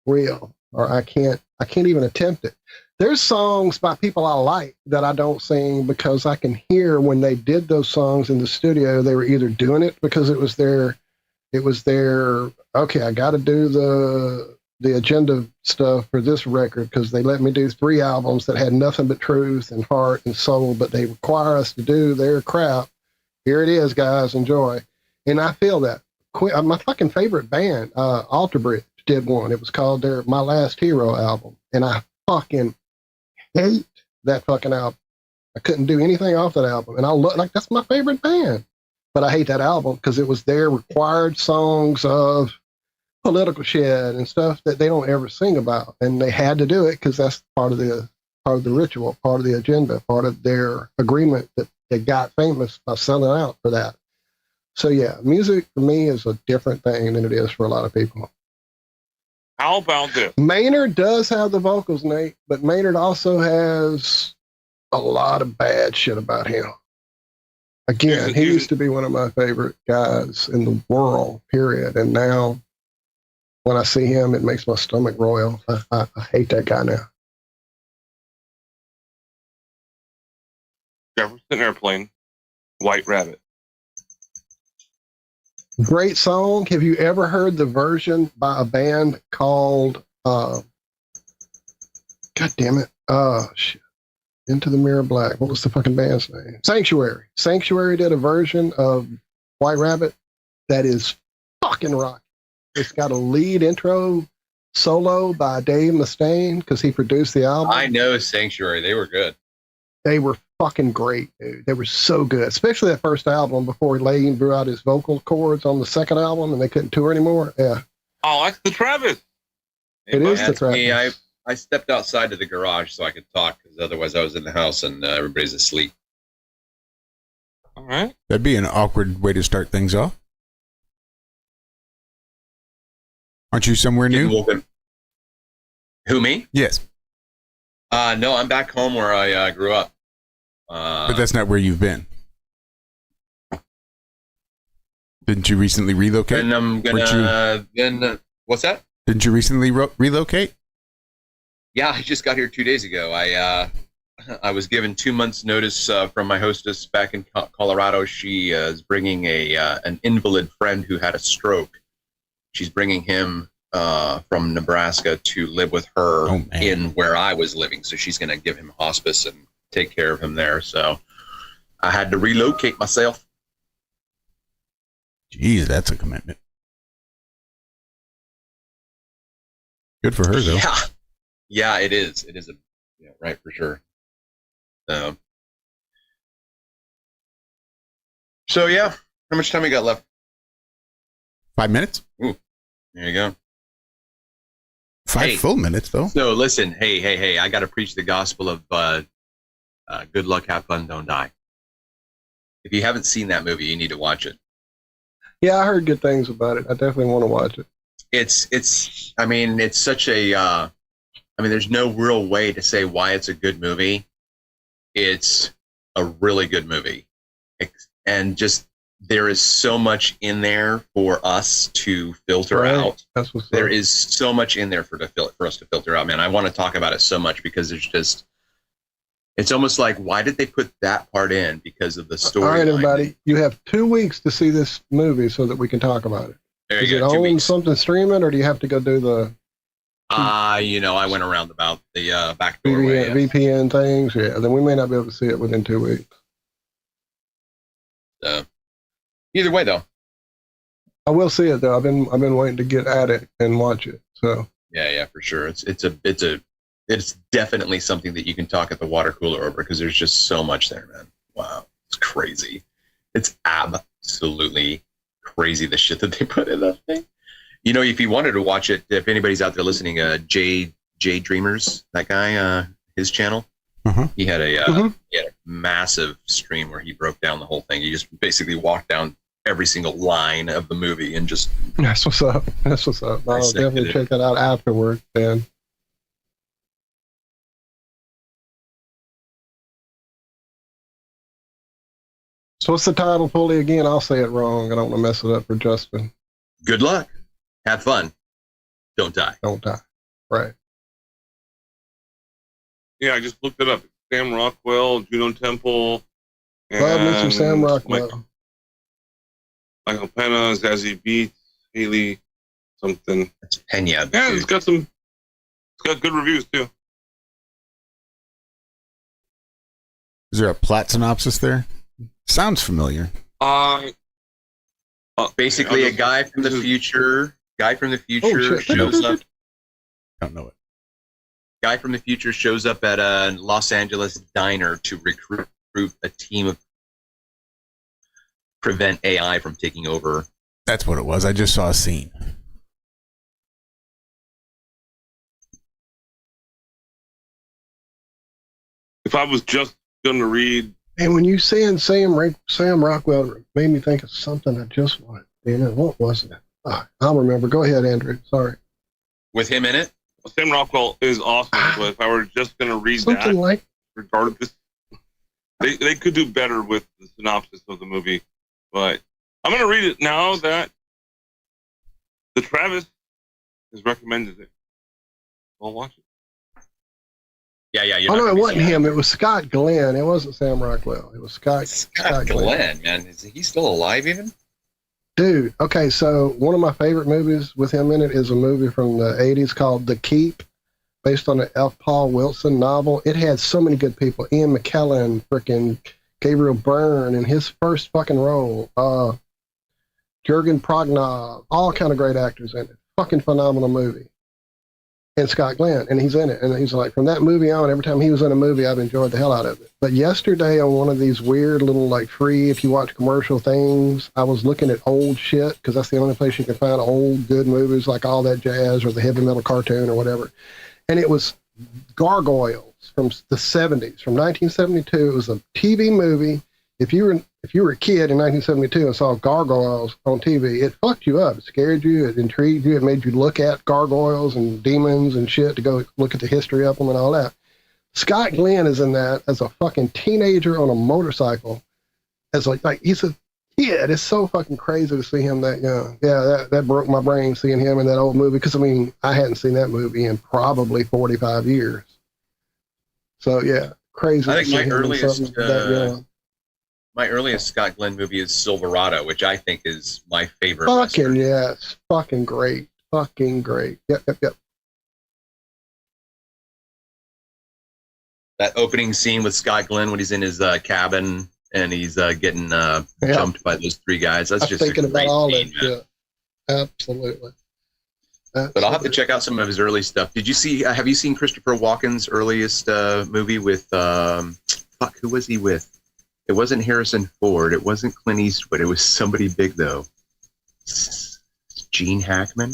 Speaker 17: real, or I can't even attempt it. There's songs by people I like that I don't sing because I can hear when they did those songs in the studio, they were either doing it because it was their, okay, I got to do the agenda stuff for this record because they let me do 3 albums that had nothing but truth and heart and soul, but they require us to do their crap. Here it is, guys, enjoy. And I feel that. My fucking favorite band, Alter Bridge, did one. It was called their My Last Hero album, and I fucking hate that fucking album. I couldn't do anything off that album, and I look like that's my favorite band, but I hate that album because it was their required songs of political shit and stuff that they don't ever sing about, and they had to do it because that's part of the ritual, part of the agenda, part of their agreement that they got famous by selling out for that. So yeah, music for me is a different thing than it is for a lot of people.
Speaker 2: How about this?
Speaker 17: Maynard does have the vocals, Nate, but Maynard also has a lot of bad shit about him. Again, he used to be one of my favorite guys in the world, period, and now when I see him, it makes my stomach roil. I hate that guy now.
Speaker 2: Jefferson Airplane, White Rabbit.
Speaker 17: Great song. Have you ever heard the version by a band called, God damn it. Shit. Into the Mirror Black. What was the fucking band's name? Sanctuary. Sanctuary did a version of White Rabbit that is fucking rock. It's got a lead intro solo by Dave Mustaine because he produced the album.
Speaker 3: I know Sanctuary. They were good.
Speaker 17: They were fucking great, dude. They were so good, especially that first album before Lane blew out his vocal cords on the second album and they couldn't tour anymore. Yeah.
Speaker 2: Oh, that's the Travis.
Speaker 17: It is the Travis.
Speaker 3: I stepped outside to the garage so I could talk because otherwise I was in the house and everybody's asleep.
Speaker 2: All right.
Speaker 16: That'd be an awkward way to start things off. Aren't you somewhere new?
Speaker 3: Who, me?
Speaker 16: Yes.
Speaker 3: No, I'm back home where I grew up.
Speaker 16: But that's not where you've been. Didn't you recently relocate?
Speaker 3: And I'm gonna. What's that?
Speaker 16: Didn't you recently relocate?
Speaker 3: Yeah, I just got here 2 days ago. I was given 2 months notice from my hostess back in Colorado. She is bringing an invalid friend who had a stroke. She's bringing him from Nebraska to live with her in where I was living. So she's going to give him hospice and take care of him there. So I had to relocate myself.
Speaker 16: Jeez, that's a commitment. Good for her, though.
Speaker 3: Yeah, it is. It is right for sure. So yeah, how much time we got left?
Speaker 16: 5 minutes.
Speaker 3: Ooh, there you go.
Speaker 16: 5 full minutes, though.
Speaker 3: So listen, hey, I got to preach the gospel of good luck, have fun, don't die. If you haven't seen that movie, you need to watch it.
Speaker 17: Yeah, I heard good things about it. I definitely want to watch it.
Speaker 3: It's such a, there's no real way to say why it's a good movie. It's a really good movie. And just, there is so much in there for us to filter out.
Speaker 17: That's what's
Speaker 3: there is so much in there for us to filter out, man. I want to talk about it so much because there's just, it's almost like, why did they put that part in? Because of the story.
Speaker 17: All right, everybody, you have 2 weeks to see this movie so that we can talk about it.
Speaker 3: There
Speaker 17: Is
Speaker 3: you
Speaker 17: it
Speaker 3: go, 2
Speaker 17: on
Speaker 3: weeks.
Speaker 17: something streaming, or do you have to go do the
Speaker 3: I went around about the back doorway.
Speaker 17: VPN things? Yeah, then we may not be able to see it within 2 weeks.
Speaker 3: Either way, though.
Speaker 17: I will see it though. I've been waiting to get at it and watch it. So
Speaker 3: yeah, for sure. It's definitely something that you can talk at the water cooler over because there's just so much there, man. Wow, it's crazy. It's absolutely crazy the shit that they put in that thing. You know, if you wanted to watch it, if anybody's out there listening, J Dreamers, that guy, his channel, he had a massive stream where he broke down the whole thing. He just basically walked down every single line of the movie and just.
Speaker 17: That's what's up. I'll definitely check that out afterward, then. So what's the title fully again? I'll say it wrong. I don't want to mess it up for Justin.
Speaker 3: Good luck. Have fun. Don't die.
Speaker 17: Don't die. Right.
Speaker 2: Yeah, I just looked it up. Sam Rockwell, Juno Temple.
Speaker 17: Love Mr. Sam Rockwell.
Speaker 2: Michael Pena, Zazie Beetz, Haley, something.
Speaker 3: That's Pena.
Speaker 2: Yeah, it's got good reviews too.
Speaker 16: Is there a plot synopsis there? Sounds familiar.
Speaker 3: Basically, a guy from the future. Shows up.
Speaker 16: Don't know it.
Speaker 3: Guy from the future shows up at a Los Angeles diner to recruit a team of prevent AI from taking over.
Speaker 16: That's what it was. I just saw a scene.
Speaker 2: If I was just going to read.
Speaker 17: And when you saying Sam Rockwell, it made me think of something I just watched. What was it? I'll remember. Go ahead, Andrew. Sorry.
Speaker 3: With him in it?
Speaker 2: Sam Rockwell is awesome, but if I were just going to read
Speaker 17: something
Speaker 2: that,
Speaker 17: like
Speaker 2: regardless, they could do better with the synopsis of the movie. But I'm going to read it now that the Travis has recommended it. I'll watch it.
Speaker 3: Yeah.
Speaker 17: Oh no, it wasn't him. It was Scott Glenn. It wasn't Sam Rockwell. It was Scott
Speaker 3: Glenn. Man, is he still alive even?
Speaker 17: Dude, okay, so one of my favorite movies with him in it is a movie from the 80s called The Keep, based on an F. Paul Wilson novel. It had so many good people. Ian McKellen, frickin' Gabriel Byrne in his first fucking role. Jürgen Prognov, all kind of great actors in it. Fucking phenomenal movie. And Scott Glenn, and he's in it. And he's like, from that movie on, every time he was in a movie, I've enjoyed the hell out of it. But yesterday on one of these weird little, like, free, if you watch commercial things, I was looking at old shit, because that's the only place you can find old, good movies, like All That Jazz or the heavy metal cartoon or whatever. And it was Gargoyles from the 70s, from 1972. It was a TV movie. If you were a kid in 1972 and saw Gargoyles on TV, it fucked you up. It scared you. It intrigued you. It made you look at gargoyles and demons and shit to go look at the history of them and all that. Scott Glenn is in that as a fucking teenager on a motorcycle. As like he's Yeah, it's so fucking crazy to see him that young. Yeah, that broke my brain seeing him in that old movie because, I mean, I hadn't seen that movie in probably 45 years. So, yeah, crazy.
Speaker 3: I think
Speaker 17: my
Speaker 3: earliest Scott Glenn movie is Silverado, which I think is my favorite.
Speaker 17: Fucking yes. Fucking great. Fucking great. Yep.
Speaker 3: That opening scene with Scott Glenn when he's in his cabin and he's getting jumped by those three guys. That's just
Speaker 17: thinking
Speaker 3: a great
Speaker 17: about all
Speaker 3: scene,
Speaker 17: that shit. Absolutely.
Speaker 3: But I'll have to check out some of his early stuff. Did you see? Have you seen Christopher Walken's earliest movie with? Who was he with? It wasn't Harrison Ford. It wasn't Clint Eastwood. It was somebody big though. Gene Hackman.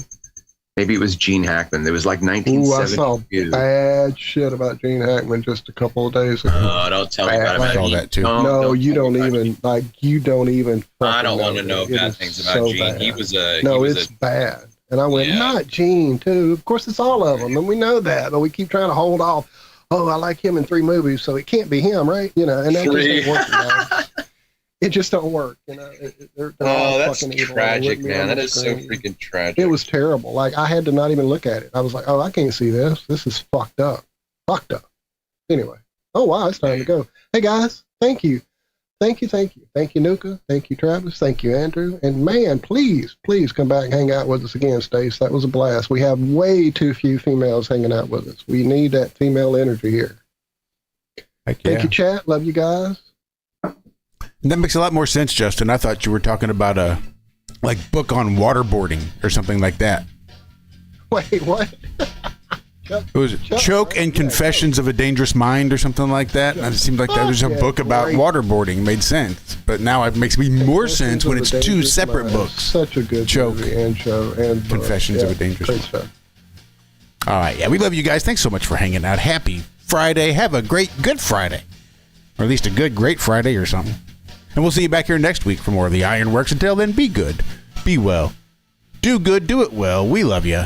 Speaker 3: Maybe it was Gene Hackman. It was like 1972.
Speaker 17: I saw bad shit about Gene Hackman just a couple of days ago.
Speaker 3: Oh, don't tell me about it.
Speaker 16: I saw that too.
Speaker 17: No, you don't even.
Speaker 3: I don't want to know bad things about
Speaker 17: so
Speaker 3: Gene.
Speaker 17: bad.
Speaker 3: He was a.
Speaker 17: It's bad. And I went, not Gene, too. Of course, it's all of them, and we know that, but we keep trying to hold off. Oh, I like him in 3 movies, so it can't be him, right? You know, and that just ain't working. It just don't work, you know. They're all
Speaker 3: that's
Speaker 17: fucking evil.
Speaker 3: tragic, man. That is so freaking tragic.
Speaker 17: It was terrible. Like, I had to not even look at it. I was like, oh, I can't see this. This is fucked up. Fucked up. Anyway. Oh, wow, it's time to go. Hey, guys, thank you. Thank you. Thank you, Nuka. Thank you, Travis. Thank you, Andrew. And, man, please come back and hang out with us again, Stace. That was a blast. We have way too few females hanging out with us. We need that female energy here. Thank you, chat. Love you guys.
Speaker 16: That makes a lot more sense, Justin. I thought you were talking about a book on waterboarding or something like that.
Speaker 17: Wait, what?
Speaker 16: It was Choke and Confessions of a Dangerous Mind or something like that. And it seemed like that was a book about waterboarding. It made sense. But now it makes me more sense when it's 2 separate books.
Speaker 17: Such a good
Speaker 16: Choke
Speaker 17: movie and show and
Speaker 16: Confessions of a Dangerous Mind. All right. Yeah, we love you guys. Thanks so much for hanging out. Happy Friday. Have a good Friday. Or at least a great Friday or something. And we'll see you back here next week for more of the Ironworks. Until then, be good. Be well. Do good. Do it well. We love you.